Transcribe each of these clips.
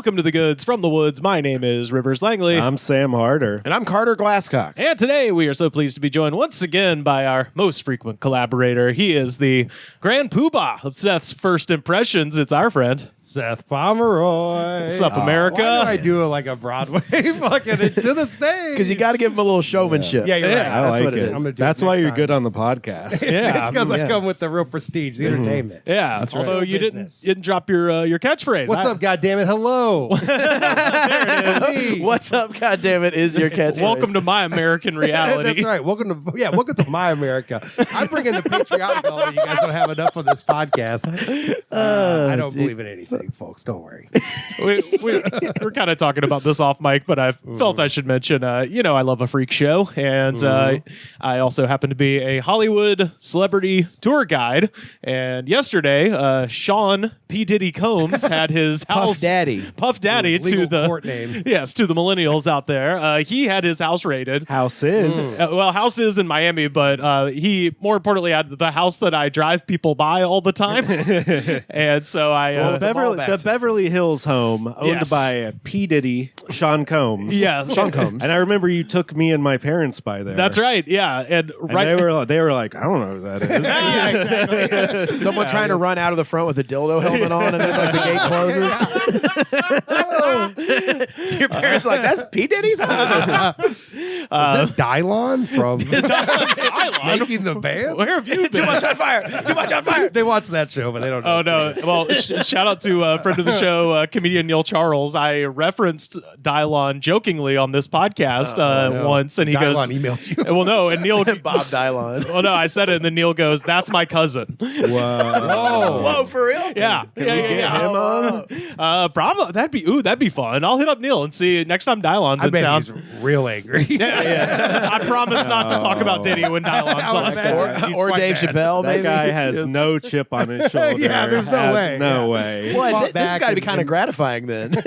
Welcome to the Goods from the Woods. My name is Rivers Langley. I'm Sam Harder. And I'm Carter Glasscock. And today we are so pleased to be joined once again by our most frequent collaborator. He is the grand poobah of Seth's First Impressions. It's our friend, Seth Pomeroy. What's up, America? Why do I do it like a Broadway fucking into the stage? Because you got to give him a little showmanship. Yeah, you're right. I That's like what it. I'm gonna do That's it why next you're time. good on the podcast. Yeah, It's because yeah. I come with the real prestige, the entertainment. Yeah, although you Business. didn't drop your catchphrase. What's up, goddammit? Hello. There it is. What's up, goddammit, is your catchphrase. Welcome to my American reality. That's right. Welcome to my America. I'm bringing the patriotic element. You guys don't have enough on this podcast. I don't believe in anything, folks. Don't worry. We're kind of talking about this off mic, but I felt I should mention, I love a freak show, and I also happen to be a Hollywood celebrity tour guide. And yesterday, Sean P. Diddy Combs had his house Puff Daddy. to the court name. Yes, to the millennials out there. He had his house raided. House is. House is in Miami, but he more importantly had the house that I drive people by all the time. And so the Beverly Hills home owned Yes. by P. Diddy, Sean Combs. Yeah, Sean Combs. And I remember you took me and my parents by there. That's right. Yeah, and And they were like, I don't know who that is. yeah, exactly. Someone trying to run out of the front with a dildo helmet on, and then like the gate closes. Your parents are like, that's P. Diddy's house. Is that Dylon from Dylon? Making the Band? Where have you been? Too much on fire. Too much on fire. They watch that show, but they don't know. Oh, no. Well, shout out to a friend of the show, comedian Neil Charles. I referenced Dylon jokingly on this podcast once, and he Dylon goes, emailed you. well, no, and Neil, Bob Dylon. well, no, I said it, and then Neil goes, that's my cousin. Whoa. Whoa, for real? Yeah. Him on? Probably. That'd be fun. I'll hit up Neil and see next time Dylon's I in bet town. he's real angry. I promise not to talk about Diddy when Dylon's on. imagine. He's Or quite Dave bad. Chappelle, That maybe? guy has no chip on his shoulder. Yeah, there's no way. No Yeah. way. Well, Fought this has back got to be and- kind of gratifying then. You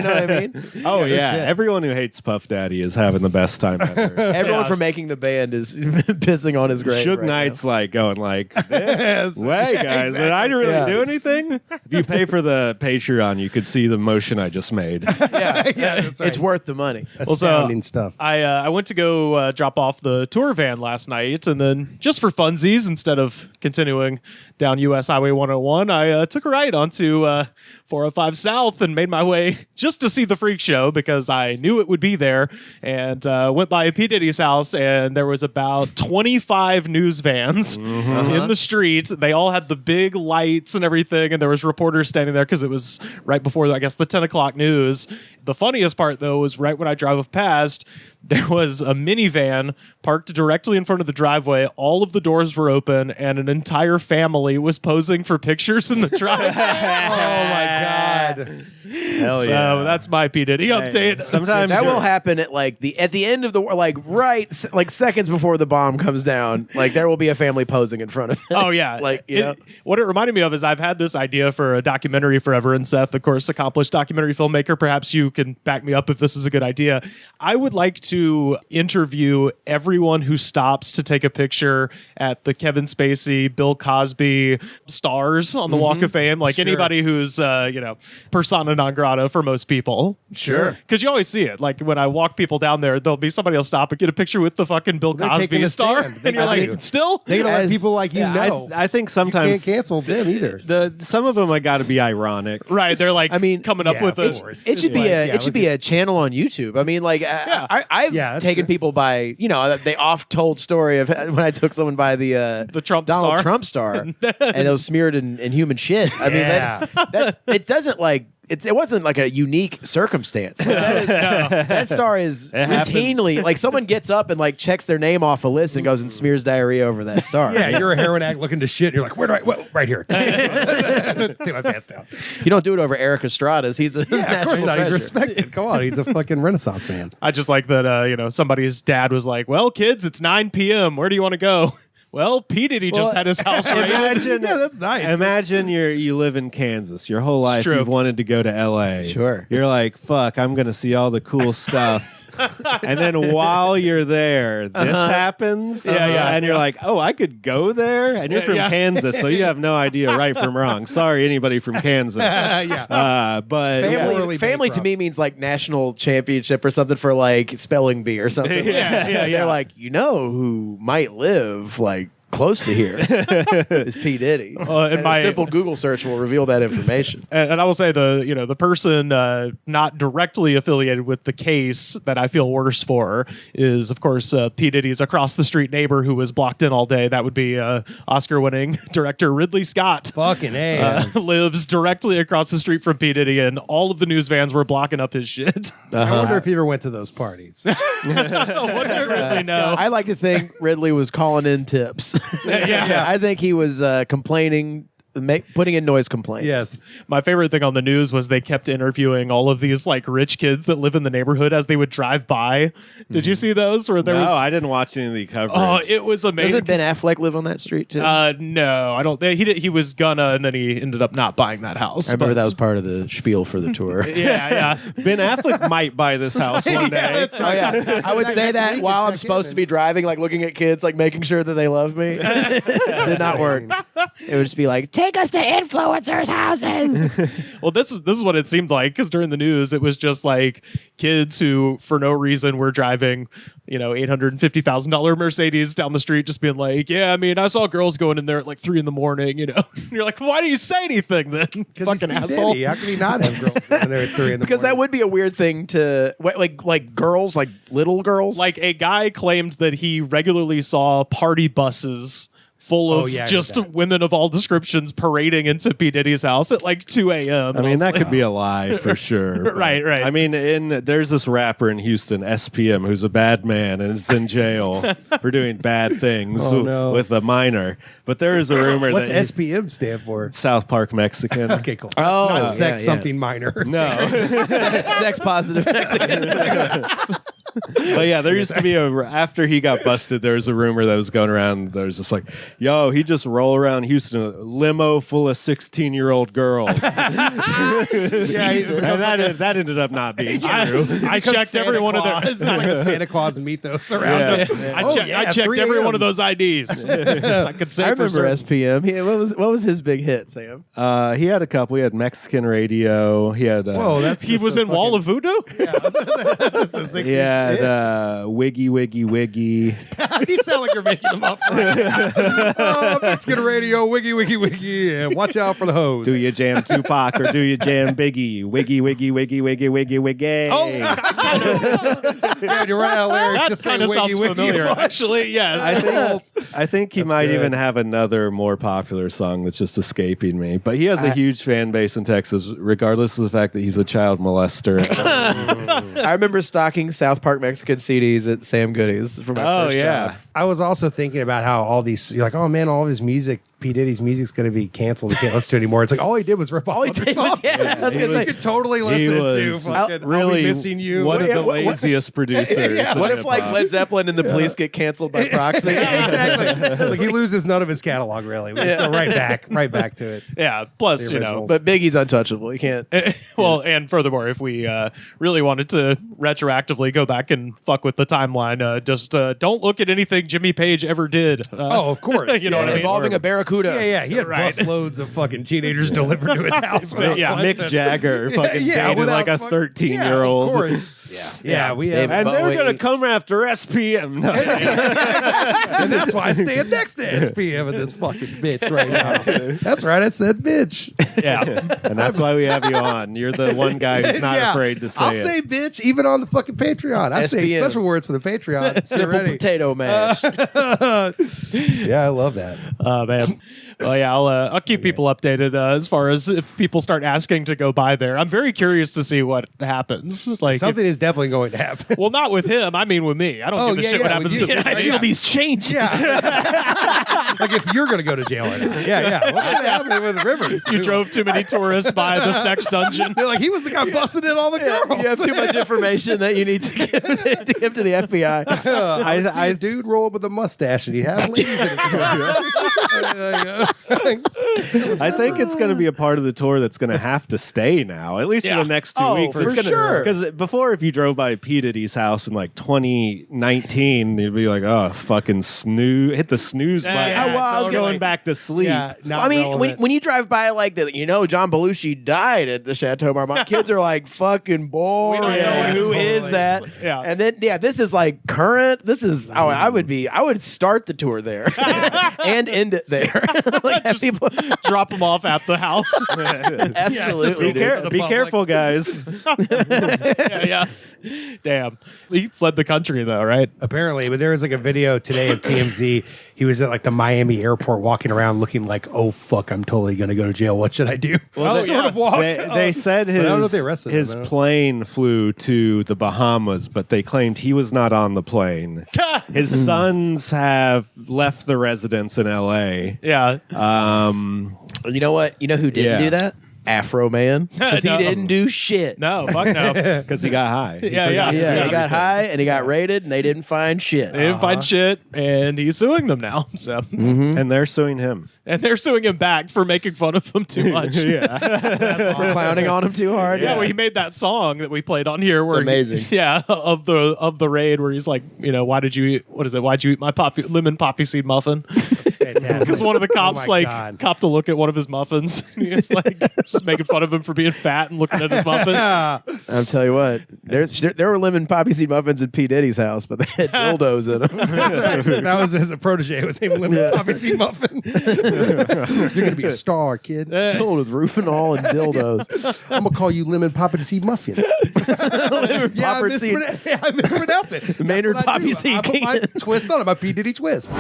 know what I mean? Oh, yeah. shit. Everyone who hates Puff Daddy is having the best time ever. Everyone Yeah. from Making the Band is pissing on his grave. Suge right Knight's like going like this Yes. way, guys. Did I really Yeah. do anything? If you pay for the Patreon, you could see the motion I just made. now. Yeah, Yeah, that's right. It's worth the money. Astounding stuff. I went to go drop off the tour van last night, and then just for funsies, instead of continuing down US Highway 101, I took a ride onto 405 South and made my way just to see the freak show because I knew it would be there, and went by P. Diddy's house, and there was about 25 news vans in the street. They all had the big lights and everything, and there was reporters standing there because it was right before, I guess, the 10 o'clock news. The funniest part, though, was right when I drove past, there was a minivan parked directly in front of the driveway. All of the doors were open, and an entire family was posing for pictures in the driveway. Oh my God. Hell So yeah. that's my P. Diddy update. Sometimes That you're- will happen at the end of the seconds before the bomb comes down. Like there will be a family posing in front of it. Oh, yeah. Like, you know. What it reminded me of is I've had this idea for a documentary forever, and Seth, of course, accomplished documentary filmmaker. Perhaps you can back me up if this is a good idea. I would like to interview everyone who stops to take a picture at the Kevin Spacey, Bill Cosby stars on the Walk of Fame. Like anybody who's, persona non grata for most people. Sure. Because you always see it. Like when I walk people down there, there'll be somebody will stop and get a picture with the fucking Bill They're taking Cosby a star. stand. They And you're gotta like, do. still? They gotta let As- people like you know. I think You sometimes can't cancel them either. some of them I got to be ironic. Right. They're like, I mean, coming up yeah, with of a. course. It should It's be like, a yeah, it should look be a channel on YouTube. I mean, like I've Yeah, that's taken true. people by the oft-told story of when I took someone by the Trump Donald star. Trump star, and it was smeared in human shit. I mean, Yeah. that's it doesn't like. It wasn't like a unique circumstance. Like, that star is routinely like someone gets up and like checks their name off a list and goes and smears diarrhea over that star. Yeah, you're a heroin addict looking to shit. And you're like, where do I? Right here. Take my pants down. You don't do it over Eric Estrada's. He's a Yeah, of course national not. He's treasure. respected. Come on, he's a fucking Renaissance man. I just like that, somebody's dad was like, well, kids, it's 9 p.m. Where do you want to go? Well, P. Diddy just had his house raided. Imagine, Yeah, that's nice. Imagine you live in Kansas. Your whole life true. you've wanted to go to L.A. Sure. You're like, fuck, I'm going to see all the cool stuff. And then while you're there, this happens. And you're like, oh, I could go there. And you're from Kansas, so you have no idea right from wrong. Sorry, anybody from Kansas. But family to me means like national championship or something for like spelling bee or something. They're like, you know who might live like close to here is P. Diddy. And a simple Google search will reveal that information. And I will say the person not directly affiliated with the case that I feel worse for is, of course, P. Diddy's across the street neighbor who was blocked in all day. That would be Oscar-winning director Ridley Scott. Fucking A. Lives directly across the street from P. Diddy, and all of the news vans were blocking up his shit. I wonder if he ever went to those parties. I like to think Ridley was calling in tips. I think he was complaining, putting in noise complaints. Yes. My favorite thing on the news was they kept interviewing all of these like rich kids that live in the neighborhood as they would drive by. Did you see those? Where there was... I didn't watch any of the coverage. Oh, it was amazing. Doesn't Ben Affleck live on that street too? No, I don't. He was gonna, and then he ended up not buying that house. I remember that was part of the spiel for the tour. Yeah. Ben Affleck might buy this house one day. I would say that while I'm supposed to be driving, like looking at kids, like making sure that they love me. It did not work. It would just be like, take us to influencers' houses. Well, this is what it seemed like, because during the news, it was just like kids who, for no reason, were driving, $850,000 Mercedes down the street, just being like, "Yeah, I mean, I saw girls going in there at like 3 a.m. And you're like, why do you say anything then? Fucking asshole! How can he not have girls going in there at 3 a.m? Because that would be a weird thing to like girls, like little girls. Like a guy claimed that he regularly saw party buses full of just women of all descriptions parading into P. Diddy's house at like 2 a.m. I mean, that could be a lie for sure. Right. I mean, there's this rapper in Houston, SPM, who's a bad man and is in jail for doing bad things with a minor. But there is a rumor What's that SPM stand for? South Park Mexican. Okay, cool. Oh, not sex something minor. No. Sex positive Mexican. But yeah, there used to be after he got busted, there was a rumor that was going around. There was just like, yo, he just roll around Houston in a limo full of 16-year-old girls. And that ended up not being true. I checked every one of those. It's like a Santa Claus mythos around him. I checked every one of those IDs. I could say I remember for certain. SPM. What was his big hit, Sam? He had a couple. He had Mexican radio. He had. He was in Wall of Voodoo. That's just the 60s. He had Wiggy Wiggy Wiggy. You sound like you're making them up. Mexican radio, Wiggy Wiggy Wiggy, and watch out for the hose. Do you jam Tupac or do you jam Biggie? Wiggy Wiggy Wiggy Wiggy Wiggy Wiggy. Oh, yeah, you're right out there. That just kind of sounds familiar, actually. Yes. I think he might even have another more popular song that's just escaping me. But he has a huge fan base in Texas, regardless of the fact that he's a child molester. I remember stocking South Park Mexican CDs at Sam Goody's for my first job. I was also thinking about how all these, you're like, oh man, all this music, P. Diddy's music's going to be canceled. We can't listen to it anymore. It's like, all he did was rip off other songs. I was going to say, you could totally listen to fucking really I'll Be Missing You. one of the laziest producers. What if like Led Zeppelin and the Police get canceled by proxy? Exactly. It's like he loses none of his catalog, really. We just go right back to it. Yeah. Plus, but Biggie's untouchable. You can't. And furthermore, if we really wanted to retroactively go back and fuck with the timeline, just don't look at anything Jimmy Page ever did. Of course. You know what I mean? Involving a Barracuda. Yeah. He had bus loads of fucking teenagers delivered to his house. Mick Jagger fucking dated like a 13-year-old. Of course. Yeah, we have. And they're going to come after SPM. No. And that's why I stand next to SPM and this fucking bitch right now. That's right, I said bitch. Yeah. And that's why we have you on. You're the one guy who's not afraid to say I'll say bitch even on the fucking Patreon. I say special words for the Patreon. Simple potato mash. Yeah, I love that. Man. Well, yeah, I'll keep people updated as far as if people start asking to go by there. I'm very curious to see what happens. Like something is definitely going to happen. Well, not with him. I mean, with me. I don't give a shit what happens to me. I feel these changes. Yeah. Like if you're going to go to jail or not. Yeah. What's going to happen with Rivers? You drove too many tourists by the sex dungeon. They're like, he was the guy busting in all the girls. You have too much information that you need to give to the FBI. I see a dude roll roll up with a mustache and you have ladies in it. I think it's going to be a part of the tour that's going to have to stay now, at least for the next 2 weeks. For sure. Because before, if you drove by P. Diddy's house in like 2019, you'd be like, oh, fucking snooze, hit the snooze button. I was going back to sleep. Yeah, I mean, when you drive by like the, John Belushi died at the Chateau Marmont, kids are like, fucking boring. Who is that? Yeah. And then, this is like current. This is, I would start the tour there and end it there. Like, have people drop them off at the house. Absolutely. Be careful, guys. Yeah. Damn. He fled the country though, right? Apparently, but there was like a video today of TMZ. He was at like the Miami airport walking around looking like, oh, fuck, I'm totally going to go to jail. What should I do? Well, they said I don't know if they arrested his him, plane flew to the Bahamas, but they claimed he was not on the plane. His sons have left the residence in L.A. Yeah. You know what? You know who didn't do that? Afro Man. Because he didn't do shit. No, fuck no. Because he got high. He got high and he got raided and they didn't find shit. They didn't find shit, and he's suing them now. So, and they're suing him. And they're suing him back for making fun of him too much. For clouning on him too hard. Yeah, well, he made that song that we played on here. Where amazing. Of the raid, where he's like, why'd you eat my lemon poppy seed muffin? Because one of the cops copped a look at one of his muffins. He's like just making fun of him for being fat and looking at his muffins. I'm telling you what, there were lemon poppy seed muffins in P. Diddy's house, but they had dildos in them. That was his protege. It was named Lemon Poppy Seed Muffin. You're gonna be a star, kid. Filled with roof and all and dildos. I'm gonna call you Lemon Poppy Seed Muffin. I mispronounced it. Maynard Poppy Seed I put my twist on it. My P. Diddy twist.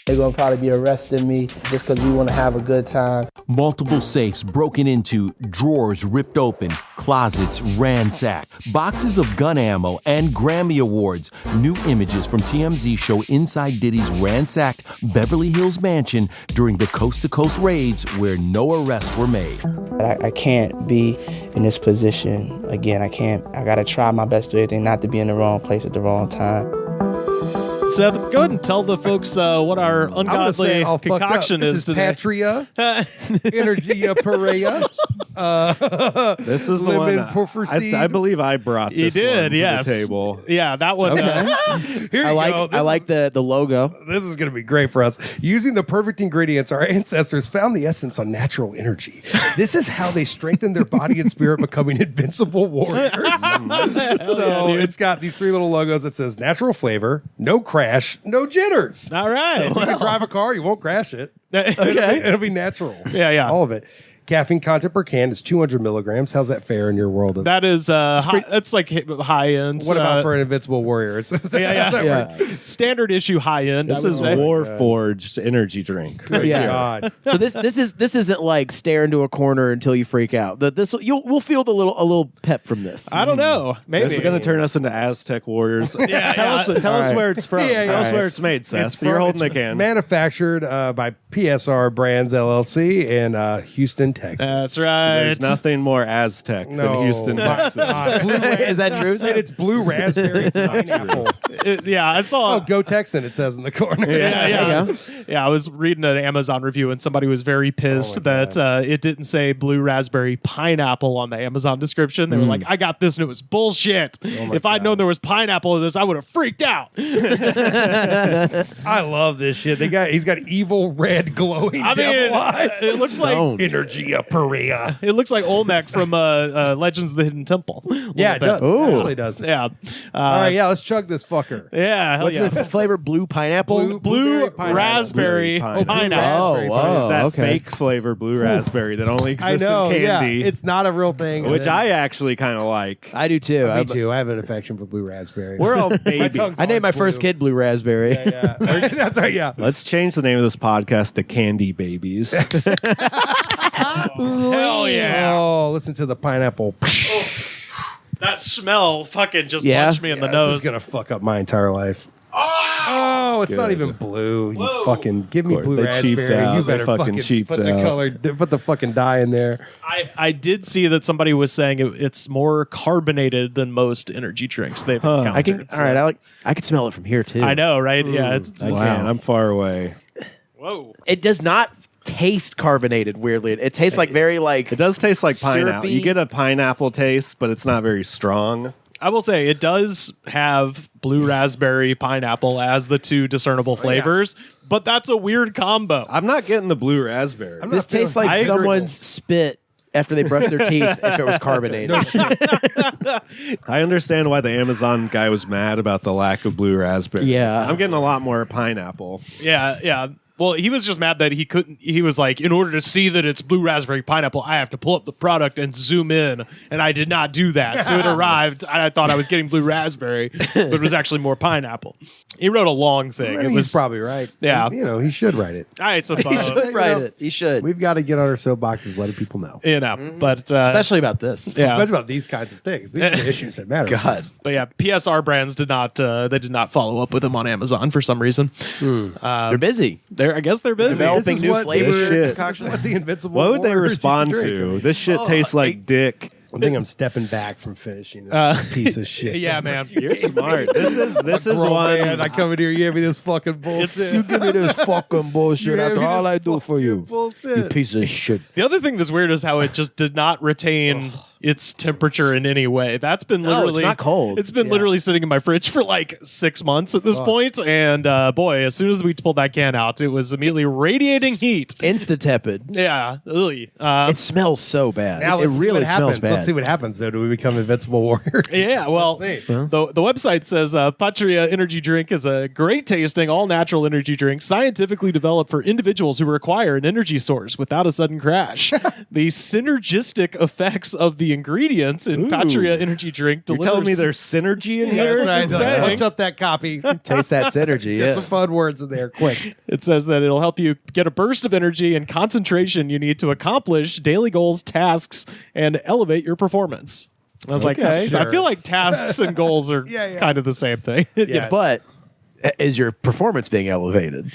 They're going to probably be arresting me just because we want to have a good time. Multiple safes broken into, drawers ripped open, closets ransacked, boxes of gun ammo, and Grammy Awards. New images from TMZ show inside Diddy's ransacked Beverly Hills mansion during the coast-to-coast raids where no arrests were made. I can't be in this position again. I got to try my best to do everything not to be in the wrong place at the wrong time. Seth, go ahead and tell the folks what our ungodly concoction is today. Patria, Energia Perea. This is the one I believe I brought this one to the table. Yeah, that one. Here you go. I like the logo. This is going to be great for us. Using the perfect ingredients, our ancestors found the essence on natural energy. This is how they strengthened their body and spirit, becoming invincible warriors. So it's got these three little logos that says natural flavor, no crash, no jitters. All right. So you can drive a car, you won't crash it. Okay. It'll be natural. Yeah. All of it. Caffeine content per can is 200 milligrams. How's that fare in your world? That is that's like high end. What about for an invincible warrior? Standard issue high end. This is Warforged energy drink. Good God. So this isn't like stare into a corner until you freak out. We'll feel a little pep from this. I don't know. Maybe this is going to turn us into Aztec warriors. Tell us where it's from. Tell us where it's made, Seth. You're holding the can. Manufactured by PSR Brands LLC in Houston, Texas. That's right. So there's nothing more Aztec than Houston, Texas. Is that true? And it's blue raspberry pineapple. I saw. Oh, go Texan! It says in the corner. Yeah. I was reading an Amazon review, and somebody was very pissed that it didn't say blue raspberry pineapple on the Amazon description. They were like, "I got this, and it was bullshit. If I'd known there was pineapple in this, I would have freaked out." I love this shit. He's got evil red glowing devil eyes. It looks like Energia Perea. It looks like Olmec from Legends of the Hidden Temple. Yeah, it does. It actually does. Yeah. All right, let's chug this fucker. Yeah. What's the flavor? Blue pineapple? Blue raspberry pineapple. Oh, that fake flavor blue raspberry that only exists in candy. Yeah, it's not a real thing. Which I actually kind of like. I do too. Me too. I have an affection for blue raspberry. We're all babies. I named my first kid Blue Raspberry. Yeah. That's right, yeah. Let's change the name of this podcast to Candy Babies. Hell yeah. Oh, listen to the pineapple. That smell fucking just punched me in the nose. This is going to fuck up my entire life. Oh, No, it's not Good. even blue. You fucking give me blue They cheaped raspberry. out. You They better fucking fucking cheaped put the out. color, put the fucking dye in there. I did see that somebody was saying it's more carbonated than most energy drinks they've encountered. I can. so- All right, I can smell it from here too. I know, right? Yeah, it's I just, can't. I'm far away. whoa. It does not taste carbonated. Weirdly, it tastes like very like. It does taste like pineapple. Syrupy. You get a pineapple taste, but it's not very strong. I will say it does have blue raspberry, pineapple as the two discernible flavors, but that's a weird combo. I'm not getting the blue raspberry. I'm This not feeling- tastes like I agree. someone's spit after they brush their teeth. If it was carbonated, I understand why the Amazon guy was mad about the lack of blue raspberry. Yeah. I'm getting a lot more pineapple. Yeah. Well, he was just mad that he couldn't. He was like, in order to see that it's blue raspberry pineapple, I have to pull up the product and zoom in, and I did not do that. So it arrived. I thought I was getting blue raspberry, but it was actually more pineapple. He wrote a long thing. I mean, It was he's probably right. Yeah. You know, he should write it. I he should write it. He should, We've got to get on our soapboxes, letting people know. You know, but especially about this. yeah. Especially about these kinds of things. These are the issues that matter. God, But yeah, PSR brands did not. They did not follow up with him on Amazon for some reason. they're busy. I guess they're busy. Developing is new what- flavor this shit- concoctions. What the Invincible What would they Warriors used to respond drink. to? This shit tastes like dick. I think I'm stepping back from finishing this piece of shit. Yeah, man. You're smart. This is Grown one. man, I come in here, you give me this fucking bullshit. You give me this fucking bullshit You after give me all this I do for you. Bullshit. Piece of shit. The other thing that's weird is how it just did not retain its temperature in any way. That's been No, it's literally not cold. It's been literally sitting in my fridge for like 6 months at this point. And boy, as soon as we pulled that can out, it was immediately radiating heat. Insta tepid. Yeah, ugly. It smells so bad. Now it let's see really what smells happens. bad. Let's see what happens, though. Do we become Invincible Warriors? Yeah, well, Let's see. the website says Patria Energy Drink is a great tasting, all natural energy drink, scientifically developed for individuals who require an energy source without a sudden crash. The synergistic effects of the ingredients in Patria Energy Drink You're delivers. telling me there's synergy in here? That's right. Insane. Punch up that copy. Taste that synergy. Get Yeah. some fun words in there, quick. It says that it'll help you get a burst of energy and concentration you need to accomplish daily goals, tasks, and elevate your performance. I was like, I sure. feel like tasks and goals are Yeah. kind of the same thing. Yeah, but is your performance being elevated?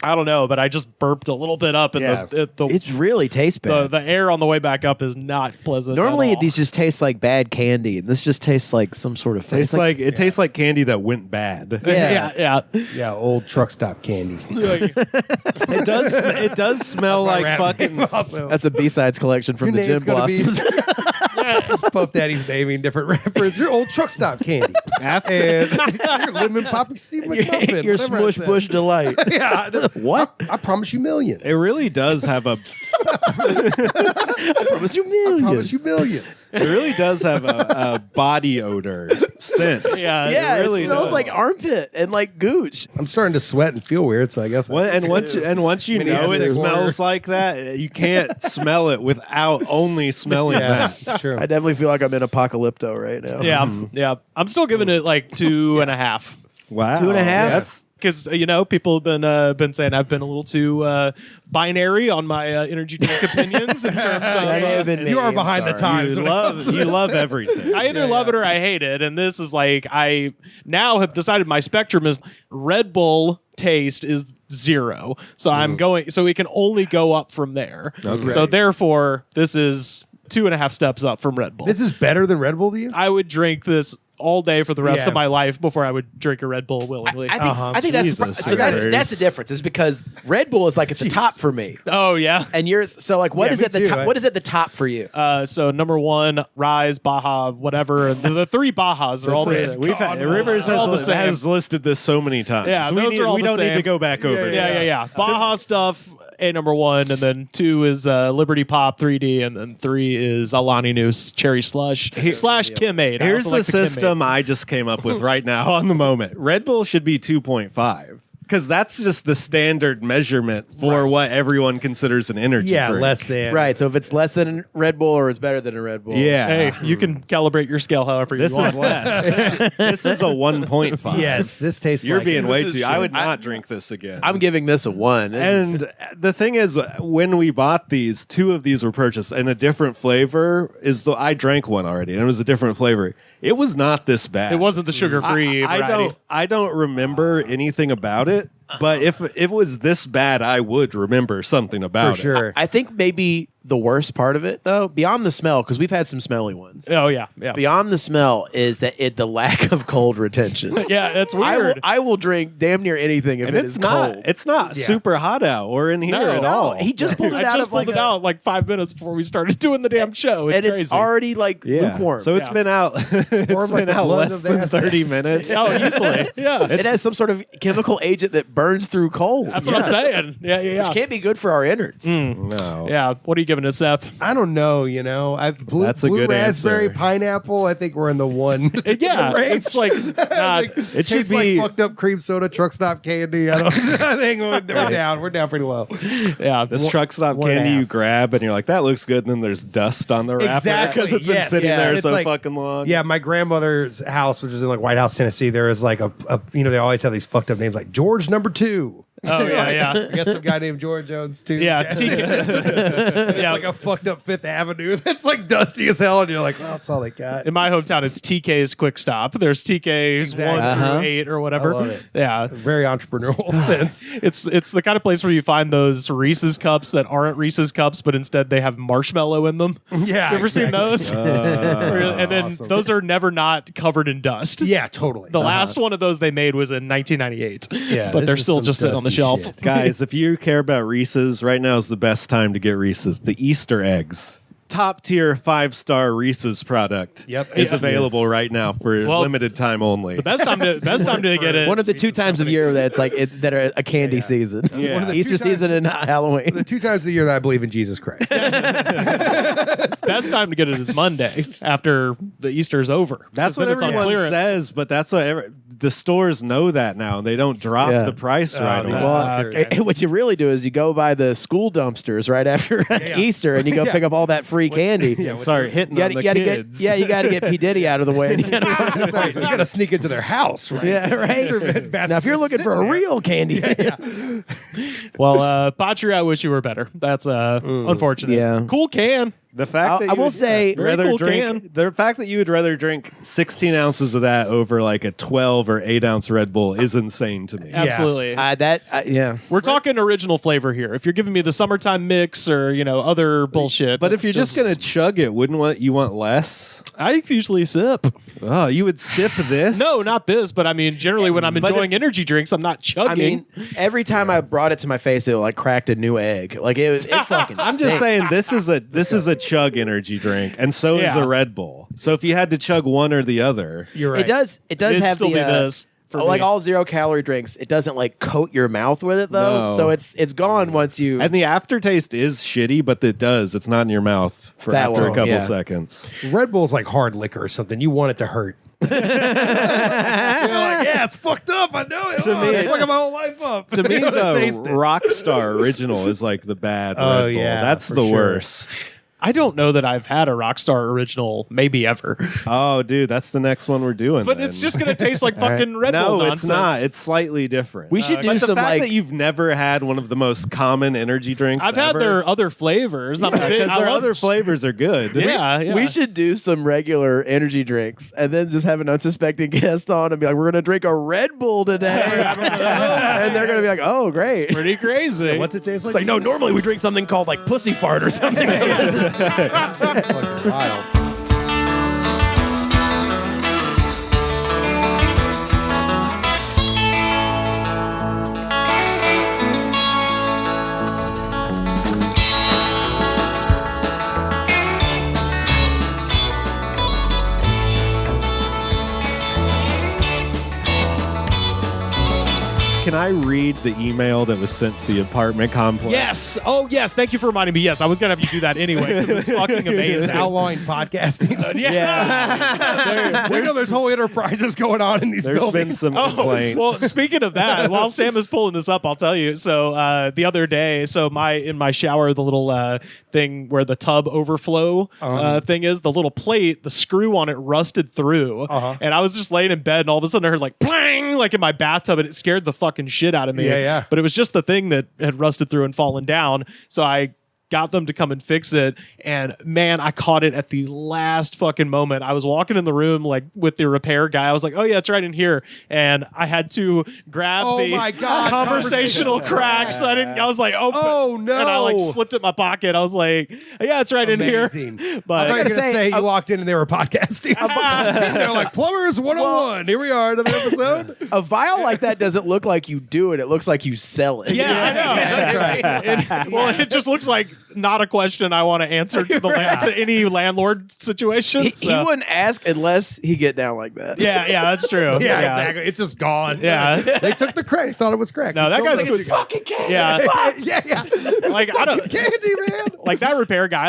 I don't know, but I just burped a little bit up, and Yeah. the It's really tastes bad. the air on the way back up is not pleasant. Normally at all. these just taste like bad candy, and this just tastes like some sort of Tastes like it tastes like candy that went bad. yeah. Yeah, old truck stop candy. It does smell like fucking. Also, That's a B-sides collection from your the Gym name's gonna be Blossoms. Puff Daddy's naming different rappers. Your old truck stop candy. And your lemon poppy seed McMuffin. Your whatever I Smush said. Bush Delight. Yeah. What? I promise you millions. It really does have a. I promise you millions. promise you millions. It really does have a body odor scent. Yeah, Yeah, really it smells does. like armpit and like gooch. I'm starting to sweat and feel weird, so I guess. Once you Many know it Aztec smells warriors. like that, you can't smell it without only smelling yeah, that. it's true. I definitely feel like I'm in apocalypto right now. yeah. I'm still giving it like 2.5. Wow, 2.5? That's Because people have been saying I've been a little too binary on my energy drink opinions in terms That may have of. been me, You are I'm behind the sorry. times. you love everything. I either love it or I hate it, and this is like I now have decided my spectrum is Red Bull taste is 0, so I'm going. So it can only go up from there. Okay. So therefore, this is 2.5 steps up from Red Bull. This is better than Red Bull to you? I would drink this all day for the rest Yeah. of my life before I would drink a Red Bull willingly. I think that's the, Jesus so that's Christ. the difference is because Red Bull is like at the top for me, oh yeah. and yours. So like, what Yeah, is me at the too, top? I- What is at the top for you? So number 1, Rise, Baja, whatever. The 3 Bajas are all the same. We've had, Rivers all the has, same. has listed this so many times. Yeah, we, those are all we the don't need same. to go back over this. Yeah. Baja stuff. Number 1, and then 2 is Liberty Pop 3D, and then 3 is Alani Noose Cherry Slush / Kim-Aid. I Here's also the like Kim-Aid. system I just came up with right now on the moment. Red Bull should be 2.5 because that's just the standard measurement for what everyone considers an energy Yeah, drink. less than. Right. So if it's less than a Red Bull or it's better than a Red Bull, Yeah. Hey, you can calibrate your scale however This you want. is less. This is a 1.5. Yes, this tastes You're like being way is too. I shit. would not drink this again. I'm giving this a 1. This is- And the thing is, when we bought these, 2 of these were purchased, and a different flavor I drank one already, and it was a different flavor. it was not this bad. It wasn't the sugar-free variety. I don't remember anything about it, but if it was this bad, I would remember something about For sure. I think maybe the worst part of it, though, beyond the smell, because we've had some smelly ones. Oh, yeah. Beyond the smell is that the lack of cold retention. Yeah, that's weird. I will drink damn near anything if it's cold. It's not super hot out or in here at all. He just pulled it out. I just pulled it out like 5 minutes before we started doing the damn show. It's crazy. It's already lukewarm. So it's been out. It's been out less than 30 minutes. Oh, easily. Yeah. It has some sort of chemical agent that burns through cold. That's what I'm saying. Yeah. Which can't be good for our innards. No. Yeah. What are you giving it, Seth? I don't know, That's a blue good raspberry, answer. pineapple. I think we're in the one. Yeah. range. It's like, It should Tastes be. like fucked up cream soda, truck stop candy. I think we're down. We're down pretty low. yeah. This truck stop one and a candy you half. grab and you're like, that looks good. And then there's dust on the wrapper Exactly, because it's been yes. sitting Yeah, there it's so like- fucking long. Yeah, my grandmother's house, which is in like White House, Tennessee, there is like a they always have these fucked up names like George Number 2. Oh, yeah. I got some guy named George Jones too. Yeah. It's Yeah. like a fucked up Fifth Avenue that's like dusty as hell, and you're like, well, that's all they got. In my hometown, it's TK's Quick Stop. There's TK's Exactly. 1 Uh-huh. through 8 or whatever. I love it. Yeah. Very entrepreneurial sense. It's the kind of place where you find those Reese's cups that aren't Reese's cups, but instead they have marshmallow in them. Yeah, You ever seen those? And then awesome. those are never not covered in dust. Yeah, totally. The last one of those they made was in 1998. Yeah, but this they're is still some just sitting on the dusty shelf. shit. Guys, if you care about Reese's, right now is the best time to get Reese's. The Easter eggs. Top tier 5-star Reese's product is available right now for limited time only. The best time to get it. One of the 2 times of year that's that are a candy season. Yeah. One of the Easter 2 times- season and not Halloween. The 2 times of the year that I believe in Jesus Christ. best time to get it is Monday after the Easter is over. That's what Then it's on everyone clearance. says, but that's what the stores know that now, and they don't drop Yeah. the price right these away. fuckers. What you really do is you go by the school dumpsters right after Easter and you go pick up all that free candy. And start hitting You on gotta the kids. you got to get P Diddy out of the way. That's right. You got to sneak into their house, right? Yeah, right. Now, if you're looking for a real candy, Well, Patria, I wish you were better. That's unfortunate. Yeah. Cool can. The fact that I you will would say- Very rather cool drink can. the fact that you would rather drink 16 ounces of that over like a 12 or 8 ounce Red Bull is insane to me. Absolutely. yeah. We're talking original flavor here. If you're giving me the summertime mix or other bullshit, But if you're just gonna chug it, wouldn't you want less? I usually sip. Oh, you would sip this? No, not this, but I mean, generally when I'm But enjoying energy drinks, I'm not chugging. I mean, every time I brought it to my face, it like cracked a new egg. Like it fucking. I'm just stinks. saying this is a chug energy drink, and so is Yeah. a Red Bull. So if you had to chug one or the other, You're right. It does It'd have still the be this for like me. all 0-calorie drinks. It doesn't like coat your mouth with it though, No. so it's gone once you. and the aftertaste is shitty, but it does. It's not in your mouth for That after long, a couple yeah. seconds. Red Bull's like hard liquor or something. You want it to hurt. You're like, yeah, it's fucked up. I know it. To me- it's fucking my whole life up. To me, You wanna taste the it. Rockstar Original is like the bad Oh, Red Bull. yeah, That's for the sure. worst. I don't know that I've had a Rockstar Original maybe ever. Oh, dude, that's the next one we're doing. But then. it's just going to taste like fucking Red Bull no, nonsense. it's not. It's slightly different. We should do but the some fact like. that you've never had one of the most common energy drinks. I've had ever, their other flavors. I'm a big, because I their love- other flavors are good. Yeah. We should do some regular energy drinks and then just have an unsuspecting guest on and be like, we're going to drink a Red Bull today. And they're going to be like, oh, great. Pretty crazy. What's it taste like? It's like, no, normally we drink something called like pussy fart or something. Fucking wild. Can I read the email that was sent to the apartment complex? Yes. Oh, yes. Thank you for reminding me. Yes, I was going to have you do that anyway because it's fucking amazing. Outlawing podcasting. Yeah. We know there's whole enterprises going on in these There's been buildings. some complaints. Well, speaking of that, while Sam is pulling this up, I'll tell you. So the other day, in my shower, the little thing where the tub overflow thing is, the little plate, the screw on it rusted through. And I was just laying in bed and all of a sudden I heard like plang, like in my bathtub, and it scared the fucking shit out of me. Yeah. But it was just the thing that had rusted through and fallen down. So I got them to come and fix it, and man, I caught it at the last fucking moment. I was walking in the room like with the repair guy. I was like, oh yeah, it's right in here, and I had to grab conversational cracks. So I was like, oh no, and I like slipped it in my pocket. I was like, yeah, it's right in here. But I thought you were gonna say you walked in and they were podcasting. They're like Plumbers 101. Here we are, another episode. A vial like that doesn't look like you do it. It looks like you sell it. Yeah, I know. That's right. It just looks like not a question I want to answer to to any landlord situation. He wouldn't ask unless he get down like that. Yeah, that's true. Yeah, exactly. It's just gone. Yeah, they took the crack. Thought it was crack. No, that guy's good. Fucking candy. Yeah. Like I don't candy, man. Like that repair guy.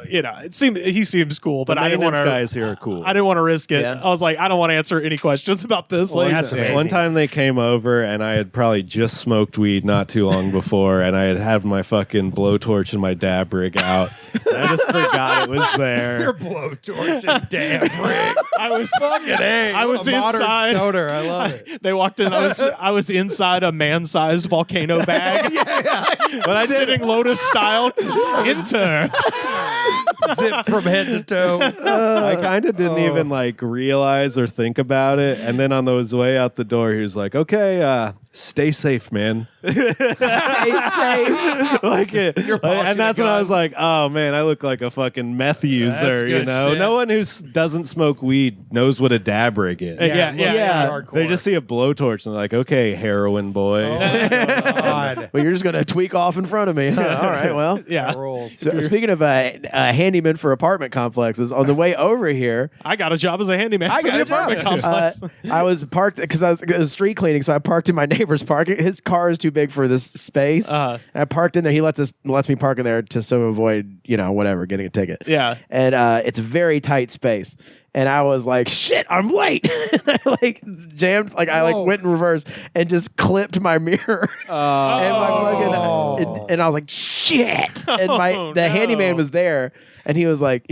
He seems cool, but I didn't want to. Guys here are cool. I didn't want to risk it. Yeah. I was like, I don't want to answer any questions about this. Well, that's amazing. One time they came over and I had probably just smoked weed not too long before, and I had my fucking blowtorch and my dab rig out. I just forgot it was there. Your blowtorch and dab rig. I was modern inside. Stoner. I love it. They walked in. I was inside a man-sized volcano bag. But I sitting Lotus style. Enter. Zipped from head to toe. I kind of didn't even like realize or think about it, and then on his way out the door, he was like, "Okay, stay safe, man." Stay safe. And that's when I was like, "Oh man, I look like a fucking meth user." good shit. No one who doesn't smoke weed knows what a dab rig is. Yeah. They just see a blowtorch and they're like, "Okay, heroin boy." God. Well, you're just gonna tweak off in front of me. Huh? All right. Well, Yeah. So, speaking of handyman for apartment complexes, on the way over here, I got a job as a handyman for the apartment complex. I was parked because it was street cleaning, so I parked in my neighbor's parking. His car is too big for this space. And I parked in there. He lets me park in there to avoid whatever getting a ticket. Yeah. And it's a very tight space. And I was like, shit, I'm late. I jammed, I went in reverse and just clipped my mirror. And my fucking, and I was like, shit. And the handyman was there, and he was like,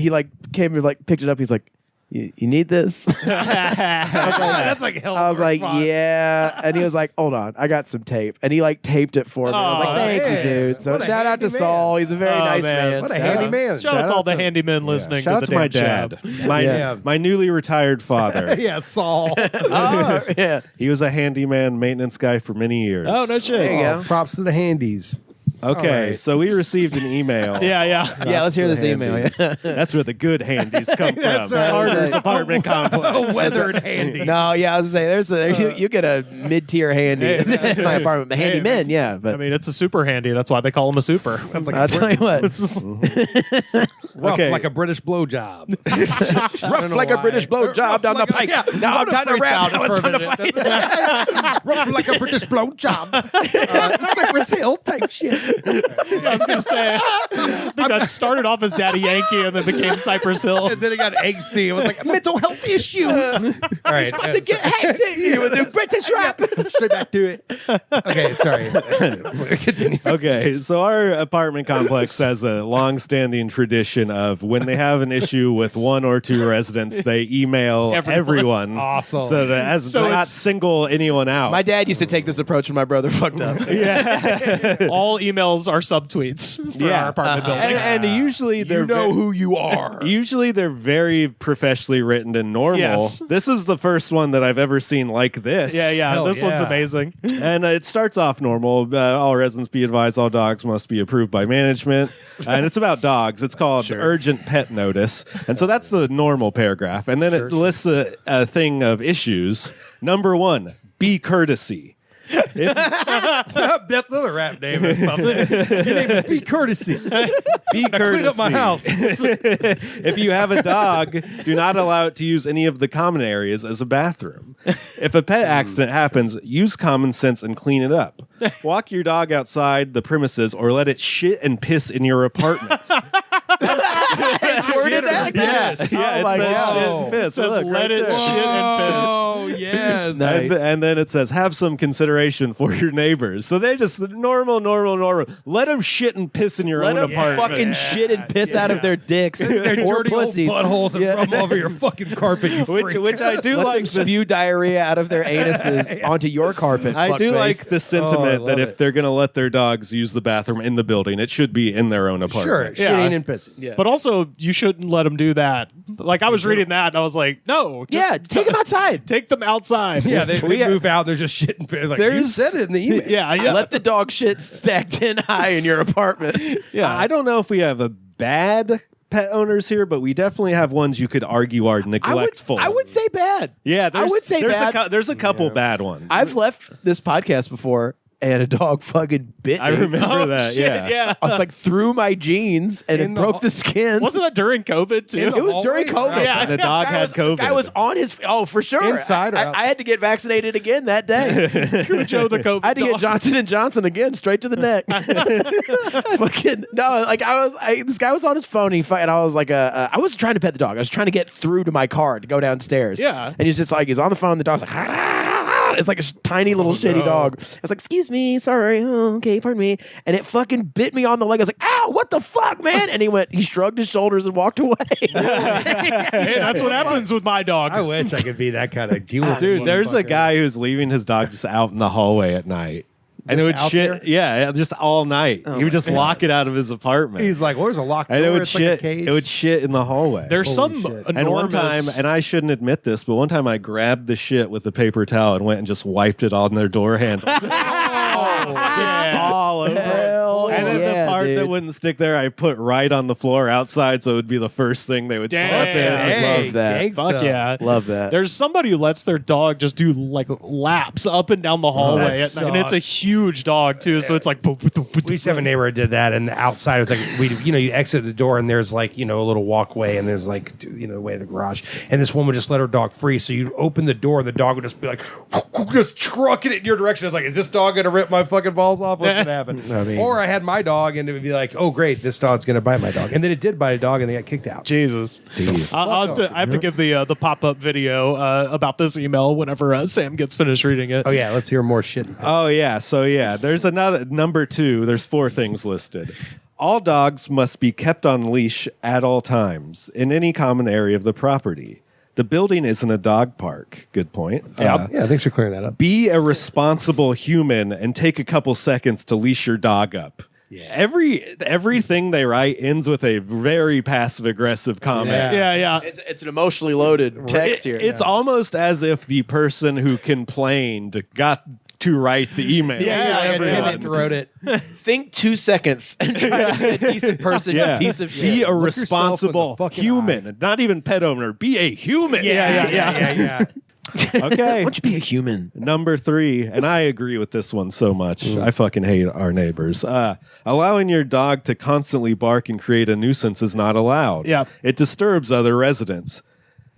came and picked it up. He's like, you need this? That's like hell. I was like, response. yeah. And he was like, hold on, I got some tape. And he taped it for me. I was like, thank you, dude. So What a shout out to handy Saul. He's a very nice man. What a handy man. Shout out to all the handymen listening Shout to out the to my damn dad, show. my newly retired father. Yeah, Saul. Oh, yeah. He was a handyman maintenance guy for many years. Oh, no shit. There you go. Props to the handies. Okay, All right. so we received an email. Yeah. Yeah, let's hear this email. Yeah. That's where the good handies come That's from. right. Carter's apartment complex. A weathered handy. No, yeah, I was gonna say you get a mid-tier handy in my apartment. The handyman, yeah, but I mean, it's a super handy. That's why they call him a super. I'll tell you what, Rough Okay. like a British blowjob. rough like a British blow job down the pike. Now I'm time to rap. Now it's time to fight. Rough like a British blowjob. Cypress Hill type shit. I was gonna say, I think that started off as Daddy Yankee and then became Cypress Hill. And then it got angsty. It was like mental health issues. All right. To get hectic with the British rap. Straight back to it. Okay, sorry. Continue. Okay, so our apartment complex has a long-standing tradition of when they have an issue with one or two residents, they email everyone. Awesome. So that So not it's- single anyone out. My dad used to take this approach when my brother fucked up. All emails are subtweets for our apartment building. and usually they're who you are. Usually they're very professionally written and normal. Yes. This is the first one that I've ever seen like this. Yeah. Hell This one's yeah. amazing. And it starts off normal. All residents be advised all dogs must be approved by management. And it's about dogs. It's called urgent pet notice. And so that's the normal paragraph. And then it lists a thing of issues. Number 1, be courtesy. That's another rap name. Your name is Be Courtesy. Be courtesy. Clean up my house. If you have a dog, do not allow it to use any of the common areas as a bathroom. If a pet accident happens, use common sense and clean it up. Walk your dog outside the premises or let it shit and piss in your apartment. It's worse printed that? Yes. Yeah, Oh my God. shit and piss. It says Look, let right it there. shit and piss. Oh, yes. Nice. And then it says, have some consideration for your neighbors. So they just normal. Let them shit and piss in your Let own them apartment. fucking shit and piss out of their dicks Their or dirty old pussies. buttholes and rub all over your fucking carpet, you freak. which I do Let like. them spew diarrhea out of their anuses onto your carpet. I do fuckface. like the sentiment love that if it. they're going to let their dogs use the bathroom in the building, it should be in their own Sure, apartment. shitting and pissing. Yeah. But also, you shouldn't let them do that. Like I was reading that, and I was like, no, just Yeah, take them outside. take them outside. Yeah, they move out. There's just shit and piss. Like, you There's- said it in the email. yeah. Let the dog shit stack 10 high in your apartment. Yeah. I don't know if we have a bad pet owners here, but we definitely have ones you could argue are neglectful. I would say bad. Yeah, I would say there's bad. there's a couple bad ones. I've left this podcast before, and a dog fucking bit me. I remember that. Shit, Yeah. yeah. I was like through my jeans, and In it the broke hall- the skin. Wasn't that during COVID too? In the It was during hallway? COVID. Yeah. The dog had COVID. The guy was on his. Oh, for sure. Inside or I outside? had to get vaccinated again that day. Cujo the COVID I had to get dog. Johnson & Johnson again, straight to the neck. Fucking no! Like this guy was on his phone, and I was like, I wasn't trying to pet the dog. I was trying to get through to my car to go downstairs. Yeah. and he's just like, he's on the phone. The dog's like, it's like a tiny little shitty dog. I was like, excuse me, sorry, okay, pardon me, and it fucking bit me on the leg. I was like, ow, what the fuck, man? And he shrugged his shoulders and walked away. Hey, that's what happens with my dog. I wish I could be that kind of dude. Dude, there's a guy who's leaving his dog just out in the hallway at night. And it Just would out shit, there? yeah, just all night. He would just lock it out of his apartment. He's like, well, there's a locked door. and it would it's shit. like a cage. It would shit in the hallway. There's Holy some shit. enormous. and one time, and I shouldn't admit this, but one time I grabbed the shit with a paper towel and went and just wiped it on their door handle. all over. Hell And then yeah, the part that dude. wouldn't stick there, I put right on the floor outside, so it would be the first thing they would step in. Damn. Hey, love that. gangsta. Fuck yeah. Love that. There's somebody who lets their dog just do like laps up and down the hallway that at night, and it's a sucks. huge dog too. So it's like We used to have a neighbor who did that, and the outside was like you exit the door, and there's like a little walkway, and there's like the way of the garage, and this woman would just let her dog free. So you open the door, the dog would just be like, just trucking it in your direction. It's like, is this dog gonna rip my fucking balls off? What's gonna happen? Or I had my dog, and it would be like, oh great, this dog's gonna bite my dog, and then it did bite a dog, and they got kicked out. Jesus. I have to give the pop up video about this email whenever Sam gets finished reading it. Oh yeah, let's hear more shit. Oh yeah, so yeah, there's another number 2. There's 4 things listed. All dogs must be kept on leash at all times in any common area of the property. The building isn't a dog park. Good point. Yeah, thanks for clearing that up. Be a responsible human and take a couple seconds to leash your dog up. Yeah. Everything they write ends with a very passive aggressive comment. Yeah. It's an emotionally loaded text here. It's almost as if the person who complained got to write the email. Like a Everyone. tenant wrote it. Think 2 seconds and try to be a decent person, you piece of Be shit. a Look yourself in responsible the fucking human, not even pet owner. Be a human. Yeah. Okay. Why don't you be a human? Number 3, and I agree with this one so much. I fucking hate our neighbors. Allowing your dog to constantly bark and create a nuisance is not allowed. Yeah. It disturbs other residents.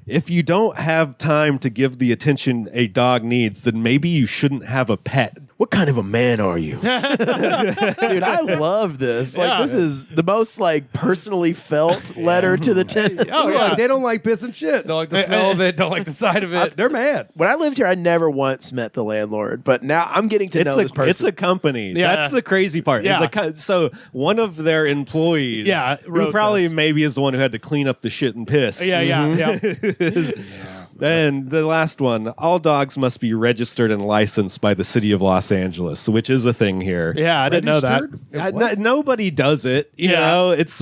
If you don't have time to give the attention a dog needs, then maybe you shouldn't have a pet. What kind of a man are you? Dude, I love this. Like, this is the most like personally felt letter to the tenants. Oh yeah, they don't like piss and shit. They don't like the smell of it. Don't like the sight of it. They're mad. When I lived here, I never once met the landlord, but now I'm getting to know this person. It's a company. Yeah. That's the crazy part. Yeah. So one of their employees, Yeah, who wrote probably this. maybe is the one who had to clean up the shit and piss. Yeah. Then the last one: all dogs must be registered and licensed by the city of Los Angeles, which is a thing here. Yeah, I didn't know that. Registered? Nobody does it. You Yeah. know, it's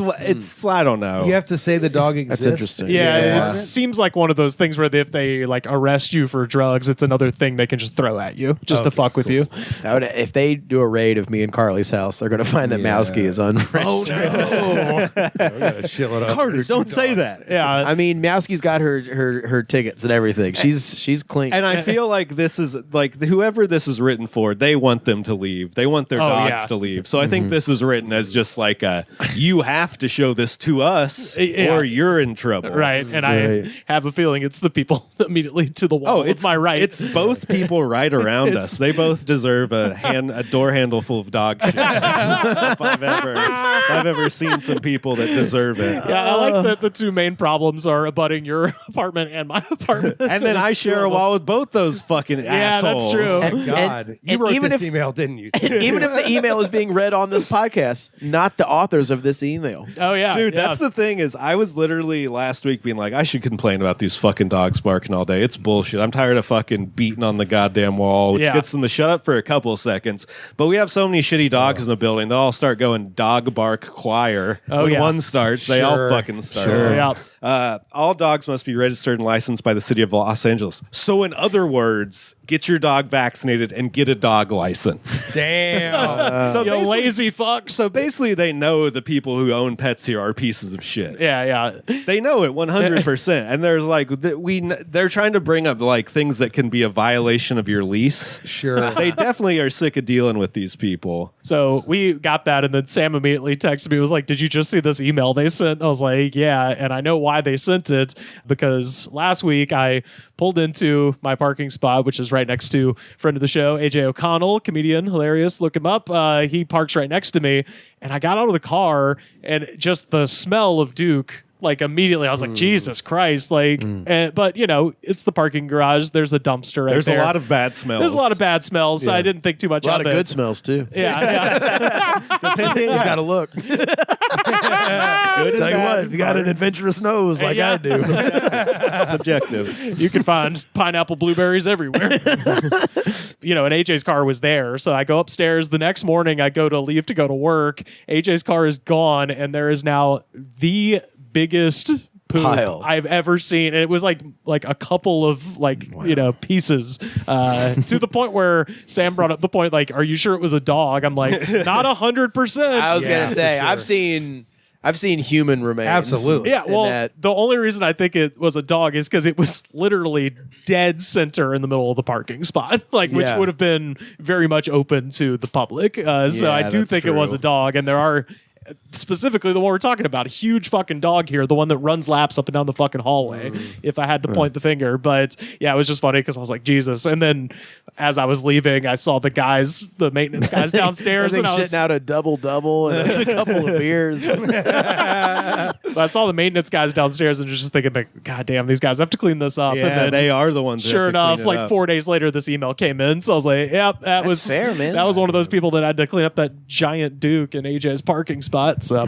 I don't know. You have to say the dog exists. interesting. Yeah, Yeah. it seems like one of those things where if they like arrest you for drugs, it's another thing they can just throw at you just to fuck with you. If they do a raid of me and Carly's house, they're going to find that Mowski is unregistered. A shitload of Carter, don't say that. Yeah, I mean, Mowski's got her tickets. toilets and everything. She's clean. And I feel like this is like whoever this is written for, they want them to leave. They want their dogs to leave. So I think this is written as just like you have to show this to us or you're in trouble. Right. And I have a feeling it's the people immediately to the wall with my right. It's both people right around us. They both deserve a door handle full of dog shit. if I've ever seen some people that deserve it. Yeah, I like that the two main problems are abutting your apartment and my apartment. And then I share a wall with both those fucking assholes. That's true. Oh, God. You wrote even this if- email, didn't you? Even if the email is being read on this podcast, not the authors of this email. Oh, yeah. Dude, that's the thing is I was literally last week being like, I should complain about these fucking dogs barking all day. It's bullshit. I'm tired of fucking beating on the goddamn wall, which gets them to shut up for a couple of seconds. But we have so many shitty dogs in the building. They'll all start going dog bark choir. When one starts, they all fucking start. Sure. Yeah. All dogs must be registered and licensed by the city of Los Angeles. So in other words, get your dog vaccinated and get a dog license. Damn. So You basically- lazy fucks. So basically, they know the people who own pets here are pieces of shit. Yeah. They know it 100%, and there's like they're trying to bring up like things that can be a violation of your lease. Sure. They definitely are sick of dealing with these people. So we got that, and then Sam immediately texted me, was like, did you just see this email they sent? I was like, yeah, and I know why they sent it, because last week I pulled into my parking spot, which is right next to friend of the show, AJ O'Connell, comedian, hilarious, look him up. He parks right next to me, and I got out of the car, and just the smell of Duke, like immediately I was like, Jesus Christ, like, but you know, it's the parking garage. There's a dumpster right There's there. a lot of bad smells. There's a lot of bad smells, so I didn't think too much A lot of of it. good smells too. Yeah. He's got to look. Good and Tell you bad what, if you got an adventurous nose like I do. subjective. You can find pineapple blueberries everywhere. You know, and AJ's car was there. So I go upstairs. The next morning, I go to leave to go to work. AJ's car is gone, and there is now the biggest poop Pile. I've ever seen. And it was like a couple of pieces to the point where Sam brought up the point, like, are you sure it was a dog? I'm like, not 100%. I was Yeah, gonna say for sure. I've seen human remains. Absolutely. Yeah, in well, that. the only reason I think it was a dog is because it was literally dead center in the middle of the parking spot, which Yeah. would have been very much open to the public. So I do that's think it was true. a dog, and there are specifically the one we're talking about, a huge fucking dog here, the one that runs laps up and down the fucking hallway, if I had to point the finger. But yeah, it was just funny because I was like, Jesus. And then as I was leaving, I saw the maintenance guys downstairs, and I was shitting out a double and a couple of beers. I saw the maintenance guys downstairs and just thinking, like, God damn, these guys have to clean this up. Yeah, and then they are the ones. that sure have to clean enough, it like up. 4 days later, this email came in. So I was like, yep, that was fair, man. That was one of those people that had to clean up that giant Duke in AJ's parking spot. So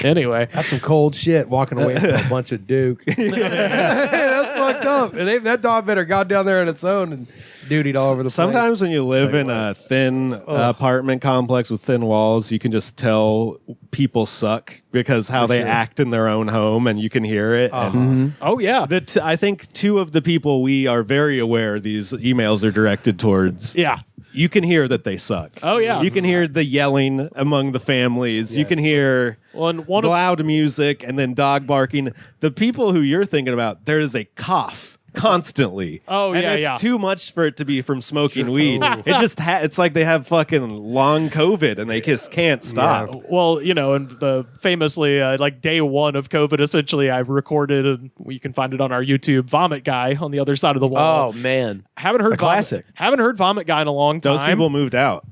anyway, That's some cold shit walking away from a bunch of Duke. That's fucked up. And that dog better got down there on its own and dutied all over the place. Sometimes when you live in a thin apartment complex with thin walls, you can just tell people suck because how they act in their own home, and you can hear it. And oh yeah, I think two of the people we are very aware these emails are directed towards. yeah. You can hear that they suck. Oh, yeah. You can hear the yelling among the families. You can hear Well, and one of loud music and then dog barking. The people who you're thinking about, there is a cough constantly. Oh, and yeah, it's yeah. too much for it to be from smoking weed. It just it's like they have fucking long COVID and they just can't stop. well, you know, and the famously, like day one of COVID, essentially, I recorded, and you can find it on our YouTube, Vomit Guy on the other side of the wall. Oh man, haven't heard a classic. Haven't heard Vomit Guy in a long time. Those people moved out.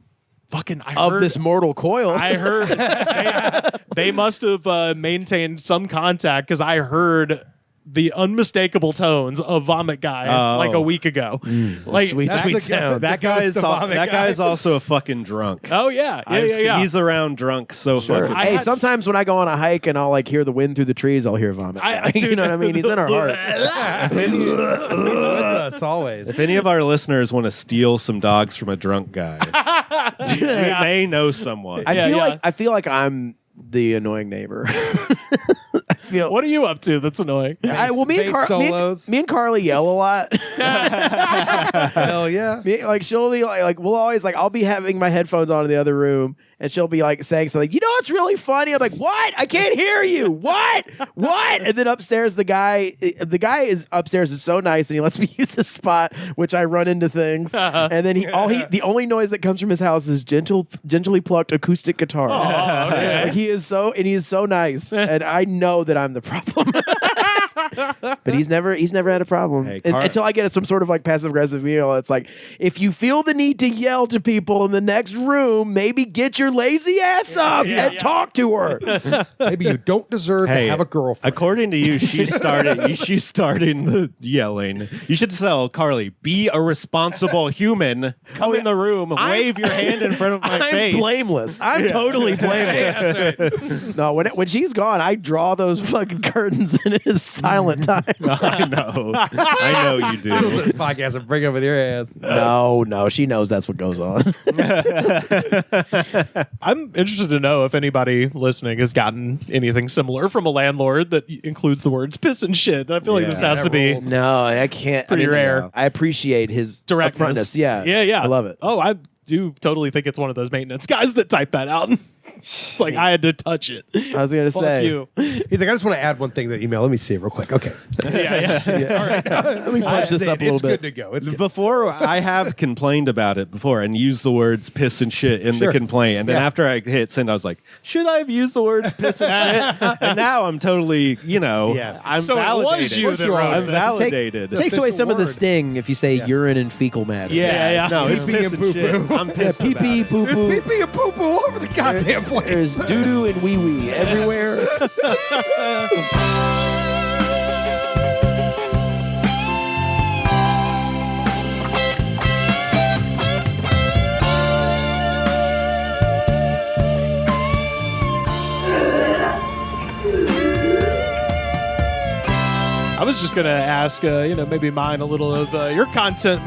fucking I of heard, this mortal coil. I heard they must have maintained some contact because I heard the unmistakable tones of Vomit Guy like a week ago. Like sweet sound. That guy is also a fucking drunk. oh yeah, yeah. He's around drunk so fucking. I Hey, had- sometimes when I go on a hike and I'll like hear the wind through the trees, I'll hear vomit. You know what I mean? He's in our hearts. He's with us always. If any of our listeners want to steal some dogs from a drunk guy, you may know someone. I feel like I'm the annoying neighbor. I feel. What are you up to? That's annoying. Me and, Bass solos. me and Carly yell a lot. Hell yeah. She'll be like we'll always like I'll be having my headphones on in the other room and she'll be like saying something. You know what's really funny? I'm like, what? I can't hear you. What? And then upstairs, the guy is upstairs is so nice, and he lets me use his spot, which I run into things. And then the only noise that comes from his house is gently plucked acoustic guitar. Oh, okay. Like he is so nice, and I know that I'm the problem. But he's never had a problem until I get some sort of like passive aggressive email. It's like, if you feel the need to yell to people in the next room, maybe get your lazy ass up and talk to her. Maybe you don't deserve to have a girlfriend. According to you, she's starting the yelling. You should tell Carly, be a responsible human. Come in the room, wave your hand in front of my face. I'm blameless. I'm totally blameless. That's right. No, when she's gone, I draw those fucking curtains and it is silent time. I know you do. This podcast and bring up with your ass. No, she knows that's what goes on. I'm interested to know if anybody listening has gotten anything similar from a landlord that includes the words piss and shit. I feel like this has to be No, I can't. Pretty rare. No. I appreciate his directness. upfrontness. Yeah. I love it. Oh, I do totally think it's one of those maintenance guys that type that out. It's like I had to touch it. I was gonna say you. He's like, I just want to add one thing to the email. Let me see it real quick. Okay. All right. Let me punch this up a little It's bit. good to go. It's good. Before, I have complained about it before and used the words piss and shit in the complaint. And then after I hit send, I was like, should I have used the words piss and shit? And now I'm totally, I'm So validated. it was you that wrote I'm this. validated. Takes away some of the word. sting if you say urine and fecal matter. Yeah. No, it's Pee-pee piss and and shit. poo-poo. I'm pissed Pee pee about it. poo There's poo. pee-pee and poo-poo all over the goddamn place. There's doo doo and wee wee everywhere. I was just going to ask, maybe mine a little of your content,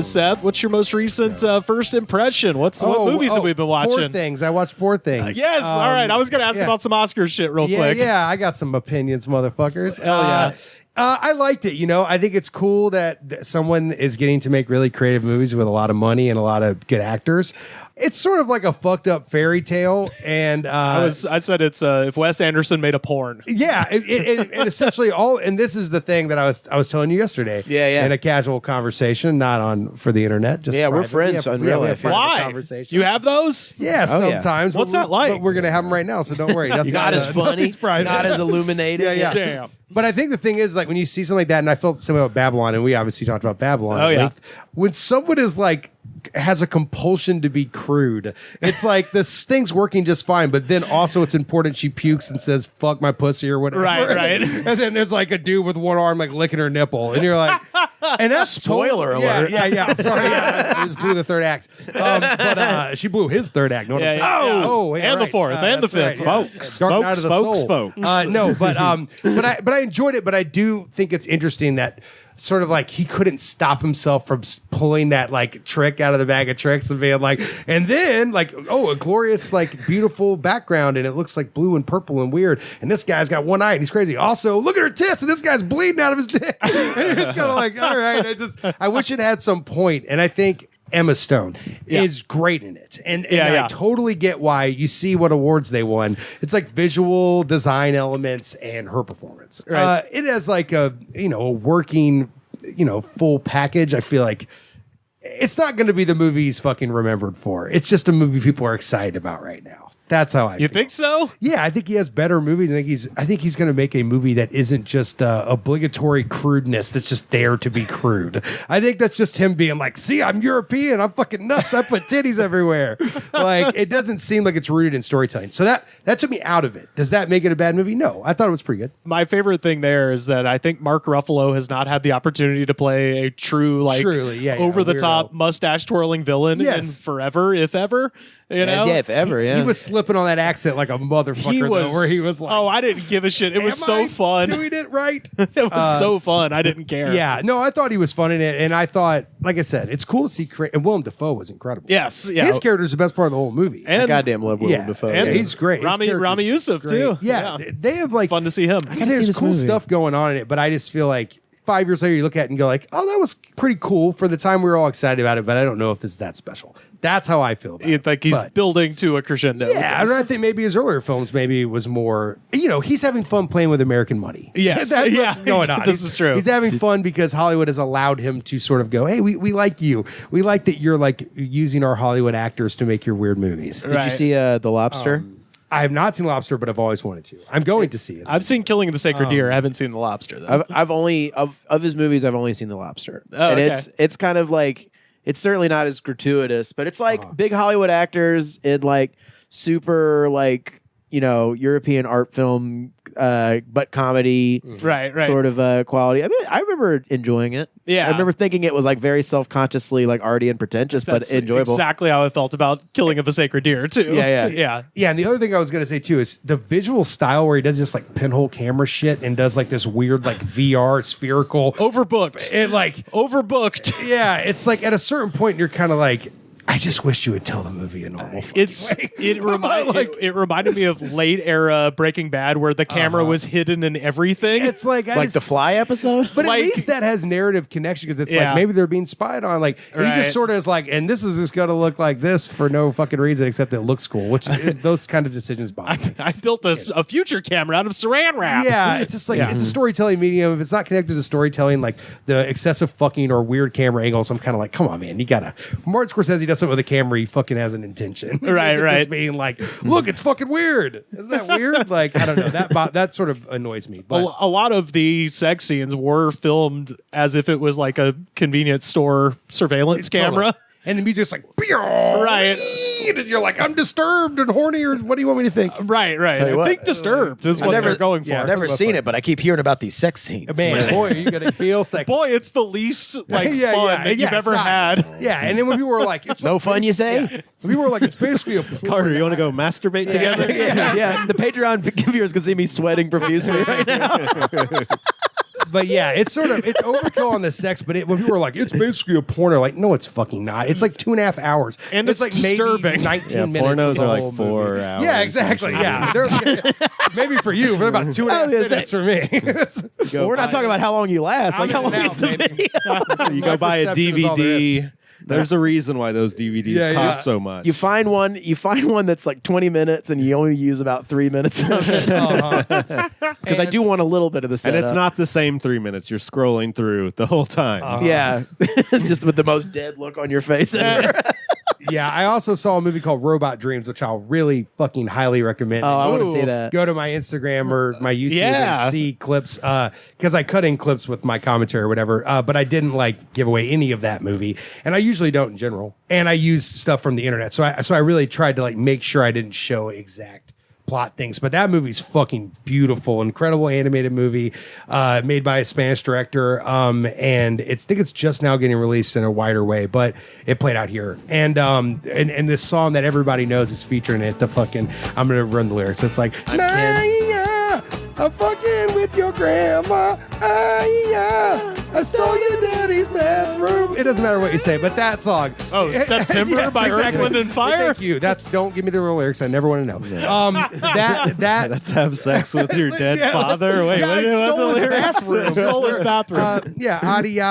Seth. What's your most recent first impression? What movies have we been watching? Poor Things. I watched Poor Things. Yes. All right. I was going to ask about some Oscar shit real quick. Yeah, I got some opinions, motherfuckers. Hell yeah. I liked it. I think it's cool that someone is getting to make really creative movies with a lot of money and a lot of good actors. It's sort of like a fucked up fairy tale, and I said it's if Wes Anderson made a porn. Yeah, and essentially and this is the thing that I was telling you yesterday. Yeah. In a casual conversation, not for the internet. Just Yeah, we're private. friends on real life. Why? Conversations. You have those? Yeah, sometimes. What's but that like? But we're gonna have them right now, so don't worry. Not as funny, It's private. not as illuminated. Yeah. Damn. But I think the thing is, like, when you see something like that, and I felt similar about Babylon, and we obviously talked about Babylon. Oh, yeah. Like, when someone is like has a compulsion to be crude, it's like this thing's working just fine, but then also it's important she pukes and says "fuck my pussy" or whatever. Right. And then there's like a dude with one arm like licking her nipple, and you're like, and that's Spoiler alert. Yeah. Sorry, I just blew the third act. But she blew his third act. Know what I'm saying? Oh, yeah, and the right. fourth, and the That's fifth, right, yeah. Folks. Dark Night of the Folks. Soul. No, but I enjoyed it. But I do think it's interesting that sort of like he couldn't stop himself from pulling that like trick out of the bag of tricks and being like, and then like, oh, a glorious like beautiful background and it looks like blue and purple and weird, and this guy's got one eye and he's crazy. Also, look at her tits and this guy's bleeding out of his dick. And it's kind of like, all right, I wish it had some point, and I think Emma Stone is great in it. And I totally get why you see what awards they won. It's like visual design elements and her performance. Right. It has like a working, full package. I feel like it's not going to be the movie he's fucking remembered for. It's just a movie people are excited about right now. That's how I You feel. think so? Yeah, I think he has better movies. I think he's going to make a movie that isn't just obligatory crudeness that's just there to be crude. I think that's just him being like, see, I'm European. I'm fucking nuts. I put titties everywhere. Like, it doesn't seem like it's rooted in storytelling. So that took me out of it. Does that make it a bad movie? No. I thought it was pretty good. My favorite thing there is that I think Mark Ruffalo has not had the opportunity to play a true, like, over-the-top, mustache-twirling villain in forever, if ever. Yeah, if ever, He was slipping on that accent like a motherfucker, where he was like, oh, I didn't give a shit. It was so fun. Doing it right. It was so fun. I didn't care. Yeah, no, I thought he was fun in it, and I thought, like I said, it's cool to see. And Willem Dafoe was incredible. Yes, yeah. His character is the best part of the whole movie. And I goddamn love Willem Dafoe. and he's great. His Rami Youssef great. too. Yeah, they have like Fun to see him. There's cool stuff going on in it, but I just feel like 5 years later, you look at it and go like, oh, that was pretty cool for the time we were all excited about it, but I don't know if this is that special. That's how I feel about it. Like he's building to a crescendo. Yeah, I think maybe his earlier films maybe was more, he's having fun playing with American money. Yes. That's what's going on. This is true. He's having fun because Hollywood has allowed him to sort of go, hey, we like you. We like that you're like using our Hollywood actors to make your weird movies. Did you see The Lobster? I have not seen Lobster, but I've always wanted to. I'm going to see it. I've seen Killing of the Sacred Deer. I haven't seen The Lobster, though. I've only of his movies, I've only seen The Lobster. And okay. it's kind of like, it's certainly not as gratuitous, but it's like big Hollywood actors in like super like, European art film, but comedy, right, sort of quality. I mean, I remember enjoying it. Yeah, I remember thinking it was like very self-consciously like arty and pretentious, That's but enjoyable. Exactly how I felt about Killing of a Sacred Deer too. Yeah. And the other thing I was going to say too is the visual style where he does this like pinhole camera shit and does like this weird like VR spherical Overbooked. and like Overbooked. yeah, it's like at a certain point you're kind of like, I just wish you would tell the movie a normal way. It reminded me of late era Breaking Bad where the camera was hidden in everything. It's like The Fly episode? But like- at least that has narrative connection because it's Yeah. like maybe they're being spied on. Like he Right. just sort of is like, and this is just going to look like this for no fucking reason except it looks cool. Which those kind of decisions bother me. I built a future camera out of saran wrap. Yeah, it's just like it's a storytelling medium. If it's not connected to storytelling, like the excessive fucking or weird camera angles, I'm kind of like, come on, man, you gotta. Martin Scorsese does something with a camera, he fucking has an intention, Right, Isn't right. Just being like, look, it's fucking weird. Isn't that weird? Like, I don't know. That sort of annoys me. But A lot of the sex scenes were filmed as if it was like a convenience store surveillance camera. And the music's like, Right. and you're like, I'm disturbed and horny, or what do you want me to think? Right. Tell you I what, think Disturbed is what they're going for. I've never seen it, but I keep hearing about these sex scenes. Man, boy, are you gonna feel sexy. Boy, it's the least fun that you've it's ever not. had. Yeah, and then when people were like, it's No fun, you say? When people were like, it's basically a porn. Carter, you want to go masturbate together? Yeah, the Patreon viewers can see me sweating profusely right now. But yeah, it's overkill on the sex. But when people were like, it's basically a porno, like, no, it's fucking not. It's like 2.5 hours, And it's like disturbing. maybe 19 minutes. Pornos of the are like whole 4 movie. hours. Yeah, exactly. Yeah, they're maybe for you, but about 2.5 minutes for me. Well, we're not talking about how long you last. Like, how long is the video? You go buy a perception is all there DVD. There's a reason why those DVDs cost so much. You find one that's like 20 minutes and you only use about 3 minutes of it. Because I do want a little bit of the and setup. it's not the same 3 minutes. You're scrolling through the whole time. Yeah. Just with the most dead look on your face ever. Yeah, I also saw a movie called Robot Dreams, which I'll really fucking highly recommend. Oh, I want to Ooh. see that. Go to my Instagram or my YouTube Yeah. and see clips because I cut in clips with my commentary or whatever, but I didn't like give away any of that movie, and I usually don't in general. And I used stuff from the internet, so I really tried to like make sure I didn't show exact plot things. But that movie's fucking beautiful, incredible animated movie made by a Spanish director, and I think it's just now getting released in a wider way, but it played out here. And this song that everybody knows is featuring it. The fucking I'm gonna run the lyrics. It's like I'm fucking with your grandma. I stole your daddy's bathroom. It doesn't matter what you say, but that song. Oh, September by Earth, Wind, and Fire? Thank you. Don't give me the real lyrics. I never want to know. Let's have sex with your dead father. Wait, I what are stole the his lyrics? bathroom. Stole his bathroom. Adia,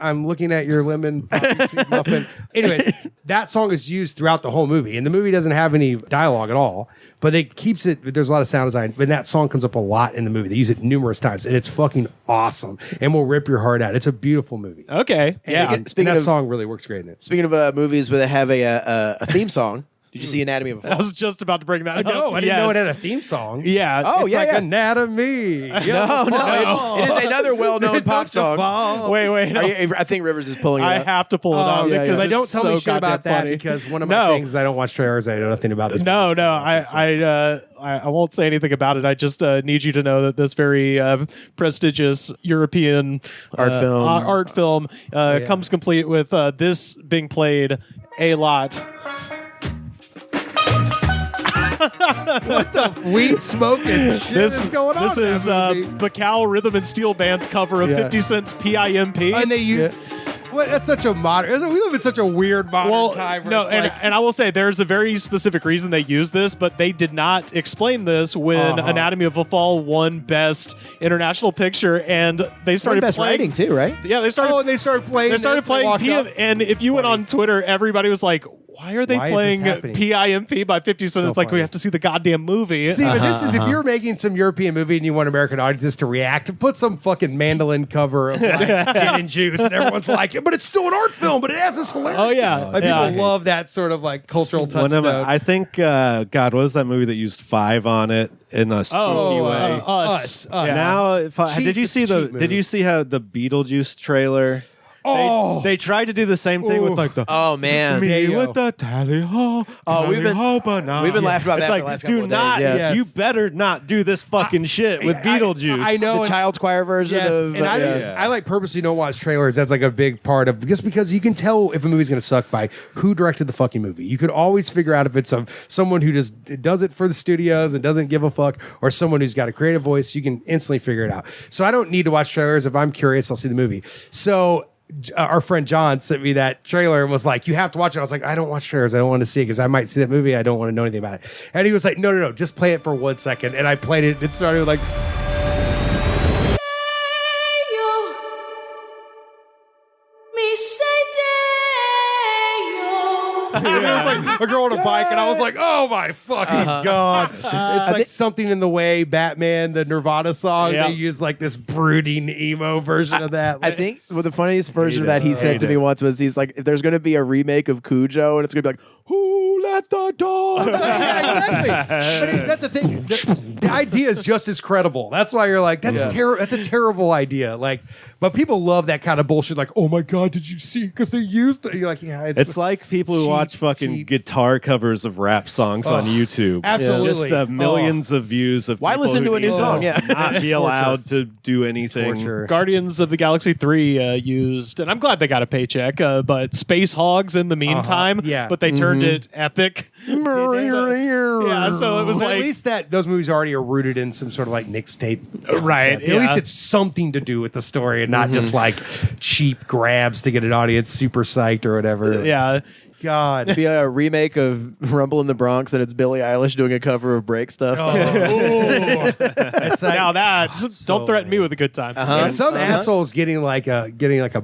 I'm looking at your lemon poppy seed muffin. Anyways, that song is used throughout the whole movie, and the movie doesn't have any dialogue at all. But it keeps it. There's a lot of sound design, but that song comes up a lot in the movie. They use it numerous times, and it's fucking awesome, and will rip your heart out. It's a beautiful movie. Okay. Yeah. And that song really works great in it. Speaking of movies where they have a theme song, did you see Anatomy of a I Fall? was just about to bring that up. No, I didn't know it Yes. had a theme song. Yeah. Oh, It's yeah, like yeah. Anatomy. No. It is another well-known pop song. Wait. No. I think Rivers is pulling it I up. have to pull it up yeah, because yeah. But don't it's tell so me shit about goddamn that funny. because one of my things is I don't watch trailers. I know nothing about this. No, I won't say anything about it. I just need you to know that this very prestigious European Art film. comes complete with this being played a lot. Weed smoking shit is going on. This is in that movie. Bacal Rhythm and Steel Band's cover of 50 Cent's PIMP. And they use That's such a modern. We live in such a weird modern time. No, and I will say there's a very specific reason they use this, but they did not explain this when Anatomy of a Fall won Best International Picture, and they started Best playing writing too, right? Yeah, they started. Oh, they started playing. They started playing PM, and if you went on Twitter, everybody was like, "Why are they playing PIMP by 50 Cent?" It's like funny. we have to see the goddamn movie. See, but this is if you're making some European movie and you want American audiences to react, put some fucking mandolin cover of like gin and juice, and everyone's like, but it's still an art film, but it has this hilarious. Oh yeah, like, people love that sort of like cultural touchstone. I think, God, what was that movie that used 5 on it in a spooky way? Us. Yeah. Now, did you see movie. Did you see how the Beetlejuice trailer? They tried to do the same thing with like the man, me with the tally ho. We've been laughing about that for the last couple of days. Yeah. You better not do this fucking shit with Beetlejuice. I know the Child's Choir version. Yes, of, and I like purposely don't watch trailers. That's like a big part of just because you can tell if a movie's going to suck by who directed the fucking movie. You could always figure out if it's someone who just does it for the studios and doesn't give a fuck, or someone who's got a creative voice. You can instantly figure it out. So I don't need to watch trailers. If I'm curious, I'll see the movie. So our friend John sent me that trailer and was like, "You have to watch it." I was like, "I don't watch trailers. I don't want to see it because I might see that movie. I don't want to know anything about it." And he was like, "No, just play it for 1 second." And I played it. It started with like. It was like a girl on a bike, and I was like, "Oh my fucking god!" It's like Something in the Way, Batman, the Nirvana song. They use like this brooding emo version of that. I think the funniest version of that he said to me once was, he's like, if there's going to be a remake of Cujo, and it's going to be like, "Who let the dogs?" Yeah, exactly. But that's the thing. The idea is just as credible. That's why you're like, that's a terrible idea. Like, but people love that kind of bullshit. Like, oh my god, did you see? Because they used it. You're like, yeah. It's like people who watch fucking guitar covers of rap songs on YouTube. Absolutely. Just millions of views of why people listen who to a new need song? Yeah. not be allowed to do anything. Torture. Guardians of the Galaxy 3 used, and I'm glad they got a paycheck, but Space Hogs in the meantime. Yeah. But they turned it epic. So it was But like. at least that those movies already are rooted in some sort of like mixtape, Right, concept. At least it's something to do with the story and not just like cheap grabs to get an audience super psyched or whatever. Yeah. God. Be a remake of Rumble in the Bronx, and it's Billie Eilish doing a cover of Break Stuff. It's like, Now that's don't threaten me with a good time. and some asshole's getting like a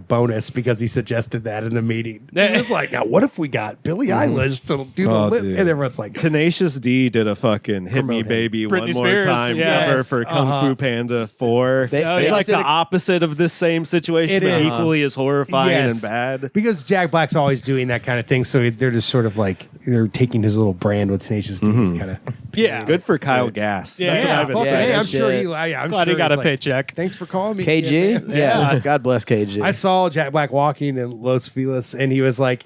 bonus because he suggested that in the meeting. He was like, "Now what if we got Billie Eilish to do the lip?" dude. And everyone's like, Tenacious D did a fucking Hit Me Promote Baby Britney One Spears, More Time yes. cover for Kung Fu Panda 4. They It's like did the a- opposite of this same situation, It but is. equally as horrifying Yes. and bad. because Jack Black's always doing that kind of thing, so they're just sort of like they're taking his little brand with Tenacious D, kind of. Yeah. Good for Kyle Gass. Yeah. That's what I've been fucking saying. hey, I'm that sure shit. I'm Glad sure he got he's a like, paycheck. Thanks for calling me, KG? man." Yeah. God bless KG. I saw Jack Black walking in Los Feliz, and he was like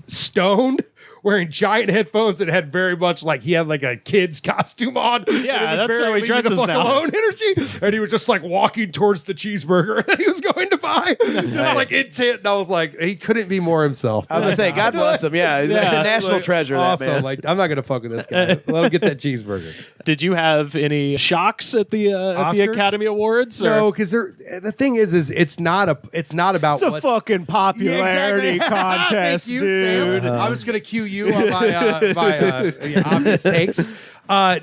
stoned, wearing giant headphones and had very much like he had like a kid's costume on. Yeah, And it was that's very how he leave me the dresses fuck now. alone energy. And he was just like walking towards the cheeseburger that he was going to buy. Like intent, and I was like, he couldn't be more himself. I was going to say, God bless him. Yeah, he's a national Like, treasure, that awesome. man. Like, I'm not gonna fuck with this guy. Let him get that cheeseburger. Did you have any shocks at the Oscars? Academy Awards? or- No, because the thing is it's not about It's a what's- fucking popularity Yeah, exactly. contest, Thank you, dude. Sam. I was going to cue you on my obvious takes.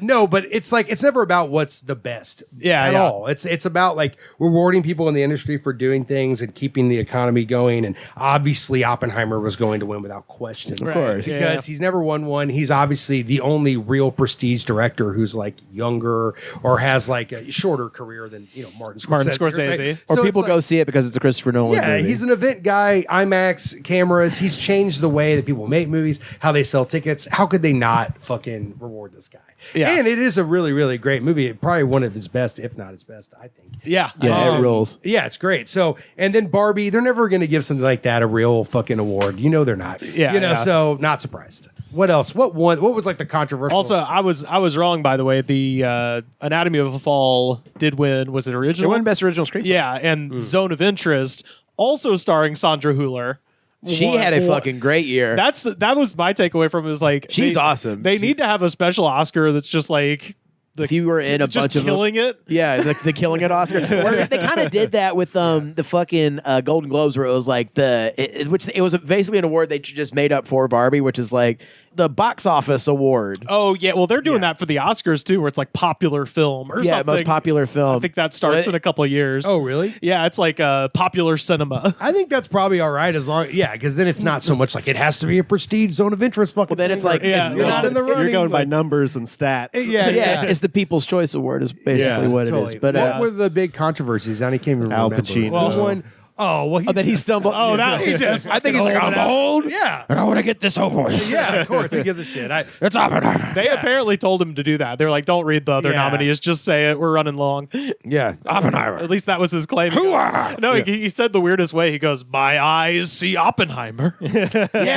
No, but it's like it's never about what's the best at all. It's about like rewarding people in the industry for doing things and keeping the economy going. And obviously, Oppenheimer was going to win without question, Of course. because he's never won one. He's obviously the only real prestige director who's like younger or has like a shorter career than Martin Scorsese. Or So people it's go like, see it because it's a Christopher Nolan yeah, movie. he's an event guy, IMAX cameras. He's changed the way that people make movies, how they sell tickets. How could they not fucking reward this guy? Yeah. And it is a really, really great movie. Probably one of his best, if not his best, I think. Yeah. Yeah, it rules. Yeah, it's great. So, and then Barbie, they're never going to give something like that a real fucking award. They're not. Yeah. So not surprised. What else? What was like the controversial? Also, I was wrong, by the way. The Anatomy of a Fall did win. Was it It original? won Best Original Screenplay. Yeah, and Zone of Interest, also starring Sandra Hüller. She had a fucking great year. That was my takeaway from it. Was like She's awesome. They need to have a special Oscar that's just like if you were in a just bunch of killing it. Yeah, the killing it Oscar. Where they kind of did that with the fucking Golden Globes, where it was like which it was basically an award they just made up for Barbie, which is like the box office award. Oh yeah, well they're doing that for the Oscars too, where it's like popular film or something. Most popular film. I think that starts in a couple of years. Oh really? Yeah, it's like popular cinema. I think that's probably all right as long, because then it's not so much like it has to be a prestige zone of interest. Fucking. Well, then it's like you're not in the You're going by numbers and stats. Yeah, it's the People's Choice Award is basically what it is. But what were the big controversies? I can't even Al remember. Pacino. Well, one. Oh well, then he stumbled. Oh, that He's just I think he's like, I'm old. Yeah, I want to get this over with. yeah. Of course, he gives a shit. It's Oppenheimer. They apparently told him to do that. They're like, don't read the other nominees, just say it. We're running long. Yeah, Oppenheimer. At least that was his claim. No, he said the weirdest way. He goes, "My eyes see Oppenheimer." Yeah,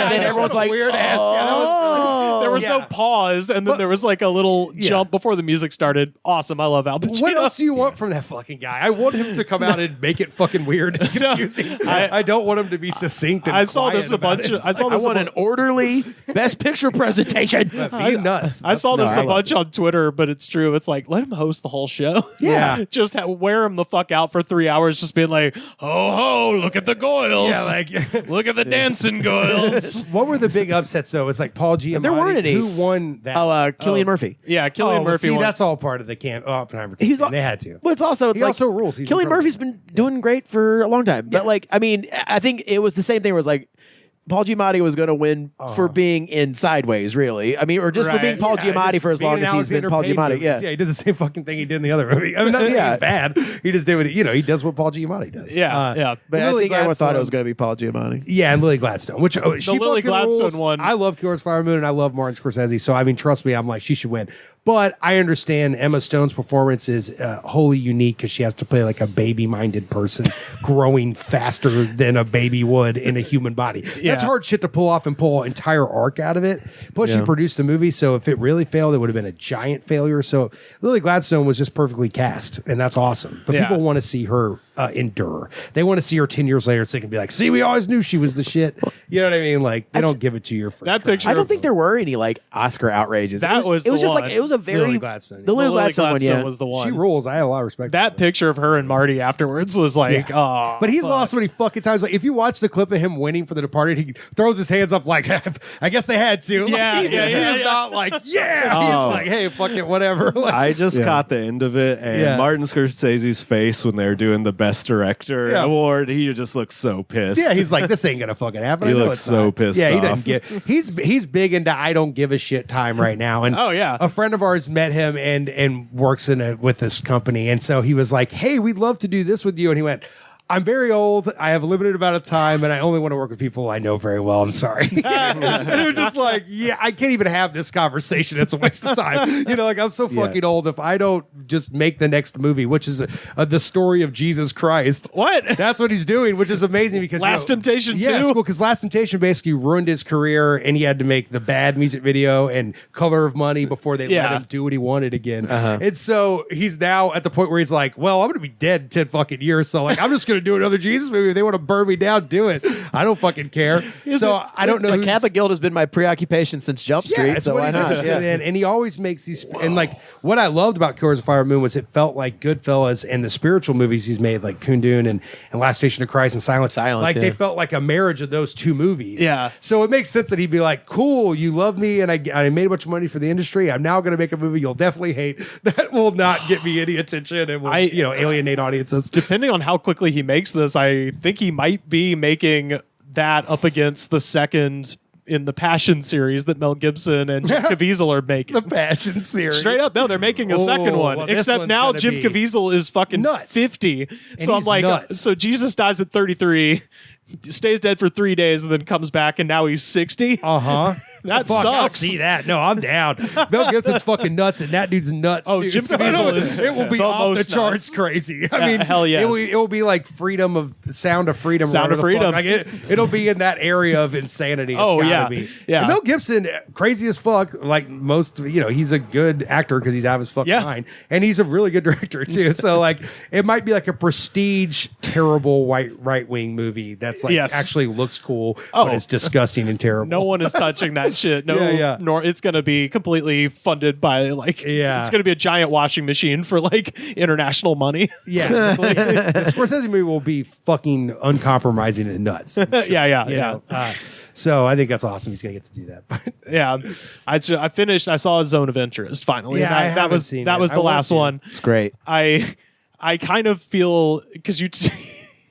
then everyone's like, weird ass. There was no pause, and then there was like a little jump before the music started. Awesome. I love Al Pacino. What else do you want from that fucking guy? I want him to come out and make it fucking weird and confusing. I don't want him to be succinct and I saw this a quiet bunch. about it. I saw this. I want an orderly Best Picture presentation. Be nuts. I saw this I a bunch on Twitter, but it's true. It's like, let him host the whole show. Yeah. Just wear him the fuck out for 3 hours, just being like, ho, ho, look at the Goyles. Yeah, like Look at the dancing Goyles. what were the big upsets though? It's like Paul Giamatti. There weren't any. Who won that? Cillian Murphy. Yeah, Cillian Murphy See, won. that's all part of the Oppenheimer He's campaign. al- They had to. Well, it's also He also rules. He's Cillian incredible. Murphy's been doing great for a long time. But like, I mean, I think it was the same thing where it's like Paul Giamatti was going to win for being in Sideways, really. I mean, or just for being Paul Giamatti for as long as he's been Paul Giamatti. Yeah, he did the same fucking thing he did in the other movie. I mean, not saying he's bad. He just did what he does what Paul Giamatti does. Yeah. But I Lily think everyone thought Gladstone- it was going to be Paul Giamatti. Yeah, and Lily Gladstone, which she Lily fucking Gladstone rules. one. I love Killers of the Flower Moon and I love Martin Scorsese. So I mean, trust me, I'm like she should win. But I understand Emma Stone's performance is wholly unique because she has to play like a baby-minded person growing faster than a baby would in a human body. That's hard shit to pull off and pull an entire arc out of it. Plus, she produced the movie, so if it really failed, it would have been a giant failure. So Lily Gladstone was just perfectly cast, and that's awesome. But people want to see her endure. They want to see her 10 years later so they can be like, see, we always knew she was the shit. You know what I mean? Like, they don't give it to your first That try. picture. I don't think there were any like Oscar outrages. That was it was the just one. like it was a very Lily Gladstone. The Lily Gladstone one, yeah. was the one. She rules. I have a lot of respect That for her. picture of her and Marty afterwards was like, oh. But he's lost so many fucking times. Like if you watch the clip of him winning for The Departed, he throws his hands up like, I guess they had to. Yeah, like, he's not like, He's like, hey, fuck it, whatever. Like, I just caught the end of it, and Martin Scorsese's face when they're doing the Best Director award, he just looks so pissed. yeah, he's like, this ain't gonna fucking happen. He I know looks it's so not. pissed Yeah, he off. doesn't get. He's big into I don't give a shit time right now. And a friend of ours met him and works with this company, and so he was like, hey, we'd love to do this with you, and he went, I'm very old. I have a limited amount of time, and I only want to work with people I know very well. I'm sorry. And it was just like, I can't even have this conversation. It's a waste of time. Like I'm so fucking old. If I don't just make the next movie, which is the story of Jesus Christ, that's what he's doing, which is amazing because Last Temptation 2? Yes, well, because Last Temptation basically ruined his career, and he had to make the bad music video and Color of Money before they let him do what he wanted again. And so he's now at the point where he's like, well, I'm going to be dead in 10 fucking years, so like I'm just going to do another Jesus movie. If they want to burn me down, do it. I don't fucking care. I don't know. The Catholic Guild has been my preoccupation since Jump Street, it's so what why he's not? interested in. And he always makes these. And like what I loved about Killers of the Fire Moon was it felt like Goodfellas and the spiritual movies he's made, like Kundun and Last Station of Christ and Silence. Like they felt like a marriage of those two movies. Yeah. So it makes sense that he'd be like, cool, you love me and I made a bunch of money for the industry. I'm now going to make a movie you'll definitely hate that will not get me any attention and will alienate audiences. Depending on how quickly he makes this, I think he might be making that up against the second in the Passion series that Mel Gibson and Jim Caviezel are making. The Passion series. Straight up, no, they're making a second one. Well, this Except one's now gonna Jim be Caviezel is fucking nuts. 50. So I'm he's like, nuts. so Jesus dies at 33, stays dead for 3 days, and then comes back, and now he's 60. That Fuck, I'll sucks. see that. No, I'm down. Mel Gibson's fucking nuts, and that dude's nuts. Oh, dude. Jim Caviezel is It will be the off the most charts nuts. crazy. I mean, hell yes. It will be like Sound of Freedom. Sound of Freedom. Like it'll be in that area of insanity. It's gotta be. Yeah. And Mel Gibson, crazy as fuck. Like most, he's a good actor because he's out of his fucking mind, and he's a really good director too. So like, it might be like a prestige, terrible right wing movie that's like actually looks cool, but it's disgusting and terrible. No one is touching that bullshit. No, nor it's going to be completely funded by like. Yeah. It's going to be a giant washing machine for like international money. Yeah, the Scorsese movie will be fucking uncompromising and nuts. Yeah. So I think that's awesome. He's gonna get to do that. Yeah, I finished. I saw Zone of Interest finally. Yeah, that was seen that it. was the I want last to. one. It's great. I kind of feel because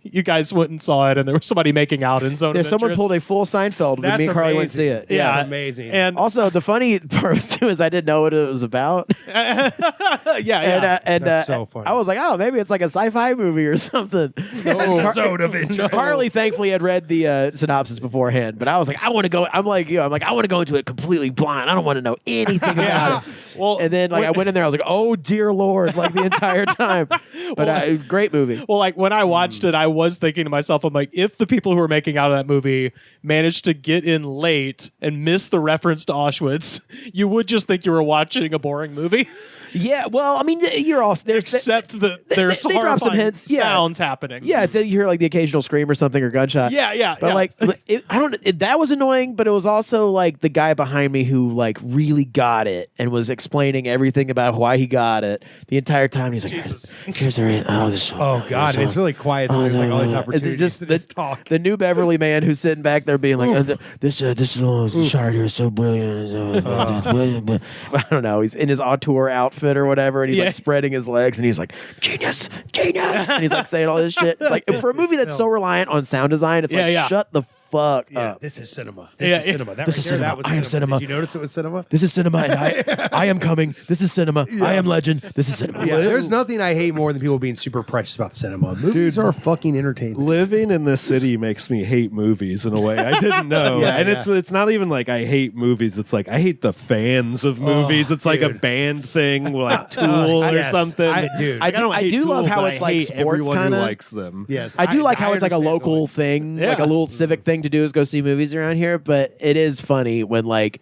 you guys went and saw it, and there was somebody making out in Zone of Interest. Someone pulled a full Seinfeld when me and Carly went to see it. Yeah, That's amazing. And also, the funny part too is I didn't know what it was about. And That's so funny. I was like, oh, maybe it's like a sci-fi movie or something. Zone of Interest. Carly thankfully had read the synopsis beforehand, but I was like, I want to go. I'm like, I want to go into it completely blind. I don't want to know anything about it. Well, and then I went in there, I was like, oh dear Lord, like the entire time. But great movie. Well, like when I watched it, I was thinking to myself, I'm like, if the people who were making out of that movie managed to get in late and miss the reference to Auschwitz, you would just think you were watching a boring movie. Yeah, well, I mean, you're also there's except that there's they drop some hints, sounds happening. Yeah, you hear like the occasional scream or something or gunshot. But like, that was annoying. But it was also like the guy behind me who like really got it and was explaining everything about why he got it the entire time. He's like, Jesus. "Here's the Oh God, it's really quiet. So there's like all these opportunities to just talk. The new Beverly man who's sitting back there being like, "This shot here is so brilliant." But I don't know. He's in his auteur outfit or whatever, and he's like spreading his legs, and he's like, "Genius, genius," and he's like saying all this shit. It's like for a movie that's so reliant on sound design, it's like shut the fuck up. This is cinema. This is cinema. This is cinema. That was I am cinema. Did you notice it was cinema? This is cinema, and I am coming. This is cinema. I am legend. This is cinema. Yeah, there's nothing I hate more than people being super precious about cinema. Movies are fucking entertainment. Living in this city makes me hate movies in a way I didn't know. It's not even like I hate movies. It's like I hate the fans of movies. It's like a band thing, like Tool or something. I do love how it's like sports everyone kind who of likes them. Yeah, I do like how it's like a understand local thing, like a little civic thing to do is go see movies around here. But it is funny when like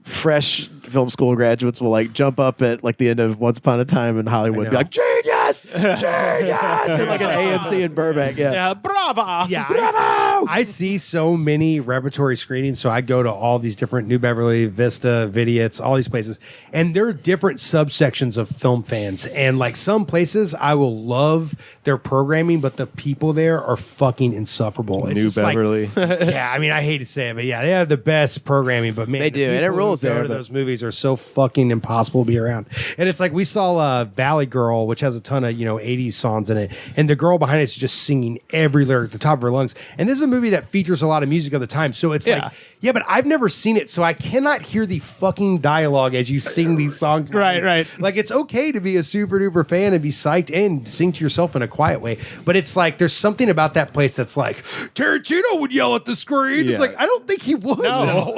fresh film school graduates will like jump up at like the end of Once Upon a Time in Hollywood and be like, genius, genius, in like an AMC in Burbank. Yeah, brava. Yeah, bravo. I see so many repertory screenings, so I go to all these different New Beverly, Vista, Vidiots, all these places, and there are different subsections of film fans. And like some places, I will love their programming, but the people there are fucking insufferable. It's New just like- Beverly. yeah, I mean, I hate to say it, but yeah, they have the best programming. But man, They the do, and it people who rules go there, to but- those movies are so fucking impossible to be around. And it's like we saw Valley Girl, which has a ton of 80s songs in it, and the girl behind it's just singing every lyric at the top of her lungs. And this is a movie that features a lot of music of the time, so it's like, yeah, but I've never seen it, so I cannot hear the fucking dialogue as you sing these songs. Right. Like it's okay to be a super duper fan and be psyched and sing to yourself in a quiet way, but it's like there's something about that place that's like Tarantino would yell at the screen. It's Yeah. like I don't think he would. No.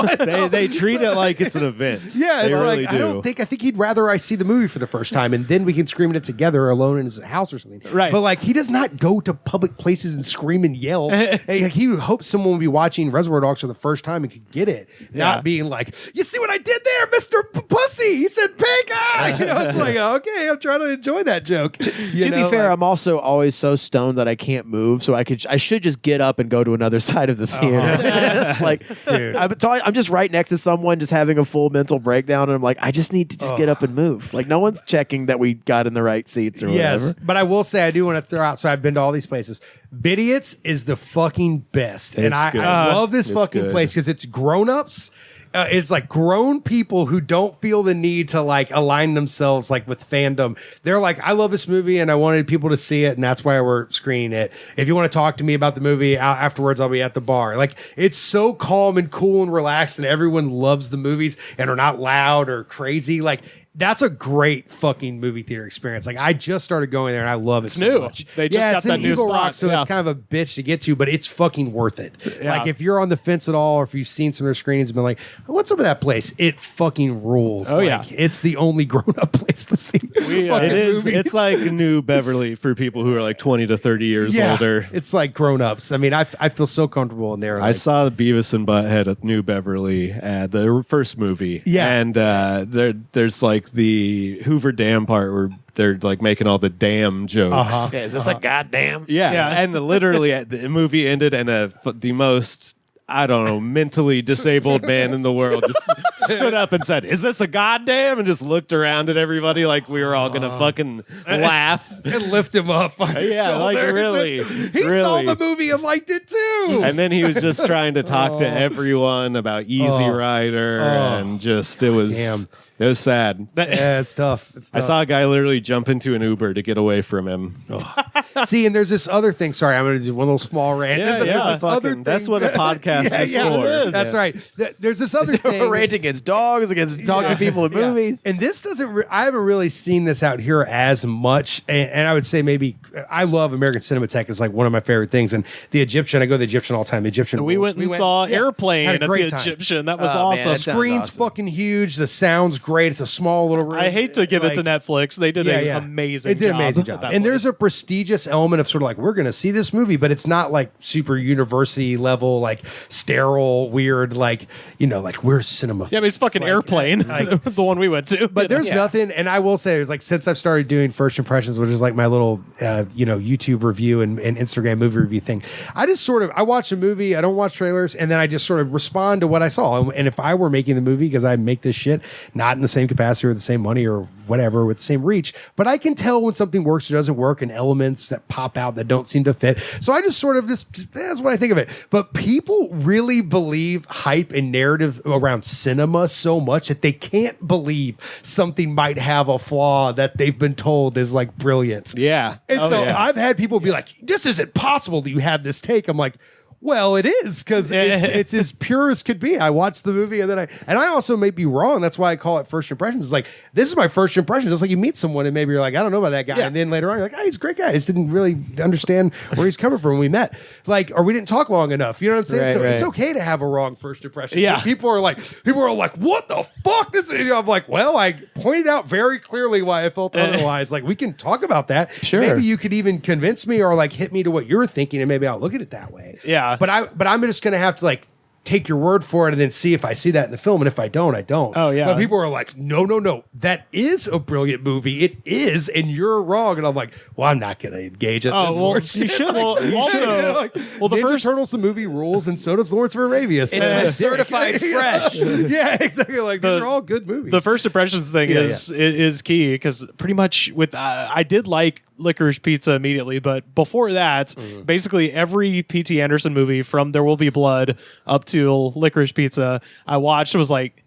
They treat it like it's an event. Yeah, They it's really like do. I think he'd rather I see the movie for the first time and then we can scream at it together alone in his house or something. Right. But like he does not go to public places and scream and yell. Hey, he hopes someone would be watching Reservoir Dogs for the first time and could get it. Not being like, you see what I did there, Mr. Pussy? He said pink eye. It's like, okay, I'm trying to enjoy that joke. To be fair, I'm also always so stoned that I can't move, so I should just get up and go to another side of the theater. Like, Dude. I'm just right next to someone just having a full mental breakdown, and I'm like, I just need to just get up and move. Like, no one's checking that we got in the right seats or whatever. But I will say I do want to throw out. So I've been to all these places. Vidiots is the fucking best, and I love this fucking good. place because it's grown-ups. It's like grown people who don't feel the need to like align themselves like with fandom. They're like, I love this movie and I wanted people to see it, and that's why we're screening it. If you want to talk to me about the movie afterwards, I'll be at the bar. Like it's so calm and cool and relaxed, and everyone loves the movies and are not loud or crazy. Like that's a great fucking movie theater experience. Like I just started going there and I love it It's so new. much. They just got it's that in new Eagle spot. Rock, so it's kind of a bitch to get to, but it's fucking worth it. Yeah. Like if you're on the fence at all, or if you've seen some of their screenings and been like, what's up with that place? It fucking rules. Oh, like, yeah. it's the only grown-up place to see fucking It is. movies. It's like New Beverly for people who are like 20 to 30 years older. It's like grown-ups. I mean, I feel so comfortable in there. I Like, saw the Beavis and Butthead at New Beverly, the first movie. Yeah. And there's like the Hoover Dam part where they're like making all the dam jokes. Yeah, is this a goddamn? Yeah. Yeah. And literally the movie ended and the most I don't know, mentally disabled man in the world just stood up and said, "Is this a goddamn?" and just looked around at everybody like we were all gonna fucking laugh and lift him up on his yeah, like shoulders. really. He saw the movie and liked it too. And then he was just trying to talk to everyone about Easy Rider and just it was sad. Yeah, it's tough. I saw a guy literally jump into an Uber to get away from him. See, and there's this other thing. Sorry, I'm going to do one little small rant. That's what a podcast is for. That's right. There's this other thing. A rant against dogs, against talking to people in movies. And this doesn't, I haven't really seen this out here as much. And I would say maybe, I love American Cinematheque. It's like one of my favorite things. And the Egyptian, I go to the Egyptian all the time. The Egyptian. We went and saw Airplane had at a the great time. Egyptian. That was awesome. The screen's fucking huge. The sound's great. It's a small little room. I hate to give it to Netflix. They did an amazing job. They did an amazing job. And there's a prestigious element of sort of like, we're going to see this movie, but it's not like super university level, like sterile, weird, like, you know, like we're cinema. Yeah, I mean, it's fucking like, Airplane, like, the one we went to. But there's nothing, and I will say, it's like since I've started doing First Impressions, which is like my little, YouTube review and Instagram movie review thing, I just sort of, I watch a movie, I don't watch trailers, and then I just sort of respond to what I saw. And if I were making the movie, because I make this shit, not in the same capacity or the same money or whatever, with the same reach, but I can tell when something works or doesn't work and elements that pop out that don't seem to fit. So I just sort of that's what I think of it. But people really believe hype and narrative around cinema so much that they can't believe something might have a flaw that they've been told is like brilliant. Yeah. And I've had people be like, this isn't possible that you have this take. I'm like, well, it is, because it's as pure as could be. I watched the movie and then I also may be wrong. That's why I call it First Impressions. It's like, this is my first impression. Just like you meet someone and maybe you're like, I don't know about that guy. Yeah. And then later on, you're like, he's a great guy. I just didn't really understand where he's coming from when we met. Like, or we didn't talk long enough. You know what I'm saying? Right, so right. it's okay to have a wrong first impression. Yeah. People are like, what the fuck? I'm like, well, I pointed out very clearly why I felt otherwise. Like, we can talk about that. Sure. Maybe you could even convince me or like hit me to what you're thinking and maybe I'll look at it that way. Yeah. But I'm just going to have to like take your word for it and then see if I see that in the film. And if I don't, I don't. Oh, yeah. But people are like, no. That is a brilliant movie. It is. And you're wrong. And I'm like, well, I'm not going to engage in this horse you shit. should. Well, also, the Ninja Turtles, the movie rules, and so does Lawrence of Arabia. So it's certified fresh. Yeah, exactly. Like, these are all good movies. The first impressions thing is key, because pretty much with I did like Licorice Pizza immediately, but before that, basically every P.T. Anderson movie from There Will Be Blood up to Licorice Pizza I watched was like,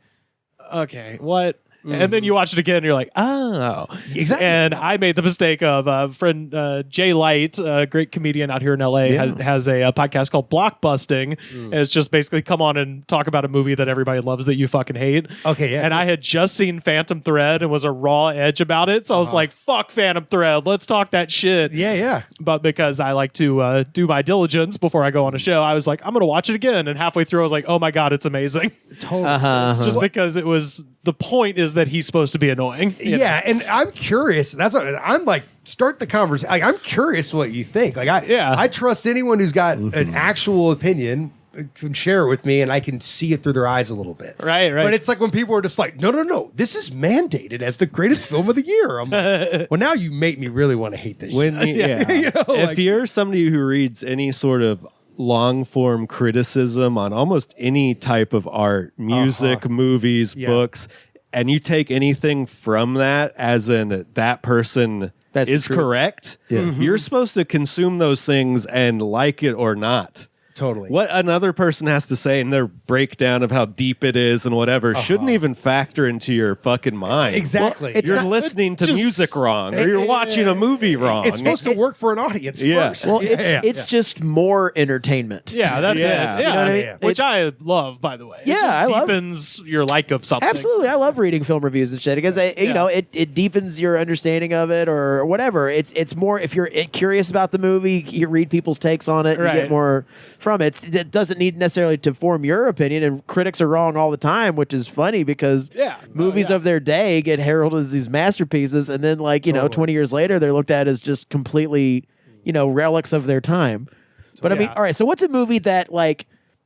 okay, what? And then you watch it again and you're like, oh. Exactly. And I made the mistake of friend Jay Light, a great comedian out here in LA, has a podcast called Blockbusting. And it's just basically come on and talk about a movie that everybody loves that you fucking hate. Okay, yeah. And I had just seen Phantom Thread and was a raw edge about it. So I was like, fuck Phantom Thread. Let's talk that shit. Yeah. But because I like to do my diligence before I go on a show, I was like, I'm going to watch it again. And halfway through, I was like, oh my God, it's amazing. Totally. It's just because it was, the point is that he's supposed to be annoying. Yeah, and I'm curious. That's what I'm like. Start the conversation. Like, I'm curious what you think. Like, I trust anyone who's got an actual opinion can share it with me, and I can see it through their eyes a little bit. Right. But it's like when people are just like, no, this is mandated as the greatest film of the year. I'm like, well, now you make me really want to hate this shit. If you're somebody who reads any sort of long form criticism on almost any type of art, music, movies, books, and you take anything from that as in that person is correct, you're supposed to consume those things and like it or not. Totally. What another person has to say in their breakdown of how deep it is and whatever shouldn't even factor into your fucking mind. Exactly. Well, you're listening to music wrong, or you're watching a movie wrong. It's supposed to work for an audience first. Well, it's just more entertainment. Yeah, that's it. You know what I mean? Which I love, by the way. Yeah, it just I love deepens your like of something. Absolutely, I love reading film reviews and shit because it deepens your understanding of it or whatever. It's more if you're curious about the movie, you read people's takes on it, and you get more from it. It doesn't need necessarily to form your opinion, and critics are wrong all the time, which is funny because movies of their day get heralded as these masterpieces, and then 20 years later they're looked at as just completely relics of their time. But I mean, all right, so what's a movie that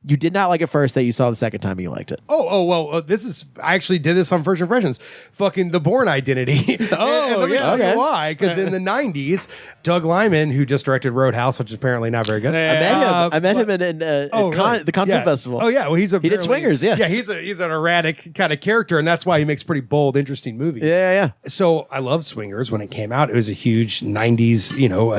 You did not like it first, that you saw the second time you liked it. I actually did this on First Impressions. Fucking The Bourne Identity. and let me tell you why. Because in the 90s, Doug Liman, who just directed Roadhouse, which is apparently not very good. I met him in the Con Film Festival. Oh, yeah. Well, he did Swingers, yeah. Yeah, he's an erratic kind of character, and that's why he makes pretty bold, interesting movies. Yeah. So I loved Swingers when it came out. It was a huge 90s,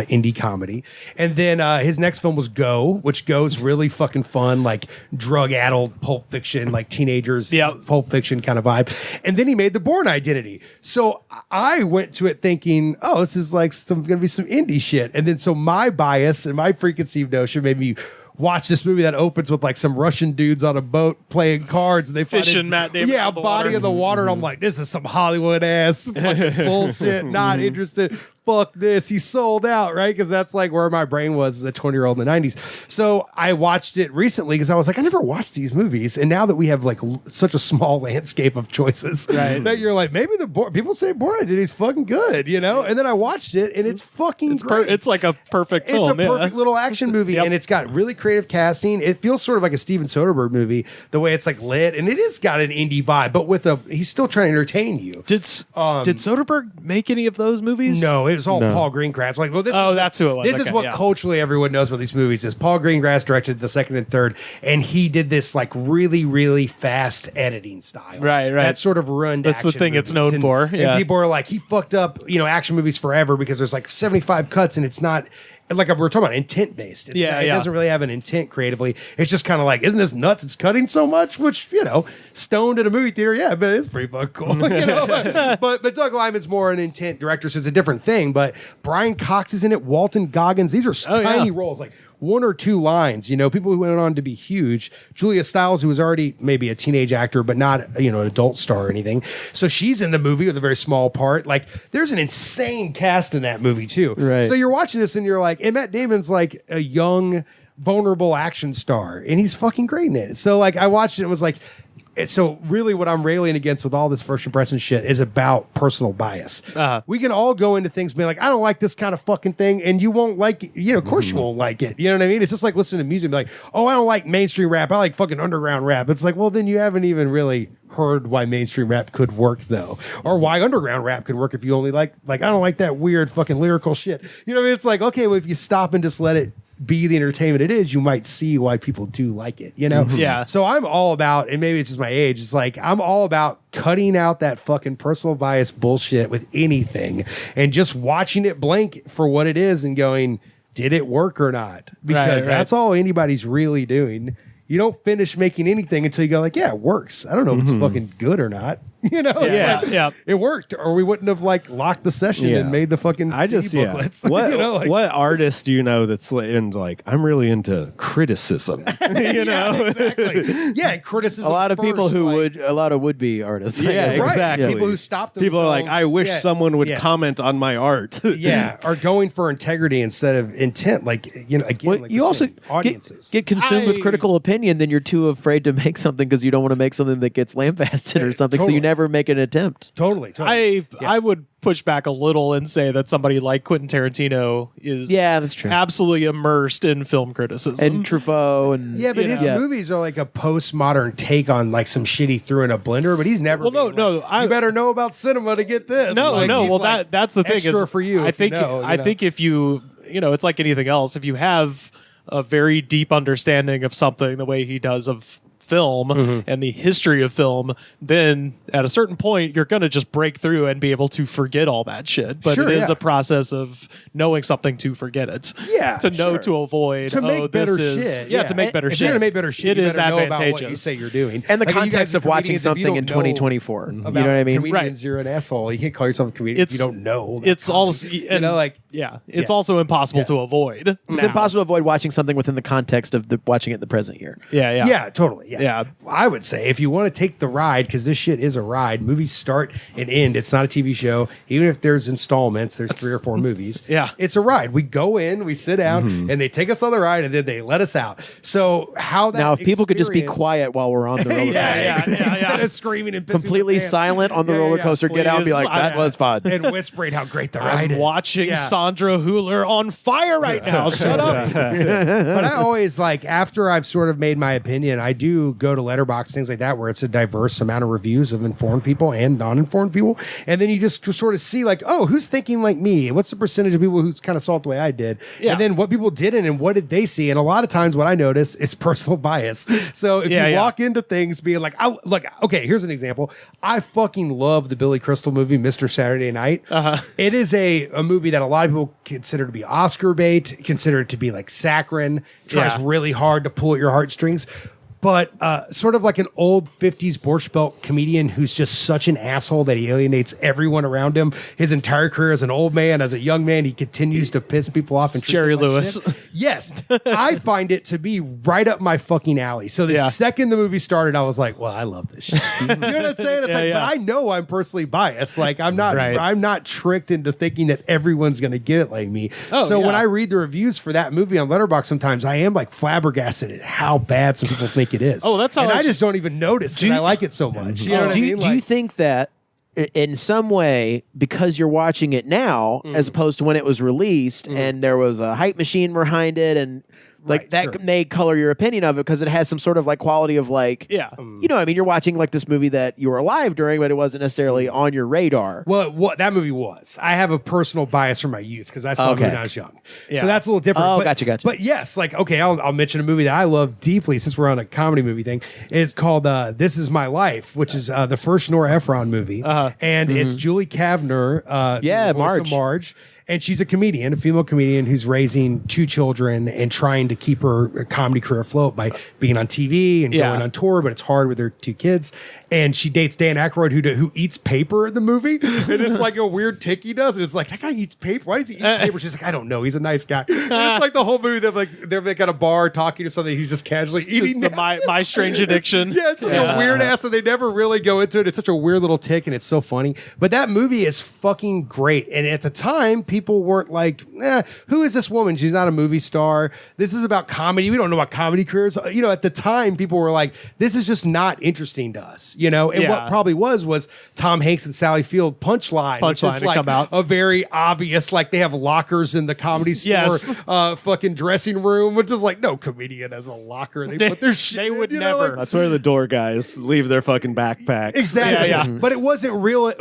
indie comedy. And then his next film was Go, which Go's really fucking fun, like drug-addled Pulp Fiction, like teenagers, Pulp Fiction kind of vibe. And then he made The Bourne Identity. So I went to it thinking, oh, this is like going to be some indie shit. And then so my bias and my preconceived notion made me watch this movie that opens with like some Russian dudes on a boat playing cards and they fishing Matt Damon. Yeah, body in the water. And I'm like, this is some Hollywood ass fucking bullshit. Not interested. Fuck this. He sold out, right? Because that's like where my brain was as a 20-year-old in the 90s. So I watched it recently because I was like, I never watched these movies. And now that we have like such a small landscape of choices, that you're like, maybe people say Bourne Identity is fucking good, And then I watched it and it's fucking great. It's like a perfect film. It's a perfect little action movie and it's got really creative casting. It feels sort of like a Steven Soderbergh movie, the way it's like lit. And it is got an indie vibe, but he's still trying to entertain you. Did Soderbergh make any of those movies? No, it was all Paul Greengrass. Like, well, that's who it was. This is what culturally everyone knows about these movies is Paul Greengrass directed the second and third, and he did this like really, really fast editing style. Right. That sort of ruined. That's the thing it's known for. And people are like, he fucked up, action movies forever because there's like 75 cuts, and it's not. Like we're talking about intent based. It doesn't really have an intent creatively. It's just kind of like, isn't this nuts? It's cutting so much, which, stoned at a movie theater. But it's pretty fucking cool. But Doug Liman's more an intent director, so it's a different thing. But Brian Cox is in it. Walton Goggins. These are tiny roles. Like one or two lines, people who went on to be huge. Julia Stiles, who was already maybe a teenage actor, but not, an adult star or anything. So she's in the movie with a very small part. Like there's an insane cast in that movie too. Right. So you're watching this and you're like, and Matt Damon's like a young, vulnerable action star and he's fucking great in it. So like I watched it and was like, so really what I'm railing against with all this first impression shit is about personal bias. We can all go into things being like, I don't like this kind of fucking thing, and you won't like it. Of course you won't like it. You know what I mean? It's just like listening to music and be like, oh, I don't like mainstream rap. I like fucking underground rap. It's like, well, then you haven't even really heard why mainstream rap could work though, or why underground rap could work if you only like I don't like that weird fucking lyrical shit. You know what I mean? It's like, okay, well, if you stop and just let it be the entertainment it is, you might see why people do like it, Yeah. So I'm all about, and maybe it's just my age, it's like I'm all about cutting out that fucking personal bias bullshit with anything and just watching it blank for what it is and going, did it work or not? Because that's all anybody's really doing. You don't finish making anything until you go like, yeah, it works. I don't know if it's fucking good or not. It worked, or we wouldn't have like locked the session and made the fucking CD booklets. What artist do you know that's in like I'm really into criticism? Exactly. Yeah, criticism. A lot of people a lot of would-be artists. Yeah, exactly. Right. People who stop themselves. People are like, I wish someone would comment on my art. Are going for integrity instead of intent. Like again, like you also audiences get consumed with critical opinion, then you're too afraid to make something because you don't want to make something that gets lambasted or something. Totally. So you never make an attempt. Totally. I would push back a little and say that somebody like Quentin Tarantino is that's true. Absolutely immersed in film criticism. And Truffaut and but his movies are like a postmodern take on like some shit he threw in a blender, but he's never you better know about cinema to get this. That's the thing extra is for you. I think if you it's like anything else, if you have a very deep understanding of something the way he does of film and the history of film, then at a certain point you're going to just break through and be able to forget all that shit. But it is a process of knowing something to forget it. To know to avoid. To make better shit. To make better shit. If you're going to make better shit, it is advantageous. Know about what you say you're doing. And the context of watching something in 2024. You know what I mean? Comedians, you're an asshole. You can't call yourself a comedian if you don't know. It's also it's also impossible to avoid. It's impossible to avoid watching something within the context of watching it in the present year. Yeah, totally. Yeah. I would say if you want to take the ride, because this shit is a ride, movies start and end. It's not a TV show. Even if there's installments, there's 3 or 4 movies. Yeah. It's a ride. We go in, we sit down, and they take us on the ride, and then they let us out. So how that now, if people could just be quiet while we're on the roller coaster. Instead of screaming and completely silent on the roller coaster, get out and be like, that was fun. And whispering how great the ride is. Watching Sandra Hüller on fire right now. Shut up. But I always after I've sort of made my opinion, I do go to Letterboxd, things like that, where it's a diverse amount of reviews of informed people and non-informed people. And then you just sort of see who's thinking like me? What's the percentage of people who kind of saw it the way I did? Yeah. And then what people didn't and what did they see? And a lot of times what I notice is personal bias. So if you walk into things being okay, here's an example. I fucking love the Billy Crystal movie, Mr. Saturday Night. It is a movie that a lot of people consider to be Oscar bait, consider it to be saccharine, tries really hard to pull at your heartstrings. But sort of like an old 50s Borscht Belt comedian who's just such an asshole that he alienates everyone around him. His entire career as an old man, as a young man, he continues to piss people off. And Jerry Lewis. Yes. I find it to be right up my fucking alley. So the second the movie started, I was like, well, I love this shit. You know what I'm saying? It's but I know I'm personally biased. I'm not tricked into thinking that everyone's going to get it like me. When I read the reviews for that movie on Letterboxd, sometimes I am flabbergasted at how bad some people think it is. That's how I just don't even notice because I like it so much. You know what I mean? Do you think that in some way, because you're watching it now, as opposed to when it was released, and there was a hype machine behind it, and may color your opinion of it because it has some sort of quality of you know what I mean, you're watching this movie that you were alive during, but it wasn't necessarily on your radar. Well, what that movie was, I have a personal bias from my youth because I saw it when I was young, so that's a little different. Oh, gotcha. But yes, I'll mention a movie that I love deeply since we're on a comedy movie thing. It's called This Is My Life, which is the first Nora Ephron movie, and it's Julie Kavner, Marge. And she's a comedian, a female comedian who's raising two children and trying to keep her comedy career afloat by being on TV and going on tour, but it's hard with her two kids. And she dates Dan Aykroyd, who eats paper in the movie. And it's a weird tick he does. And it's that guy eats paper. Why does he eat paper? She's I don't know. He's a nice guy. And it's the whole movie they're at a bar talking to something. He's just casually eating. My Strange Addiction. It's such a weird ass, and they never really go into it. It's such a weird little tick, and it's so funny. But that movie is fucking great. And at the time, people weren't who is this woman? She's not a movie star. This is about comedy. We don't know about comedy careers. At the time, people were this is just not interesting to us. And what probably was Tom Hanks and Sally Field Punchline to come out. A very obvious, they have lockers in the Comedy Store fucking dressing room, which is no comedian has a locker. They put their shit. They would never. That's where the door guys leave their fucking backpacks. Exactly. But it wasn't real.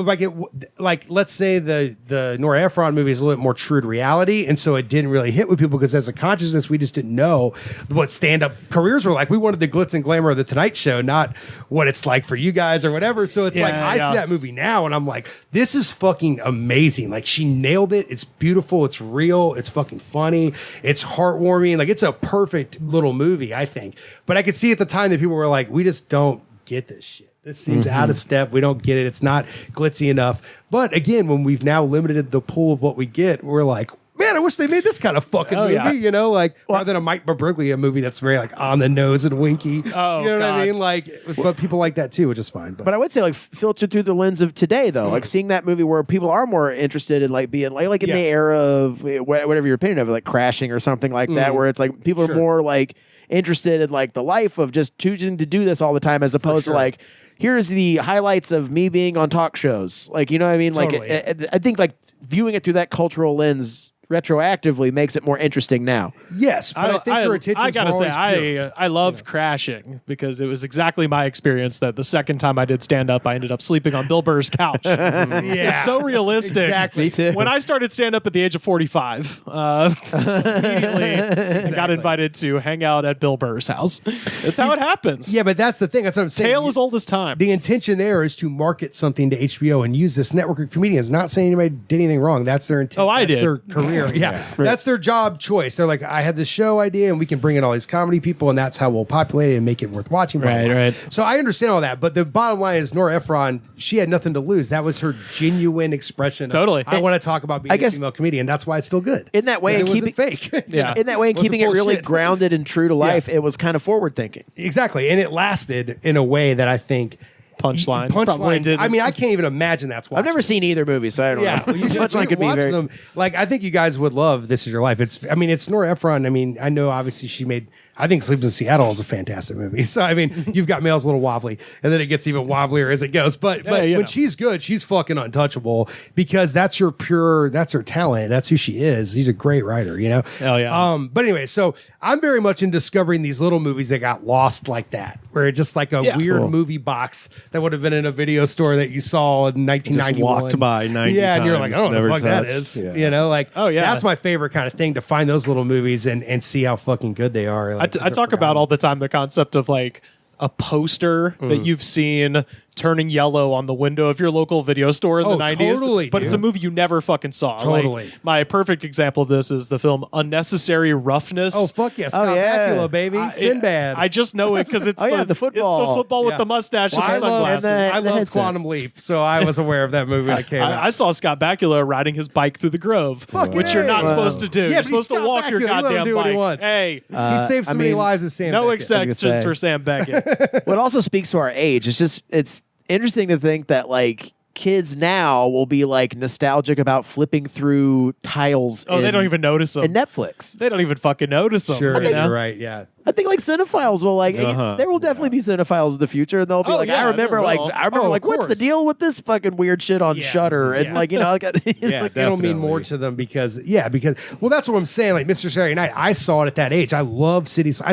Let's say the Nora Ephron movie is a little bit more true to reality, and so it didn't really hit with people because as a consciousness we just didn't know what stand-up careers were like. We wanted the glitz and glamour of the Tonight Show, not what it's like for you guys or whatever. So it's I see that movie now and I'm this is fucking amazing. She nailed it. It's beautiful, it's real, it's fucking funny, it's heartwarming. It's a perfect little movie, I think. But I could see at the time that people were we just don't get this shit. This seems out of step. We don't get it. It's not glitzy enough. But again, when we've now limited the pool of what we get, we're man, I wish they made this kind of fucking movie, rather than a Mike Birbiglia movie that's very on the nose and winky. Oh, you know what I mean? But people like that too, which is fine. But I would say filtered through the lens of today, though, seeing that movie where people are more interested in being in the era of whatever your opinion of it, Crashing or something like that, where it's people are more interested in the life of just choosing to do this all the time as opposed to here's the highlights of me being on talk shows. You know what I mean? Totally. I think viewing it through that cultural lens retroactively makes it more interesting now. Yes, but I think your attention. I gotta say, pure. I loved Crashing because it was exactly my experience that the second time I did stand up, I ended up sleeping on Bill Burr's couch. It's so realistic. Exactly. Me too. When I started stand up at the age of 45, immediately I got invited to hang out at Bill Burr's house. That's how it happens. Yeah, but that's the thing. That's what I'm saying. Tale as old as time. The intention there is to market something to HBO and use this network of comedians. Not saying anybody did anything wrong. That's their intent. I did. That's their career. Yeah. That's their job choice. They're I had this show idea and we can bring in all these comedy people and that's how we'll populate it and make it worth watching. Right. So I understand all that. But the bottom line is Nora Ephron, she had nothing to lose. That was her genuine expression. Totally. I want to talk about being a female comedian. That's why it's still good. In that way, it wasn't fake. In that way, and keeping it really grounded and true to life, it was kind of forward thinking. Exactly. And it lasted in a way that I think Punchline. I mean, I can't even imagine that's why. I've never seen either movie, so I don't know. Well, you should watch them. I think you guys would love This Is Your Life. It's Nora Ephron. I mean, I know obviously she made I think Sleepless in Seattle is a fantastic movie. So I mean, you've got Male's a little wobbly, and then it gets even wobblier as it goes. But when she's good, she's fucking untouchable because that's her talent. That's who she is. She's a great writer, you know. Hell yeah. But anyway, so I'm very much in discovering these little movies that got lost like that, where it's just like a weird movie box that would have been in a video store that you saw in 1991. Just walked by 90 times. And you're like, I don't know what the fuck that touched. is. Yeah. You know, like, oh yeah, that's my favorite kind of thing, to find those little movies and see how fucking good they are. Like, I talk about all the time the concept of like a poster that you've seen turning yellow on the window of your local video store in the 90s. Totally, but it's a movie you never fucking saw. Totally. Like, my perfect example of this is the film Unnecessary Roughness. Oh, fuck yes. Scott Bakula, baby. Sinbad. I just know it because it's the football. It's the football with the mustache and the sunglasses. I love Quantum Leap, so I was aware of that movie when it came out. I saw Scott Bakula riding his bike through the Grove, which you're not supposed to do. Yeah, you're supposed to walk your goddamn bike. Hey, he saved so many lives as Sam no Beckett. exceptions for Sam Beckett. What also speaks to our age. It's interesting to think that like kids now will be like nostalgic about flipping through tiles. They don't even notice them. In Netflix. They don't even fucking notice them. Sure, you know? you're right. Yeah. I think like cinephiles will like there will definitely be cinephiles in the future, and they'll be like, I remember what's the deal with this fucking weird shit on Shutter, and like, you know, like, it'll mean more to them because that's what I'm saying. Like Mr. Saturday Night, I saw it at that age. I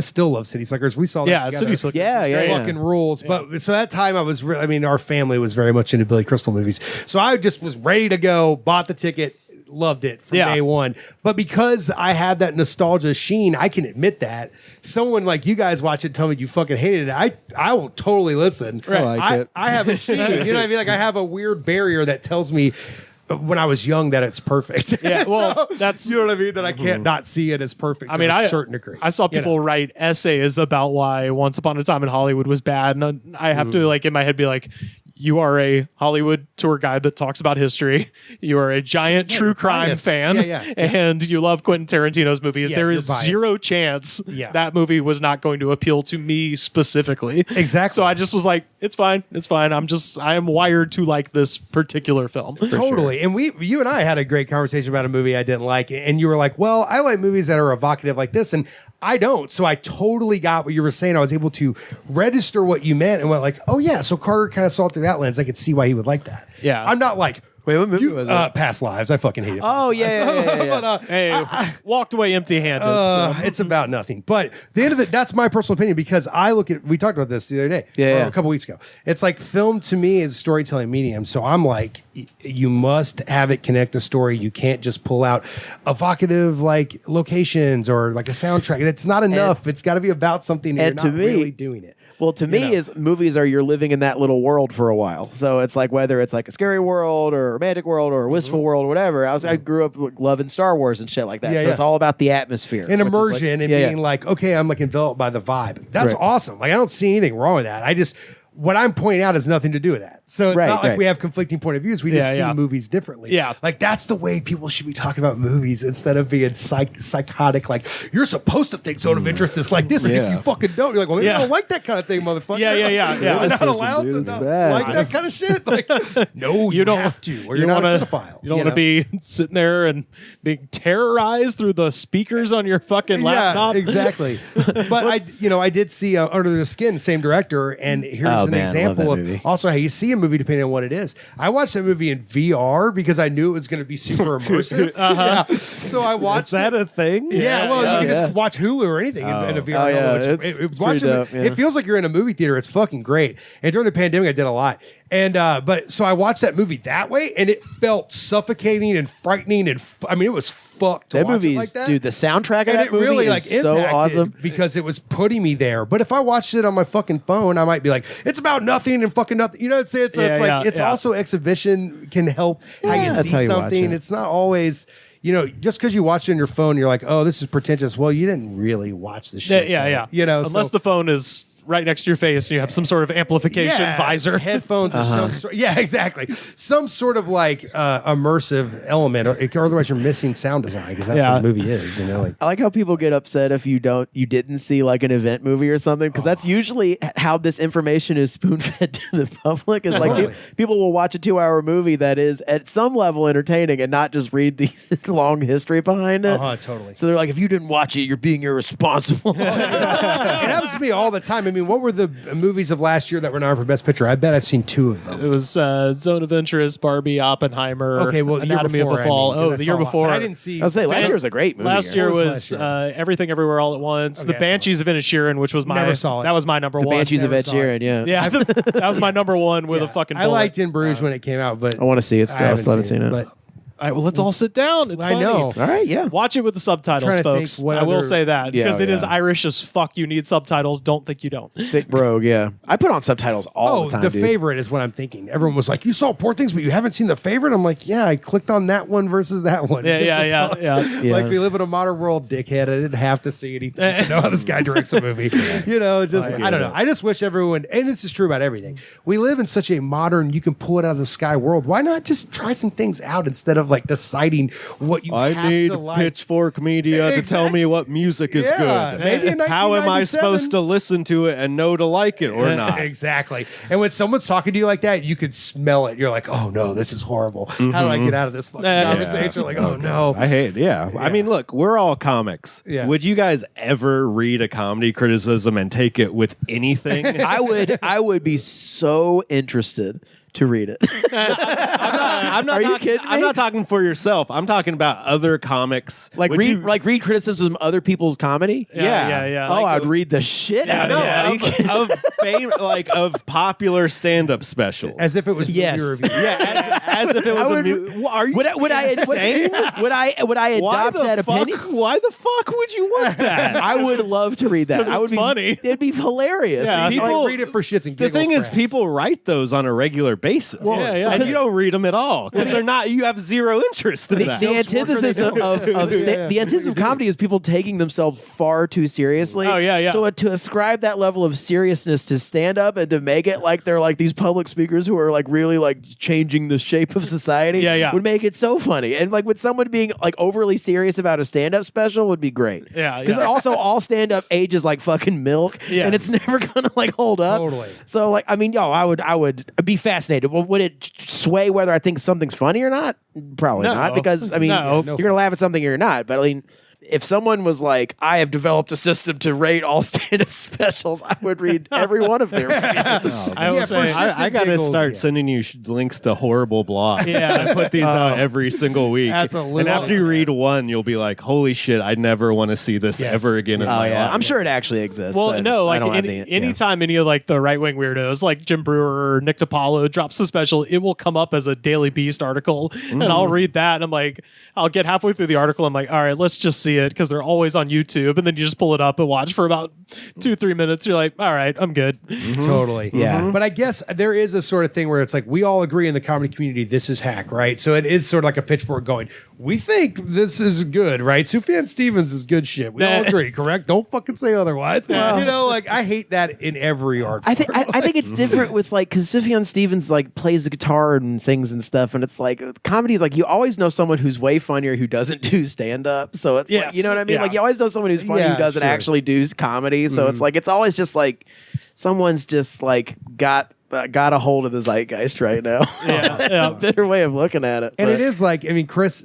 still love City Slickers. We saw that together. City Slickers. Fucking rules. But so that time I was our family was very much into Billy Crystal movies. So I just was ready to go, bought the ticket, loved it from day one. But because I had that nostalgia sheen, I can admit that. Someone like you guys watch it and tell me you fucking hated it, I will totally listen. Right. I have a sheen. You know what I mean? Like I have a weird barrier that tells me when I was young that it's perfect. Yeah, well, so, that's you know what I mean. That I can't not see it as perfect. I mean, to a certain degree. I saw people write essays about why Once Upon a Time in Hollywood was bad, and I have to like in my head be like, you are a Hollywood tour guide that talks about history. You are a giant true crime fan, and you love Quentin Tarantino's movies. There is zero chance that movie was not going to appeal to me specifically. Exactly. So I just was like, it's fine. I am wired to like this particular film. Totally. And you and I had a great conversation about a movie I didn't like, and you were like, well, I like movies that are evocative like this, and I don't. So I totally got what you were saying. I was able to register what you meant and went like, oh yeah, so Carter kind of saw it through that lens. I could see why he would like that. Yeah. I'm not like, wait, what movie was it? Past Lives. I fucking hate it. Oh, yeah. But, I walked away empty-handed. It's about nothing. But the end of it, that's my personal opinion because we talked about this the other day, a couple weeks ago. It's like film to me is a storytelling medium. So I'm like, you must have it connect the story. You can't just pull out evocative like locations or like a soundtrack. It's not enough. It's got to be about something and you're not really doing it. Well, to me, is movies are you're living in that little world for a while. So it's like whether it's like a scary world or a romantic world or a wistful world or whatever. I grew up loving Star Wars and shit like that. So it's all about the atmosphere and immersion and being like, okay, I'm like enveloped by the vibe. That's awesome. Like I don't see anything wrong with that. What I'm pointing out has nothing to do with that. So it's not like we have conflicting point of views. We just see movies differently. Yeah. Like that's the way people should be talking about movies instead of being psychotic. Like you're supposed to think zone of interest is like this. And if you fucking don't, you're like, well, maybe I don't like that kind of thing, motherfucker. Yeah. I'm not allowed to like that kind of shit. Like, no, you don't have to, or you're not a cinephile. You don't want to be sitting there and being terrorized through the speakers on your fucking laptop. Yeah, exactly. But I did see Under the Skin, same director, and here's an example of also how you see a movie depending on what it is. I watched that movie in VR because I knew it was going to be super immersive. So I watched. Is that a thing? Yeah, you can just watch Hulu or anything in a VR. It feels like you're in a movie theater. It's fucking great. And during the pandemic, I did a lot. And so I watched that movie that way, and it felt suffocating and frightening, and it was fucked. That movie, like that. Dude, the soundtrack of that movie really is so awesome because it was putting me there. But if I watched it on my fucking phone, I might be like, it's about nothing and fucking nothing. You know what I'm saying? It's also exhibition can help how you see something. It's not always. Just because you watch it on your phone, you're like, oh, this is pretentious. Well, you didn't really watch the shit. Yeah. Unless the phone is right next to your face, and you have some sort of amplification visor, headphones, or some sort. Yeah, exactly. Some sort of like immersive element, or otherwise you're missing sound design because that's what the movie is. You know, like I like how people get upset if you didn't see like an event movie or something, because that's usually how this information is spoon fed to the public. Is like people will watch a 2-hour movie that is at some level entertaining and not just read the long history behind it. Totally. So they're like, if you didn't watch it, you're being irresponsible. It happens to me all the time. I mean, what were the movies of last year that were nominated for Best Picture? I bet I've seen 2 of them. It was Zone of Interest, Barbie, Oppenheimer. Okay, well, Anatomy of the Fall. The year before. I didn't see. I was saying last year was a great movie. Last year was Everything Everywhere All at Once. Okay, The Banshees of Inisherin, which was Never saw it. That was my number The one. Banshees of Ed Never saw it. Sheeran. Yeah, that was my number one with a fucking bullet. I liked In Bruges when it came out, but I want to see it still. I still haven't seen it. But All right, well, let's all sit down. It's funny. I know. All right, yeah. Watch it with the subtitles, Trying to folks. think what I will other- say that Yeah, because it is yeah. Irish as fuck. You need subtitles. Don't think you don't. Thick Brogue, yeah. I put on subtitles all the time, dude. Favorite is what I'm thinking. Everyone was like, "You saw Poor Things, but you haven't seen The Favorite." I'm like, "Yeah, I clicked on that one versus that one." Yeah. Like we live in a modern world, dickhead. I didn't have to see anything to know how this guy directs a movie. You know, just I don't know. I just wish everyone, and this is true about everything. We live in such a modern, you can pull it out of the sky world. Why not just try some things out instead of like deciding what you I have need to like? Pitchfork Media to tell me what music is Yeah, good. maybe in How am I 1997? supposed to listen to it and know to like it or not? Exactly. And when someone's talking to you like that, you could smell it. You're like, "Oh no, this is horrible. How do I get out of this fucking conversation?" Like, "Oh no." I hate it. Yeah. I mean, look, we're all comics. Yeah. Would you guys ever read a comedy criticism and take it with anything? I would be so interested to read it. I'm not Are you talking, kidding me? I'm not talking for yourself. I'm talking about other comics. Like Would read you- read criticism of other people's comedy. Yeah. Oh, I'd read the shit out no, of it. of fame, like of popular stand-up specials. As if it was Yes. movie review. yeah, as if it was would- Are you Would I Why adopt that the fuck? opinion? Why the fuck would you want that? I would love to read that. 'cause I would it's be funny. It'd be hilarious. Yeah. People- Like, read it for shits and The giggles. thing is, perhaps. people write those on a regular basis. And you don't read them at all because they're not. You have zero interest in that. The antithesis the antithesis of comedy is people taking themselves far too seriously. Oh, yeah. So to ascribe that level of seriousness to stand up and to make it like they're like these public speakers who are like really like changing the shape of society would make it so funny. And like with someone being like overly serious about a stand up special would be great. Yeah. Because also all stand up ages like fucking milk, Yes. and it's never gonna like hold up. Totally. So like I mean, I would be fascinated. Well, would it sway whether I think something's funny or not? Probably No. not, because I mean, No. you're gonna laugh at something or you're not. But I mean, if someone was like, I have developed a system to rate all stand-up specials, I would read every one of their reviews. I will Yeah, say, for shits I and got to giggles, start yeah. sending you links to horrible blogs. Yeah. I put these out every single week. That's a little- and after you read one, you'll be like, "Holy shit! I never want to see this Yes. ever again in Oh my yeah, life." I'm sure it actually exists. well, I no, just- I like don't have the- anytime any of like the right wing weirdos, like Jim Brewer or Nick DiPaolo, drops a special, it will come up as a Daily Beast article, and I'll read that, and I'm like, I'll get halfway through the article, I'm like, all right, let's just see it because they're always on YouTube, and then you just pull it up and watch for about 2-3 minutes. You're like, all right, I'm good. Totally. Yeah. But I guess there is a sort of thing where it's like we all agree in the comedy community this is hack, right? So it is sort of like a pitchfork going, we think this is good, right? Sufjan Stevens is good shit. We all agree, correct? Don't fucking say otherwise. You know, like I hate that in every art I think I think it's different with like because Sufjan Stevens like plays the guitar and sings and stuff, and it's like comedy is like you always know someone who's way funnier who doesn't do stand up. So it's like, Yes. you know what I mean? Yeah. Like you always know someone who's funny Yeah, who doesn't sure. actually do comedy. So it's like it's always just like someone's just like got a hold of the zeitgeist right now. Yeah, That's yeah. a better way of looking at it. And but- it is like, I mean, Chris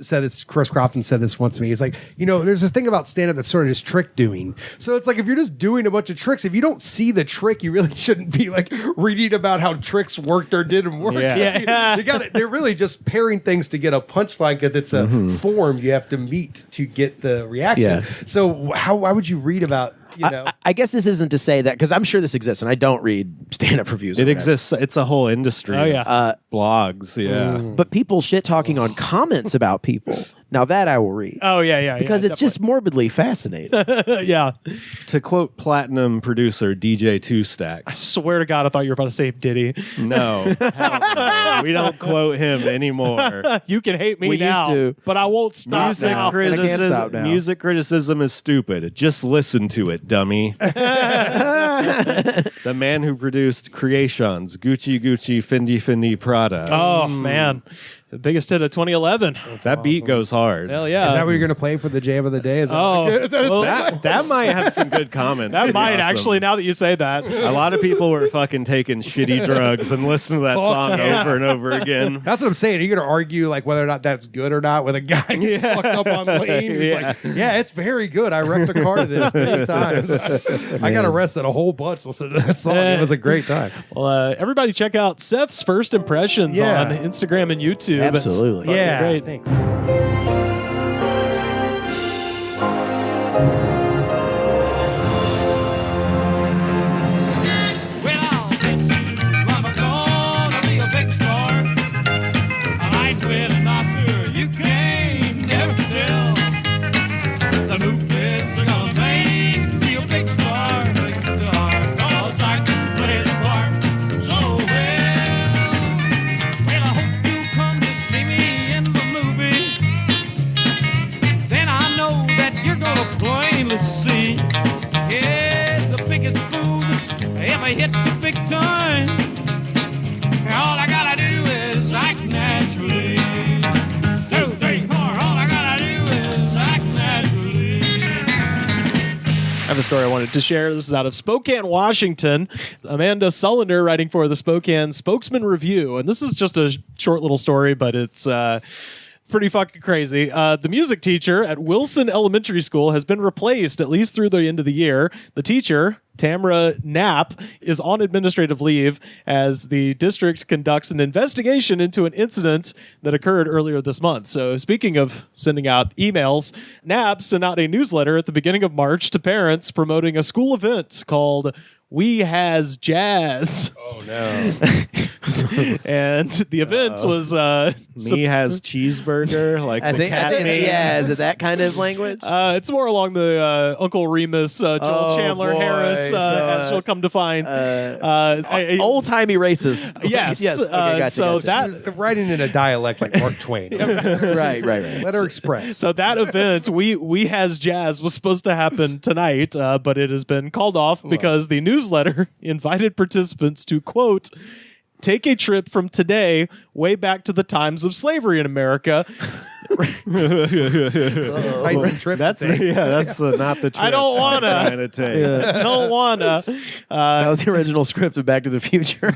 Crofton said this once to me. He's like, you know, there's this thing about stand up that's sort of just trick doing. So it's like, if you're just doing a bunch of tricks, if you don't see the trick, you really shouldn't be like reading about how tricks worked or didn't work. Yeah. You got it. They're really just pairing things to get a punchline because it's a form you have to meet to get the reaction. Yeah. So why would you read about, you know? I guess this isn't to say that because I'm sure this exists, and I don't read stand-up reviews. or It whatever. exists. It's a whole industry. Oh, yeah. Blogs. Yeah. But people shit talking on comments about people Now that I will read. Oh, yeah. Because it's just morbidly fascinating. Yeah. To quote platinum producer DJ Two Stack, I swear to God, I thought you were about to say Diddy. no, hell no. We don't quote him anymore. You can hate me We now, used to. but I won't stop now. I can't stop now. Music criticism is stupid. Just listen to it, dummy. The man who produced Creations, Gucci Gucci, Fendi Prada. Oh, man. The biggest hit of 2011. That beat goes hard. Hell yeah. Is that what you're going to play for the jam of the day? Is that well, That might have some good comments. that Pretty might awesome. actually, now that you say that. A lot of people were fucking taking shitty drugs and listening to that song yeah. over and over again. That's what I'm saying. Are you going to argue like whether or not that's good or not with a guy who's fucked up on lane? He's like, yeah, it's very good. I wrecked a car to this many times. I got arrested a whole bunch listening to that song. It was a great time. Well, everybody check out Seth's First Impressions on Instagram and YouTube. Absolutely. It's Yeah. great. Thanks. Well, I'll bet you I'm gonna be a big star. I might win an Oscar, you can never tell. The movies are gonna make me a big star, big star. 'Cause I can play the part so well. Well, I hope you come to see me in the movie. Then I know that you're gonna plainly see. Yeah, the biggest fool that's ever hit the big time. All I gotta do is act naturally. 2, 3, 4. All I gotta do is act naturally. I have a story I wanted to share. This is out of Spokane, Washington. Amanda Sullender writing for the Spokane Spokesman Review. And this is just a short little story, but it's pretty fucking crazy. The music teacher at Wilson Elementary School has been replaced, at least through the end of the year. The teacher, Tamra Knapp, is on administrative leave as the district conducts an investigation into an incident that occurred earlier this month. So speaking of sending out emails, Knapp sent out a newsletter at the beginning of March to parents promoting a school event called We Has Jazz. Oh, no. And the event was Me has cheeseburger, like I the think, cat meme. yeah, is it that kind of language? it's more along the Uncle Remus, Joel Oh, Chandler boy. Harris, So, as she'll come to find. Old timey racist. Yes. yes. Okay, gotcha, So gotcha. She's writing in a dialect like Mark Twain. right. Let her express. So that event, we Has Jazz, was supposed to happen tonight, but it has been called off because the newsletter invited participants to, quote, take a trip from today way back to the times of slavery in America. Tyson trip. That's not the trip I don't wanna. I'm trying to take. I don't wanna. That was the original script of Back to the Future.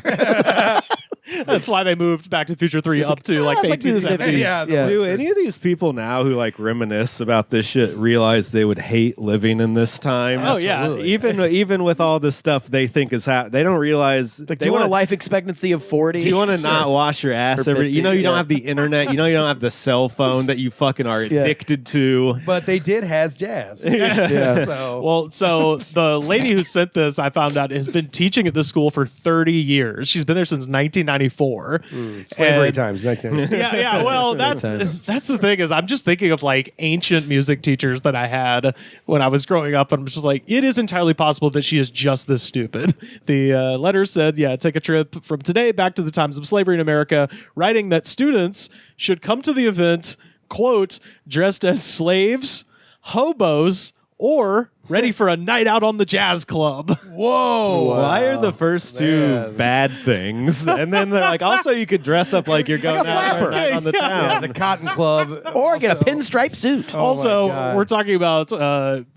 That's why they moved Back to the Future 3 up to like the it's like the 1870s. 50s. Yeah. Do any of these people now who like reminisce about this shit realize they would hate living in this time? Oh, yeah. Absolutely. Even with all the stuff they think is happening, they don't realize. Do you want a life expectancy of 40? Do you want to not wash your ass Or every? 50, You know you don't yeah. have the internet. You know you don't have the cell phone that you fucking are addicted to. But they did Has Jazz. Yeah. So Well, so the lady who sent this, I found out, has been teaching at this school for 30 years. She's been there since 1994. slavery And- times. 19. Yeah. Well, that's the thing is, I'm just thinking of like ancient music teachers that I had when I was growing up, and I'm just like, it is entirely possible that she is just this stupid. The letter said, take a trip from today back to the times of slavery in America, writing that students should come to the event, quote, dressed as slaves, hobos, or ready for a night out on the jazz club. Whoa. Why are the first two Man. bad things? And then they're like, also you could dress up like you're going Like a out for a flapper. night on the town. The Cotton Club. Or get a Also- pinstripe suit. Also, God. we're talking about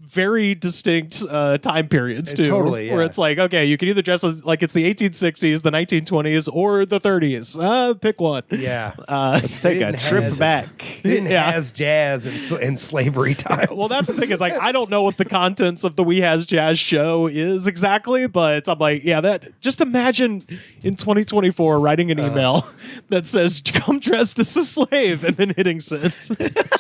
very distinct time periods too. Totally, Where yeah. it's like, okay, you can either dress as, like it's the 1860s, the 1920s, or the 30s. Pick one. Yeah. Let's take a Didn't trip has- back. Didn't Yeah. Has Jazz in slavery times. Well, that's the thing is like I don't know what the context contents of the We Has Jazz show is exactly, but I'm like, yeah, that just imagine in 2024 writing an email that says come dressed as a slave and then hitting send.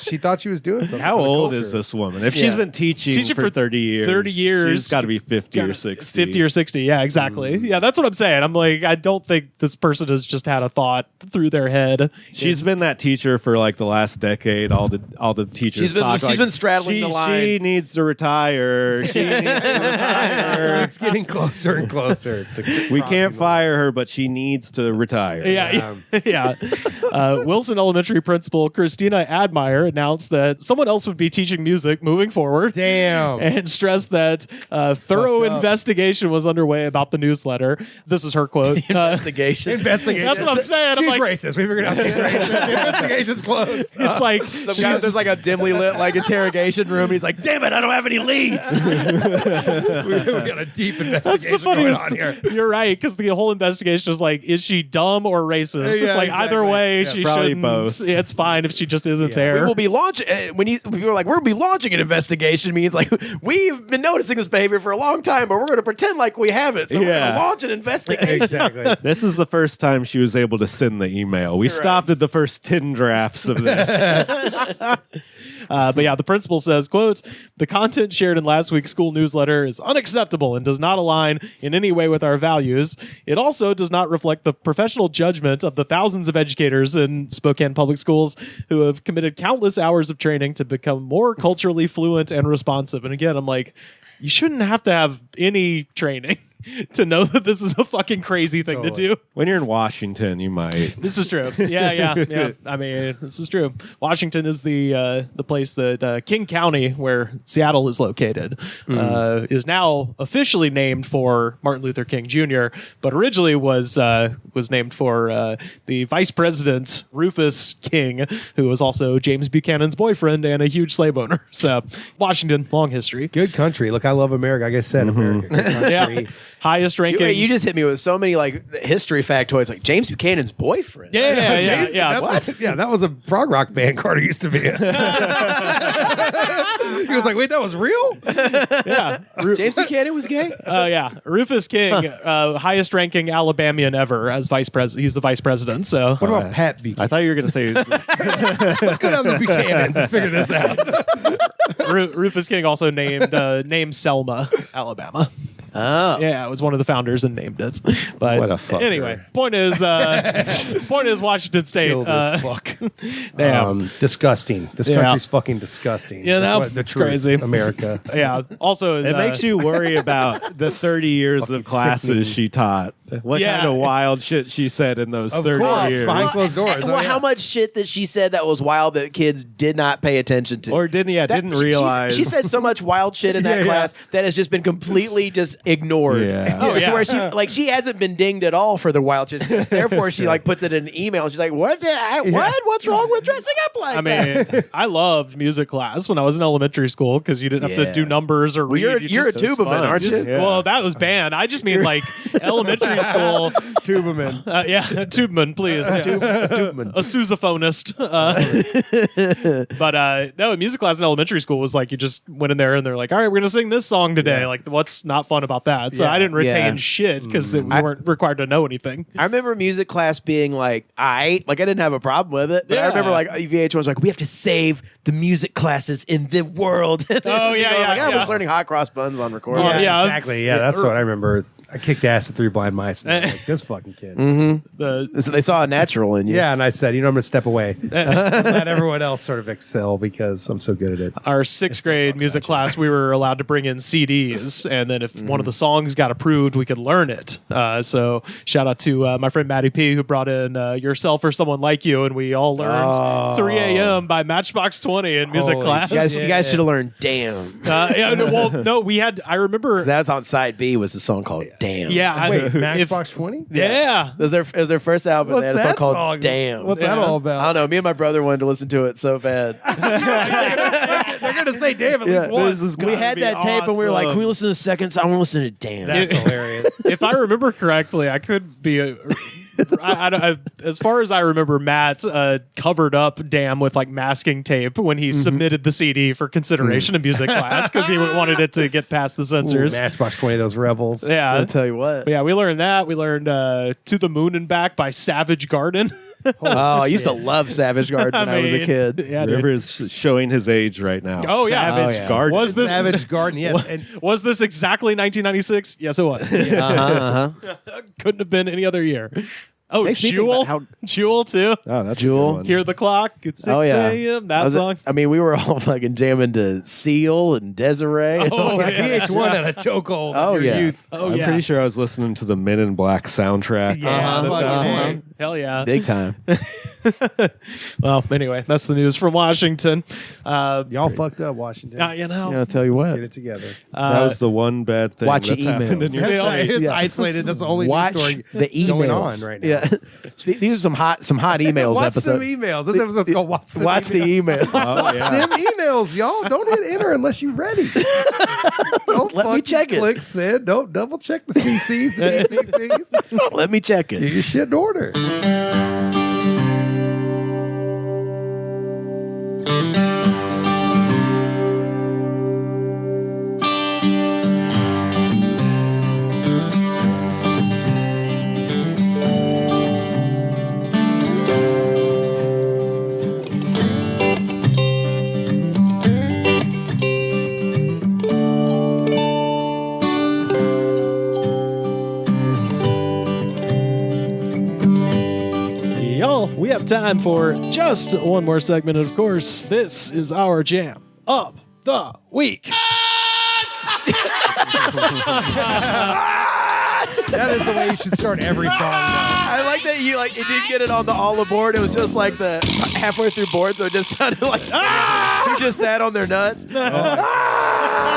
She thought she was doing something. How for the old culture. is this woman? If she's been teaching for 30 years, 30 years, she's got to be 50 or 60. 50 or 60, yeah, exactly. Yeah, that's what I'm saying. I'm like, I don't think this person has just had a thought through their head. She's been that teacher for like the last decade. All the teachers She's been straddling the line. She needs to retire. She needs to retire. It's getting closer and closer. We can't fire her, but she needs to retire. Yeah. Wilson Elementary Principal Christina Admire announced that someone else would be teaching music moving forward. Damn. And stressed that thorough investigation was underway about the newsletter. This is her quote. Investigation. That's what I'm saying. She's I'm like, racist. We figured out she's racist. The investigation's closed. it's like There's like a dimly lit like interrogation room. He's like, damn it, I don't have any leads. we got a deep that's investigation the funniest. going on here. You're right, because the whole investigation is like, is she dumb or racist? It's Yeah, like either exactly. way, Yeah, she probably shouldn't. both. Yeah, it's fine if she just isn't We there. will be launching when people are like, we'll be launching an investigation. Means like we've been noticing this behavior for a long time, but we're going to pretend like we haven't. So we're going to launch an investigation. Exactly. This is the first time she was able to send the email. We stopped at the first 10 drafts of this. But yeah, the principal says, quote, the content shared in last week's school newsletter is unacceptable and does not align in any way with our values. It also does not reflect the professional judgment of the thousands of educators in Spokane Public Schools who have committed countless hours of training to become more culturally fluent and responsive. And again, I'm like, you shouldn't have to have any training to know that this is a fucking crazy thing to do. When you're in Washington, you might. This is true. Yeah. I mean, this is true. Washington is the place that King County, where Seattle is located, is now officially named for Martin Luther King Jr., but originally was named for the Vice President Rufus King, who was also James Buchanan's boyfriend and a huge slave owner. So Washington, long history. Good country. Look, I love America. Like I said, America. Good country. Yeah. Highest ranking. You just hit me with so many like history factoids, like James Buchanan's boyfriend. Yeah. What? Yeah, that was a prog rock band Carter used to be in. He was like, wait, that was real? Yeah. James Buchanan was gay? Yeah. Rufus King, highest ranking Alabamian ever as vice president. He's the vice president. So What about Pat Buchanan? I thought you were going to say. Let's go down to the Buchanans and figure this out. Rufus King also named Selma, Alabama. Oh. Yeah, it was one of the founders and named it. But What a fucker. anyway, point is Washington State. Kill this fuck. Damn. Disgusting. This Yeah. country's fucking disgusting. Yeah, That's no, what the it's truth, crazy. America. Yeah. Also, It makes you worry about the 30 years Fucking of classes sickening. she taught. What Yeah. kind of wild shit she said in those Of 30 course, years. behind closed doors. Well, Oh, yeah. how much shit that she said that was wild that kids did not pay attention to? Or didn't realize. She said so much wild shit in that Yeah, class that has just been completely just ignored. Yeah. Oh, yeah. To where she hasn't been dinged at all for the wild shit. Therefore, she like puts it in an email. She's like, "What? What's wrong with dressing up like I that?" mean, I loved music class when I was in elementary school because you didn't have to Yeah. do numbers or Well, read. you're a just- tubaman, aren't you? just- Well, that was banned. I just mean like elementary school. Tuberman. Yeah, tubeman, please. Yeah. Tubeman. A sousaphonist. But no, music class in elementary school was like you just went in there and they're like, all right, we're going to sing this song today. Like, what's not fun about that? So Yeah. I didn't retain Yeah. shit because we weren't required to know anything. I remember music class being like, I didn't have a problem with it. But I Yeah. remember like VH1 was like, we have to save the music classes in the world. Oh, yeah, I yeah. was learning hot cross buns on recording. Oh, yeah. Exactly. Yeah, that's what I remember. I kicked ass at Three Blind Mice. And I'm like, this fucking kid. So they saw a natural in you. Yeah, and I said, I'm going to step away. Let everyone else sort of excel because I'm so good at it. Our sixth grade music class, we were allowed to bring in CDs, and then if one of the songs got approved, we could learn it. So shout out to my friend Maddie P, who brought in Yourself or Someone Like You, and we all learned 3 a.m. by Matchbox 20 in music Holy class. You guys should have learned "Damn." No, we had. I remember. That was on side B. Was the song called "Damn"? Yeah, Wait, if- Matchbox 20? Yeah, It was their first album. What's They had a song that called song? "Damn." What's that all about? I don't know. Me and my brother wanted to listen to it so bad. They're going to say damn at least once. We had that tape and we were like, "Can we listen to the second song? I want to listen to Damn." That's hilarious. if I remember correctly, I could be as far as I remember, Matt covered up Damn with like masking tape when he submitted the CD for consideration in music class because he wanted it to get past the censors. Matchbox 20, those rebels. Yeah, I'll tell you what. But yeah, we learned that. We learned To the Moon and Back by Savage Garden. I used to love Savage Garden when I was a kid. Yeah, River is showing his age right now. Oh, yeah. Savage Garden. Was this Savage Garden, yes. was this exactly 1996? Yes, it was. Couldn't have been any other year. Oh, Makes me think Jewel. about Jewel, too. Oh, that's Jewel. a good one. Hear the clock at 6 a.m. That song. I mean, we were all fucking jamming to Seal and Desiree. And all that. VH1 had a chokehold Oh, of your yeah. youth. Oh, I'm yeah. pretty sure I was listening to the Men in Black soundtrack. Yeah, fucking A. Hell yeah. Big time. Well, anyway, that's the news from Washington. Y'all fucked up, Washington. You know. I'll tell you what. Get it together. That was the one bad thing watch that's your happened in emails. your That's life. right. It's Yeah. isolated. That's the only Watch news story the emails going on right now. Yeah. These are some hot emails Watch episodes. some emails. This episode's called Watch the Watch the emails. Watch them emails, y'all. Don't hit enter unless you're ready. Don't Let me fucking check it. Click send. Don't double check the CCs, the BCCs. Let me check it. Get your shit in order. Y'all, we have time for just one more segment. And of course, this is our jam of the week. That is the way you should start every song. I like that you it didn't get it on the all aboard. It was just like the halfway through board, so it just sounded like who just sat on their nuts.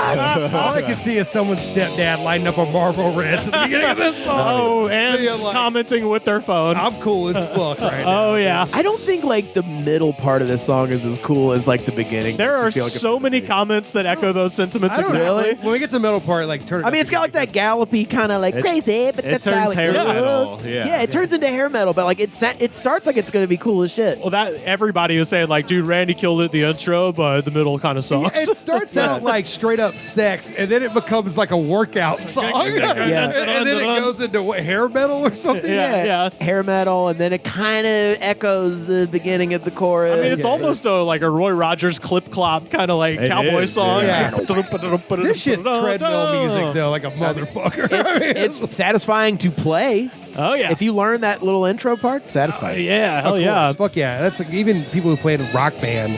All I can see is someone's stepdad lighting up a Marlboro Reds at the beginning of this song. Oh, and Being like, commenting with their phone. I'm cool as fuck right now. Oh, yeah. I don't think like the middle part of this song is as cool as like the beginning. There Makes are you feel like so many comments that echo those sentiments I don't know. exactly. When we get to the middle part, like turn it I mean, up it's got like again that gallopy kind of like crazy, but it that's turns how hair it goes. metal, yeah. It turns into hair metal, but like it starts like it's gonna be cool as shit. Well, that everybody was saying like, dude, Randy killed it at the intro, but the middle kind of sucks. It starts out like straight up sex, and then it becomes like a workout song. And then it goes into what, hair metal or something. Yeah. Hair metal, and then it kind of echoes the beginning of the chorus. I mean, it's almost like a Roy Rogers clip clop kind of like It cowboy is, song. yeah. This shit's treadmill music though, like a motherfucker. it's satisfying to play. Oh yeah. If you learn that little intro part, satisfying. Yeah, hell Of yeah. course. Fuck yeah. That's like even people who played in rock band,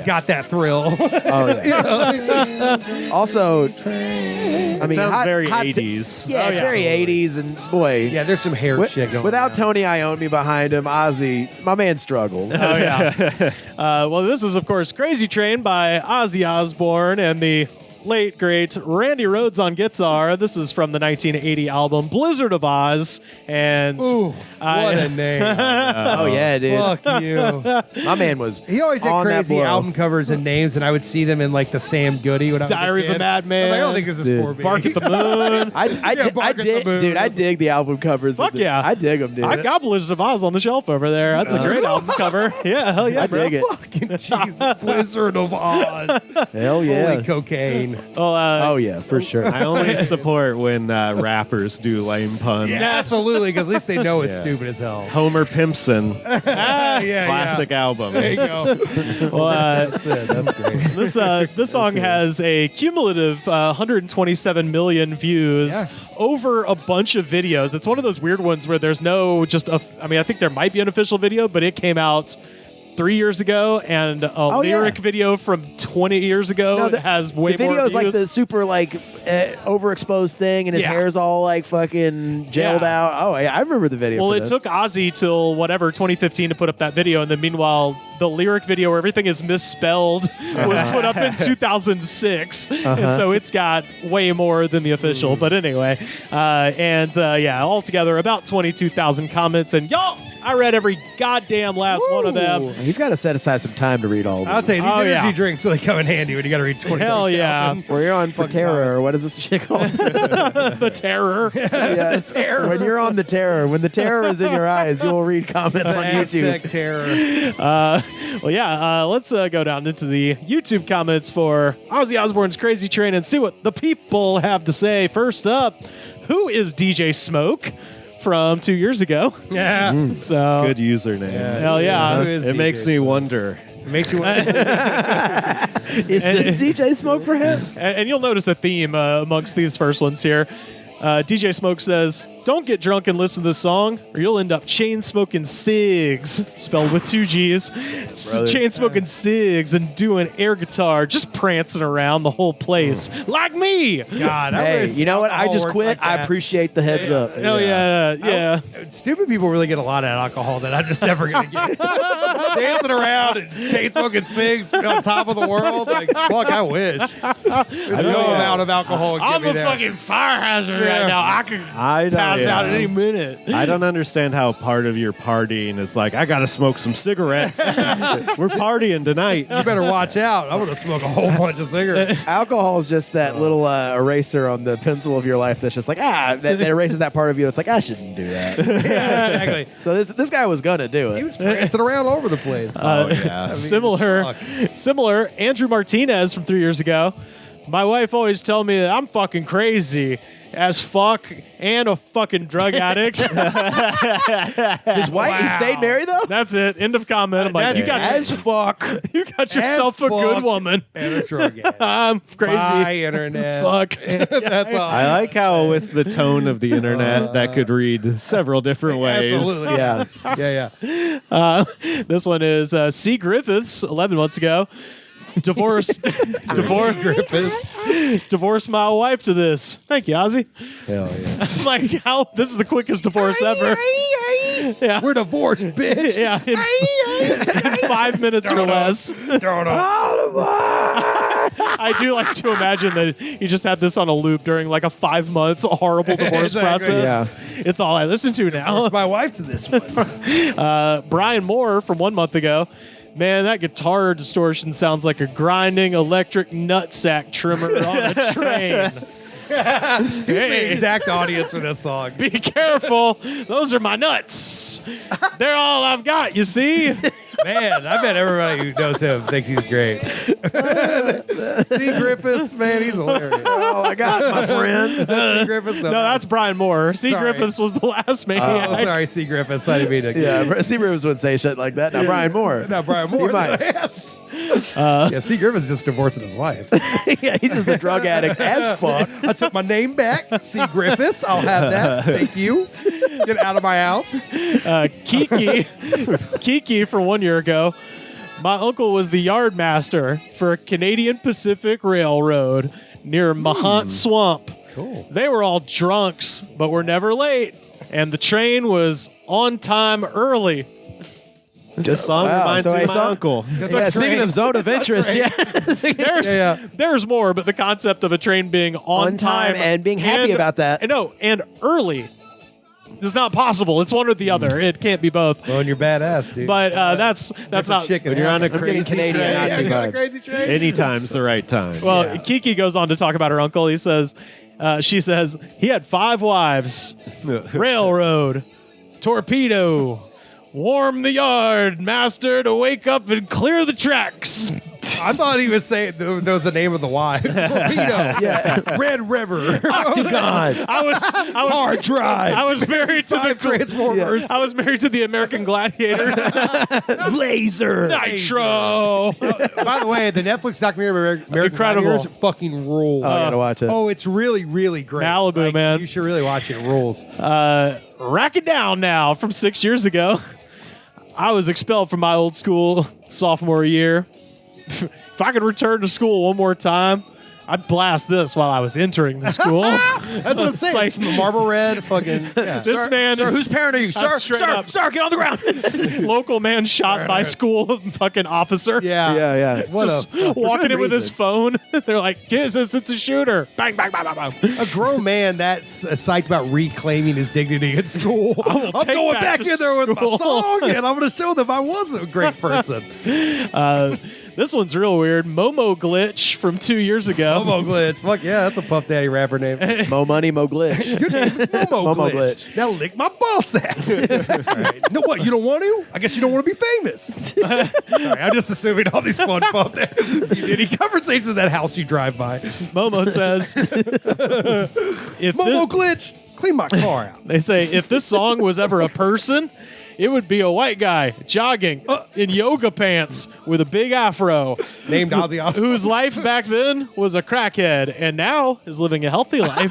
got that thrill. Oh yeah. Also, I mean, sounds very hot 80s. Yeah, Oh, it's yeah. very 80s, and boy, Yeah, there's some hair shit going without on. Tony Iommi behind him, Ozzy, my man struggles. Oh yeah. Well, this is of course "Crazy Train" by Ozzy Osbourne and the late great Randy Rhoads on guitar. This is from the 1980 album Blizzard of Oz, and Ooh, I- what a name. Oh yeah, dude. Fuck you. My man was. He always had on that crazy blow. album covers and names, and I would see them in like the Sam Goody when I was Diary a of a kid. Madman. I'm like, I don't think this is Dude. for me. Bark at the Moon. I Yeah, Bark at the dig, Moon. dude. I dig the album covers. Fuck yeah. I dig them, dude. I got Blizzard of Oz on the shelf over there. That's a great album cover. Yeah, hell yeah, I bro. dig it. Fucking Jesus, Blizzard of Oz. Hell yeah. Holy cocaine. Well, Oh yeah, for sure. I only support when rappers do lame puns. Yeah, absolutely, because at least they know it's Yeah. stupid as hell. Homer Pimpson, Yeah, classic album. There you go. That's it. That's great. This song has a cumulative 127 million views Yeah. over a bunch of videos. It's one of those weird ones where there's no I mean, I think there might be an official video, but it came out 3 years ago, and a lyric video from 20 years ago has way the more video views. is like the super like overexposed thing, and his Yeah. hair's all like fucking gelled Yeah. out. Oh, yeah, I remember the video. Well, for it this. took Ozzy till whatever 2015 to put up that video, and then meanwhile, the lyric video where everything is misspelled was put up in 2006, and so it's got way more than the official. But anyway, altogether about 22,000 comments, and y'all. I read every goddamn last one of them. He's got to set aside some time to read all of them. I'll tell you, these energy drinks really come in handy when you got to read 20. Hell yeah. Where you're on for terror, or what is this shit called? The terror. Yeah, the terror. When you're on the terror, when the terror is in your eyes, you will read comments on YouTube. Aztec terror. Let's go down into the YouTube comments for Ozzy Osbourne's Crazy Train and see what the people have to say. First up, who is DJ Smoke from 2 years ago? Yeah. So Good username. hell yeah. It makes me wonder. It makes you want Is this DJ Smoke, perhaps? And you'll notice a theme amongst these first ones here. DJ Smoke says, "Don't get drunk and listen to this song, or you'll end up chain smoking cigs," spelled with 2 G's. Chain smoking cigs and doing air guitar, just prancing around the whole place, like me. God, Hey, you know what? I just quit. Like I appreciate the heads up. Hell yeah. Stupid people really get a lot of alcohol that I'm just never going to get. Dancing around and chain smoking cigs on top of the world. Like, fuck, I wish. There's no amount of alcohol. I'm a fucking fire hazard right now. I could I pass out at any minute. I don't understand how part of your partying is like, I gotta smoke some cigarettes. We're partying tonight. You better watch out. I'm going to smoke a whole bunch of cigarettes. Alcohol is just that little eraser on the pencil of your life that's just like, that erases that part of you. It's like, I shouldn't do that. Yeah, exactly. So this guy was going to do He it. was prancing around all over the place. Similar, Andrew Martinez from 3 years ago. My wife always tell me that I'm fucking crazy as fuck and a fucking drug addict. His wife, he stayed married, though? That's it. End of comment. I'm like, you got yourself a good woman. And a drug addict. I'm crazy. Bye, internet. As fuck. That's all. I like how with the tone of the internet that could read several different ways. Absolutely. Yeah. Yeah. This one is C. Griffiths, 11 months ago. Divorced my wife to this. Thank you, Ozzy. Hell yeah. It's like how this is the quickest divorce ever. Yeah, We're divorced, bitch. yeah. In 5 minutes or less. I do like to imagine that he just had this on a loop during like a 5-month horrible divorce Exactly. process. It's all I listen to now. Forced my wife to this one. Brian Moore from 1 month ago. Man, that guitar distortion sounds like a grinding electric nutsack trimmer on a train. The exact audience for this song. Be careful. Those are my nuts. They're all I've got, you see? Man, I bet everybody who knows him thinks he's great. C. Griffiths, man, he's hilarious. Oh, my God, my friend. Is that C. Griffiths? No, that's Brian Moore. C. Sorry. Griffiths was the last maniac. Oh, sorry, C. Griffiths. I didn't mean to. Yeah, Steve Rivers wouldn't say shit like that. Now, Brian Moore. No, Brian Moore. He might. Yeah, C. Griffiths just divorcing his wife. Yeah, he's just a drug addict as fuck. I took my name back. C. Griffiths. I'll have that. Thank you. Get out of my house. Kiki from 1 year ago. My uncle was the yard master for Canadian Pacific Railroad near Mahant Swamp. Cool. They were all drunks, but were never late, and the train was on time early. This song reminds me of my uncle. Yeah, speaking of zone of interest, There's more, but the concept of a train being on time and being happy about that. And early. It's not possible. It's one or the other. It can't be both. Well, and you're badass, dude. But that's not. Chicken. When you're on a I'm getting crazy Canadian train, Nazi You're on a vibes. crazy train. anytime's the right time. Well, Kiki goes on to talk about her uncle. He says, she says he had 5 wives. Railroad, torpedo, warm the yard, master to wake up and clear the tracks. I thought he was saying that was the name of the wives. Torpedo. Red River. Octagon. I was Hard drive. I was married to Five Transformers. I was married to the American Gladiators. Laser. Nitro. By the way, the Netflix documentary American Incredible. Gladiators fucking rules. Oh, I gotta watch it. Oh, it's really, really great. Malibu, man. You should really watch it. It rules. Rack it down now from 6 years ago. I was expelled from my old school sophomore year. If I could return to school one more time, I'd blast this while I was entering the school. That's what I'm saying. It's It's Marble Red, fucking. Yeah. This man Sir, is whose parent are you? Sir, straight sir, up. sir, get on the ground. local man shot by school fucking officer. Yeah. yeah. What Just a walking in with his phone. They're like, Jesus, it's a shooter. Bang, bang, bang, bang, bang. A grown man that's psyched about reclaiming his dignity at school. I'm take going that back to in there with my school. song, and I'm going to show them I was a great person. This one's real weird. Momo Glitch from 2 years ago. Momo Glitch. Fuck yeah, that's a Puff Daddy rapper name. Mo money, mo glitch. Your name is Momo, Momo Glitch. Glitch. Now lick my ball sack. All right. You know what? You don't want to? I guess you don't want to be famous. Sorry, I'm just assuming all these fun Puff Daddy any conversations in that house you drive by. Momo says, if Momo Glitch, clean my car out. they say, if this song was ever a person, it would be a white guy jogging in yoga pants with a big afro, Named Ozzy Osbourne. whose life back then was a crackhead and now is living a healthy life.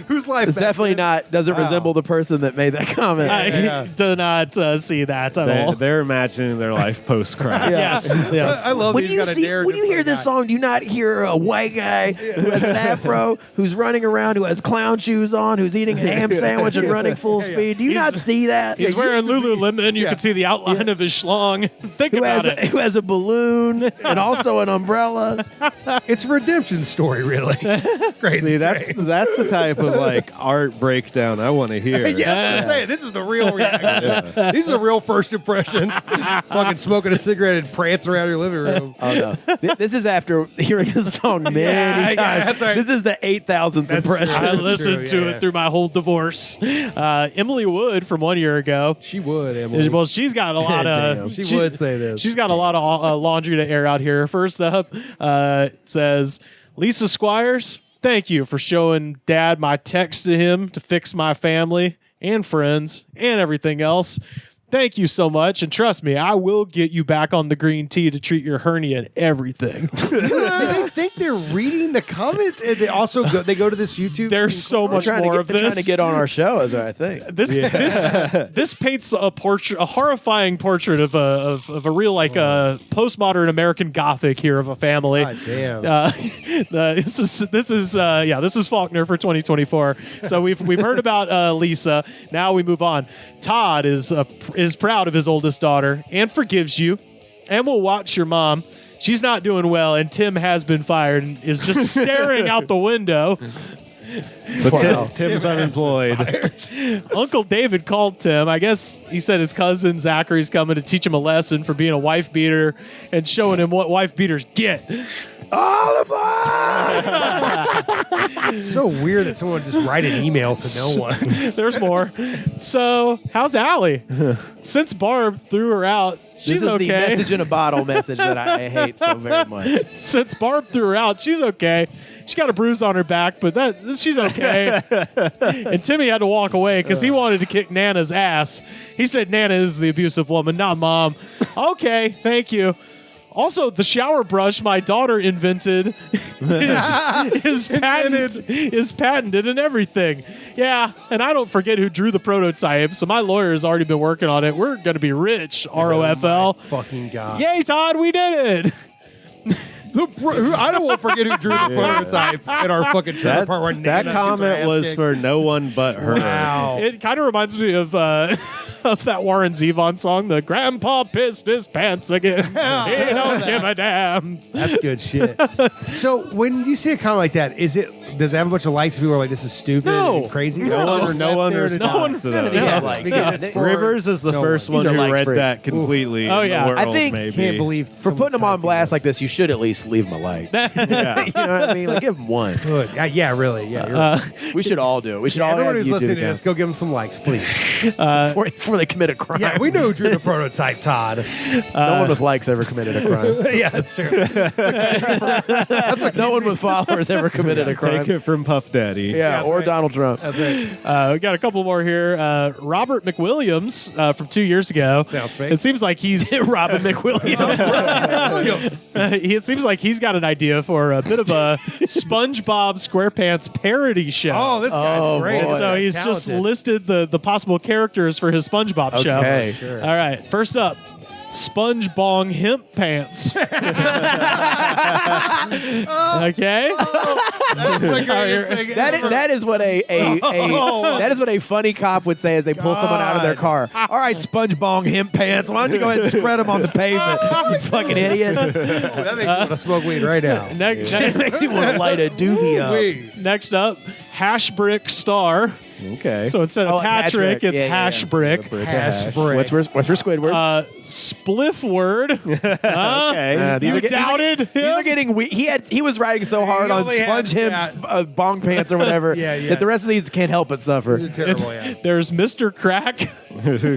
Whose life? It's back definitely then? doesn't Wow. resemble the person that made that comment. I do not see that at all. They're imagining their life post crash. Yes, yes. I love When that you he's got a narrative when you hear for a this guy. song, do you not hear a white guy who has an afro, who's running around, who has clown shoes on, who's eating a ham sandwich and running full speed? Do you not see that? He's wearing Lululemon. You Yeah. can see the outline of his schlong. Think who about has, it. who has a balloon and also an umbrella. It's a redemption story, really. Crazy. See, that's train. the type of like art breakdown I want to hear. Yeah, that's what I'm saying. This is the real reaction. These are the real first impressions. Fucking smoking a cigarette and prancing around your living room. Oh no! This is after hearing this song many Yeah, times. that's right. This is the 8,000th That's impression. true. I listened to yeah. it through my whole divorce. Emily Wood from 1 year ago. She would, Emily. Well, she's got a lot of. Damn. She would say this. She's got a lot of laundry to air out here. First up, it says, Lisa Squires, thank you for showing Dad my text to him to fix my family and friends and everything else. Thank you so much. And trust me, I will get you back on the green tea to treat your hernia and everything. Do they think they're reading the comment? And they also they go to this YouTube. There's so much more of They're trying this. to get on our show, is what I think. This paints a portrait, a horrifying portrait of a real postmodern American Gothic here of a family. God damn. This is Faulkner for 2024. So we've heard about Lisa. Now we move on. Todd is proud of his oldest daughter and forgives you, and will watch your mom. She's not doing well, and Tim has been fired and is just staring out the window. But Tim's unemployed. Uncle David called Tim. I guess he said his cousin Zachary's coming to teach him a lesson for being a wife beater and showing him what wife beaters get. It's so weird that someone would just write an email to no one. There's more. So, how's Allie? Since Barb threw her out, she's This is okay. the message in a bottle message that I hate so very much. Since Barb threw her out, she's okay. She got a bruise on her back, but she's okay. And Timmy had to walk away because he wanted to kick Nana's ass. He said Nana is the abusive woman, not Mom. Okay, thank you. Also, the shower brush my daughter invented is patented and everything. Yeah, and I don't forget who drew the prototype, so my lawyer has already been working on it. We're going to be rich, ROFL. Fucking God. Yay, Todd, we did it. I don't want to forget who drew the prototype in our fucking trailer That, park where that Nana gets her comment ass was kicked. for no one but her. Wow. It kind of reminds me of that Warren Zevon song, the Grandpa pissed his pants again. He don't give a damn. That's good shit. So when you see a comment like that, does it have a bunch of likes? People are like, "This is stupid, No. and crazy." No one responds to None of these that. have likes. Because Yeah, it's they- for- Rivers is the no first one. one These are who likes read free. that completely. Oh, in yeah. the world, I think- maybe. Can't believe For putting them on blast like this, you should at least leave them a like. you know what I mean? Like, give them one. Good. Yeah, really. Yeah, you're right. We should all do it. We should all Everyone have who's YouTube listening to accounts this, go give them some likes, please. before they commit a crime. Yeah, we know who drew the prototype, Todd. No one with likes ever committed a crime. Yeah, that's true. That's what No one with followers ever committed a crime. Take it from Puff Daddy. Yeah, that's or right. Donald Trump. That's right. We got a couple more here. Robert McWilliams from 2 years ago. Sounds fake. It seems like he's Robin McWilliams. it seems like he's got an idea for a bit of a SpongeBob SquarePants parody show. Oh, this guy's Oh, great. boy. And so That's he's just talented. listed the possible characters for his SpongeBob show. Okay. Sure. All right, first up, Sponge Bong Hemp Pants. Okay? That is what that is what a funny cop would say as they pull someone out of their car. All right, Sponge Bong Hemp Pants. Why don't you go ahead and spread them on the pavement? You fucking idiot. Oh, that makes me want to smoke weed right now. It makes you want to light a doobie up. Next up, Hash Brick Star. Okay. So instead of Patrick, it's Hash Brick. Hash brick. What's for Squidward? Spliff Word. Okay. You doubted These are him? getting he was riding so hard on only Sponge had- Hemp's bong pants or whatever Yeah. that the rest of these can't help but suffer. These are terrible, yeah. There's Mr. Crack.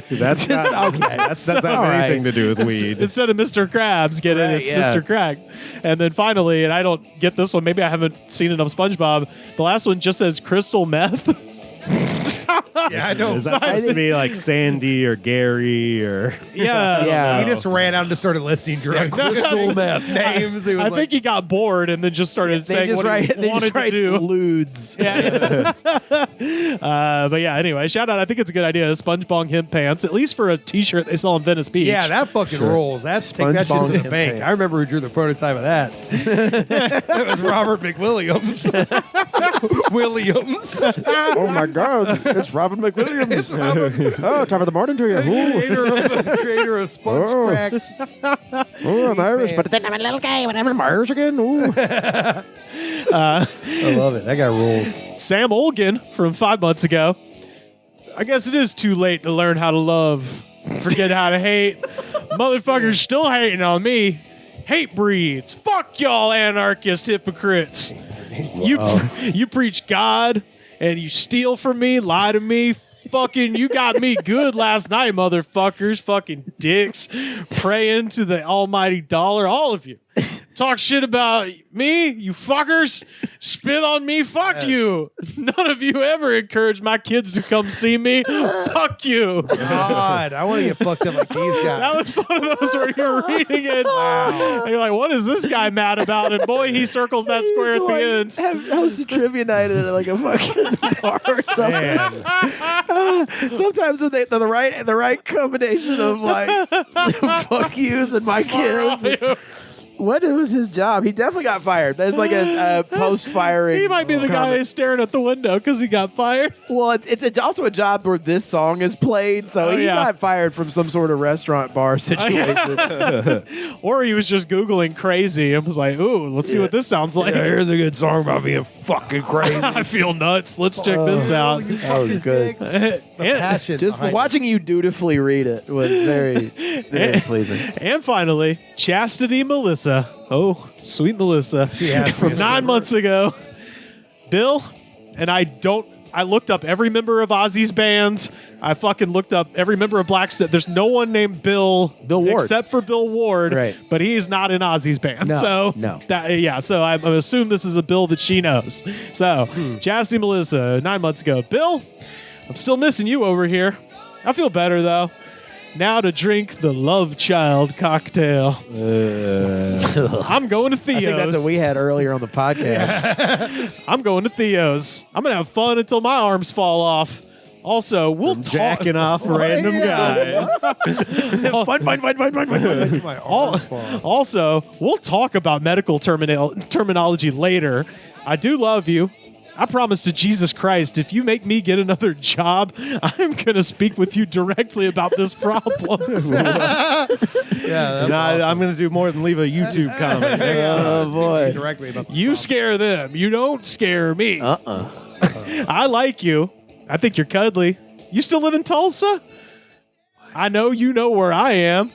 That's not okay. That's not all anything right. to do with weed. Instead of Mr. Krabs, get it? It's yeah. Mr. Crack. And then finally, and I don't get this one, maybe I haven't seen enough SpongeBob, the last one just says crystal meth. Yeah, I don't. Is that supposed to be like Sandy or Gary or? Yeah. He just ran out and just started listing drugs. Crystal meth names. It was I think he got bored and then just started saying what he wanted to do. Lewds. Yeah. But yeah, anyway, shout out. I think it's a good idea. Sponge Bong Hemp Pants, at least for a t-shirt they sell in Venice Beach. Yeah, that fucking rolls. That's take that shit Sponge to the Bong bank. Pants. I remember who drew the prototype of that. That was Robert McWilliams. Williams. Oh my God! It's Robin McWilliams. Oh, top of the morning to you. Creator of Sponge Cracks. Oh, I'm Irish, but then I'm a little gay when I'm Irish again. Ooh. I love it. That guy rules. Sam Olgan from 5 months ago. I guess it is too late to learn how to love. Forget how to hate. Motherfuckers still hating on me. Hate breeds. Fuck y'all anarchist hypocrites. You preach God and you steal from me, lie to me. Fucking, you got me good last night, motherfuckers. Fucking dicks. Praying to the almighty dollar. All of you. Talk shit about me, you fuckers. Spit on me, fuck you. None of you ever encouraged my kids to come see me. Fuck you. God, I want to get fucked up like these guys. That was one of those where you're reading it. And you're like, what is this guy mad about? And boy, he circles that square at the end. Host a trivia night at like a fucking bar or something. Sometimes with the right combination of like fuck yous and my kids. What was his job? He definitely got fired. That's like a post-firing. He might be the guy staring at the window because he got fired. Well, it's also a job where this song is played, so he got fired from some sort of restaurant bar situation. Or he was just Googling crazy and was like, ooh, let's see what this sounds like. Yeah, here's a good song about being fucking crazy. I feel nuts. Let's check this out. That was good. The passion. Just behind watching you dutifully read it was very, very pleasing. And finally, Chastity Melissa. Oh, sweet Melissa. From 9 months ago. Bill, and I looked up every member of Ozzy's bands. I fucking looked up every member of Blackstep. There's no one named Bill Ward. except for Bill Ward, Right. but he's not in Ozzy's band. So no. So I assume this is a Bill that she knows. So Chastity Melissa, 9 months ago. Bill, I'm still missing you over here. I feel better though. Now to drink the Love Child cocktail. I'm going to Theo's. I think that's what we had earlier on the podcast. I'm going to Theo's. I'm going to have fun until my arms fall off. Also, we'll talk. Jacking off random guys. Fine. my arms fall. Also, we'll talk about medical terminology later. I do love you. I promise to Jesus Christ, if you make me get another job, I'm going to speak with you directly about this problem. Yeah, that's awesome. I'm going to do more than leave a YouTube comment. Oh boy. Directly about You scare them. You don't scare me. I like you. I think you're cuddly. You still live in Tulsa? I know you know where I am.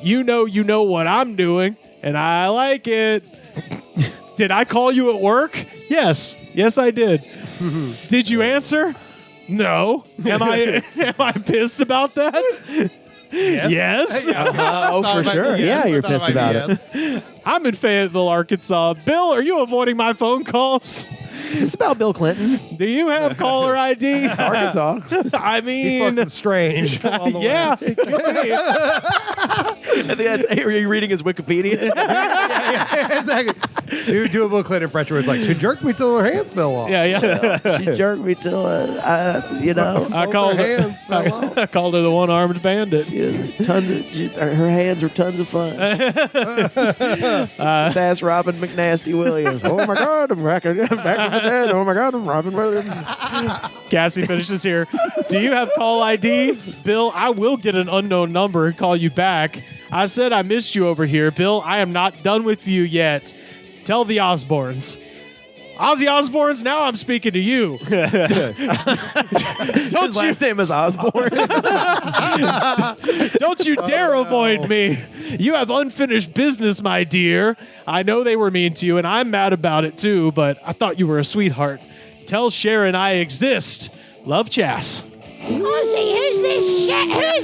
You know what I'm doing, and I like it. Did I call you at work? Yes, I did. Did you answer? No. Am I pissed about that? Yes. Oh, for sure. Yeah, you're pissed about it. I'm in Fayetteville, Arkansas. Bill, are you avoiding my phone calls? Is this about Bill Clinton? Do you have caller ID? Arkansas. I He fucks mean, him strange. all the way. yeah. Are you reading his Wikipedia? yeah, exactly. Do a Bill Clinton impression where it's like, she jerked me till her hands fell off. Yeah. She jerked me till, I called her hands fell off. I called her the one-armed bandit. Her hands were tons of fun. Sass Robin McNasty Williams. Oh my God, I'm back from the dead. Oh my God, I'm Robin Williams. Cassie finishes here. Do you have call ID? Bill, I will get an unknown number and call you back. I said I missed you over here. Bill, I am not done with you yet. Tell the Osbournes. Ozzy Osbournes, now I'm speaking to you. His last name is Osbourne. Don't you dare avoid me. You have unfinished business, my dear. I know they were mean to you, and I'm mad about it too, but I thought you were a sweetheart. Tell Sharon I exist. Love, Chas. Ozzy, who's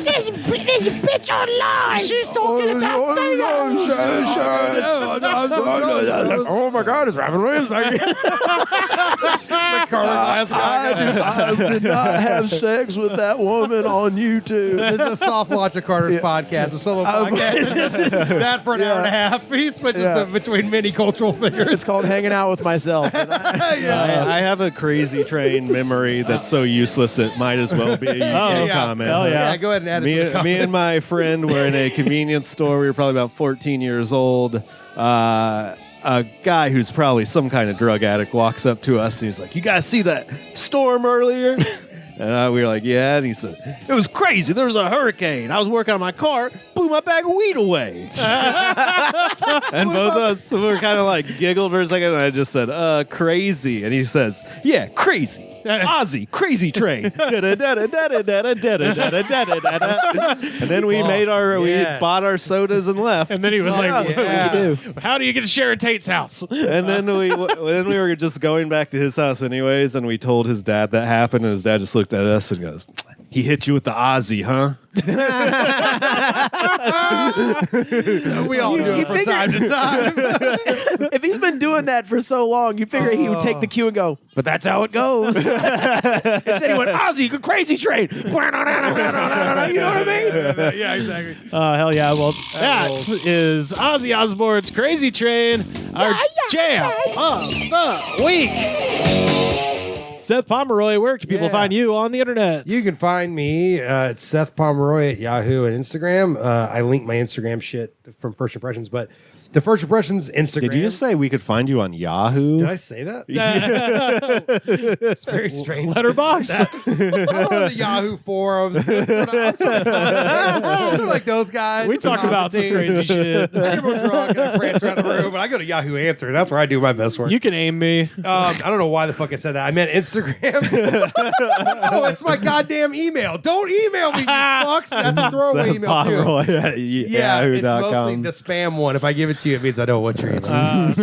this bitch online? She's talking about Oh my God, it's Robin Williams. I did not have sex with that woman on YouTube. This is a soft launch of Carter's podcast, a solo podcast. That for an hour and a half. He switches between many cultural figures. It's called hanging out with myself. I have a crazy train memory that's so useless it might as well be a YouTube comment. Hell yeah. Go ahead and add it to the comments. Me and my friend were in a convenience store. We were probably about 14 years old. A guy who's probably some kind of drug addict walks up to us and he's like, "You guys see that storm earlier?" And we were like, "Yeah." And he said, "It was crazy. There was a hurricane. I was working on my car, blew my bag of weed away." And both of us were kind of like giggled for a second. And I just said, "Crazy." And he says, "Yeah, crazy. Ozzy, crazy train." And then we we bought our sodas and left. And then he was like, "How do you get to Sharon Tate's house?" And then we were just going back to his house anyways, and we told his dad that happened, and his dad just looked at us and goes, "He hit you with the Ozzy, huh?" So we all do it from time to time. If he's been doing that for so long, you figure he would take the cue and go, "But that's how it goes." Instead he went, "Ozzy, crazy train." You know what I mean? Yeah, exactly. Hell yeah. Well, that is Ozzy Osbourne's Crazy Train, our jam of the week. Seth Pomeroy, where can people find you on the internet? You can find me at Seth Pomeroy at Yahoo and Instagram. I link my Instagram shit from First Impressions, but the First Impressions Instagram. Did you just say we could find you on Yahoo? Did I say that? It's very strange. Letterboxd. I'm on the Yahoo forums. I'm sort of like those guys. We talk about some crazy shit. I get real drunk and I prance around the room, but I go to Yahoo Answers. That's where I do my best work. You can aim me. I don't know why the fuck I said that. I meant Instagram. Oh, it's my goddamn email. Don't email me, you fucks. That's a throwaway email too. Yeah, it's mostly the spam one. If I give it to you, it means I don't want your email.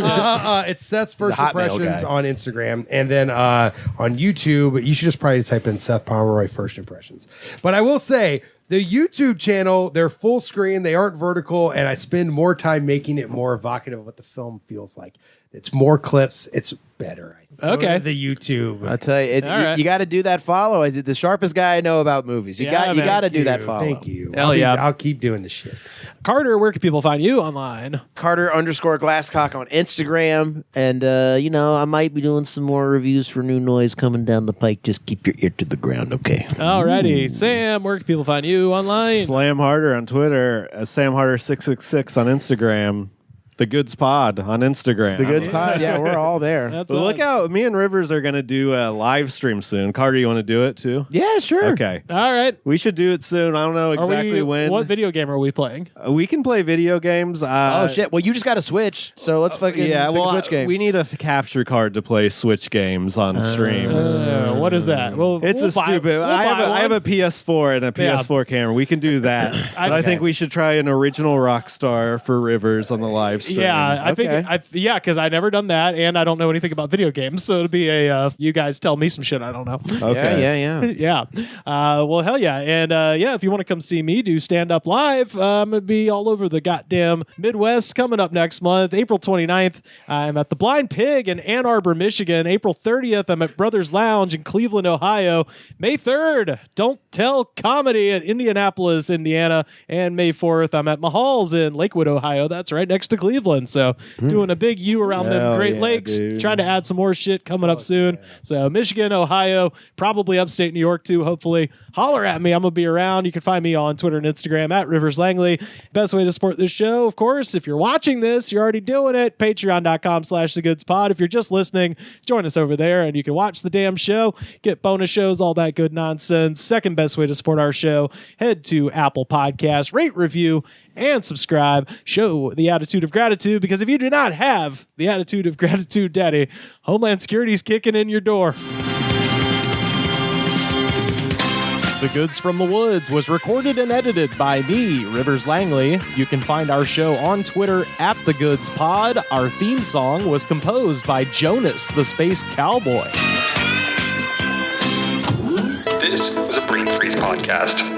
It's Seth's First Impressions on Instagram, and then on YouTube, you should just probably type in Seth Pomeroy First Impressions. But I will say, the YouTube channel, they're full screen, they aren't vertical, and I spend more time making it more evocative of what the film feels like. It's more clips, it's better. Okay. The YouTube. I'll tell you, you got to do that follow. Is it the sharpest guy I know about movies? You got to do that follow. Thank you. Hell yeah. I'll keep doing the shit. Carter, where can people find you online? Carter_Glasscock on Instagram. And, I might be doing some more reviews for new noise coming down the pike. Just keep your ear to the ground, okay? Alrighty. Sam, where can people find you online? Slam Harder on Twitter. Sam Harder 666 on Instagram. The Goods Pod on Instagram. The Goods Pod, yeah, we're all there. That's Well, look out. Me and Rivers are going to do a live stream soon. Carter, you want to do it too? Yeah, sure. Okay. All right. We should do it soon. I don't know exactly when. What video game are we playing? We can play video games. Oh, shit. Well, you just got a Switch, so let's fucking pick a Switch game. We need a capture card to play Switch games on stream. What is that? Well, It's stupid. I have a PS4 and a PS4 camera. We can do that. But I think we should try an original Rockstar for Rivers on the live stream. Yeah, I Okay. think because I never done that, and I don't know anything about video games, so it'll be a you guys tell me some shit I don't know. Okay. Yeah. Well, hell yeah, and if you want to come see me do stand up live, I'm gonna be all over the goddamn Midwest coming up next month, April 29th. I'm at the Blind Pig in Ann Arbor, Michigan. April 30th, I'm at Brothers Lounge in Cleveland, Ohio. May 3rd, Don't Tell Comedy at Indianapolis, Indiana, and May 4th, I'm at Mahal's in Lakewood, Ohio. That's right next to Cleveland. So doing a big U around them Hell Great yeah, Lakes, dude. trying to add some more shit coming up soon. So Michigan, Ohio, probably upstate New York too, hopefully. Holler at me. I'm going to be around. You can find me on Twitter and Instagram at Rivers Langley. Best way to support this show, of course, if you're watching this, you're already doing it. Patreon.com/TheGoodsPod. If you're just listening, join us over there and you can watch the damn show, get bonus shows, all that good nonsense. Second best way to support our show, head to Apple Podcasts, rate, review, and subscribe. Show the attitude of gratitude, because if you do not have the attitude of gratitude, Daddy, Homeland Security's kicking in your door. The Goods from the Woods was recorded and edited by me, Rivers Langley. You can find our show on Twitter at The Goods Pod. Our theme song was composed by Jonas the Space Cowboy. This was a Brain Freeze podcast.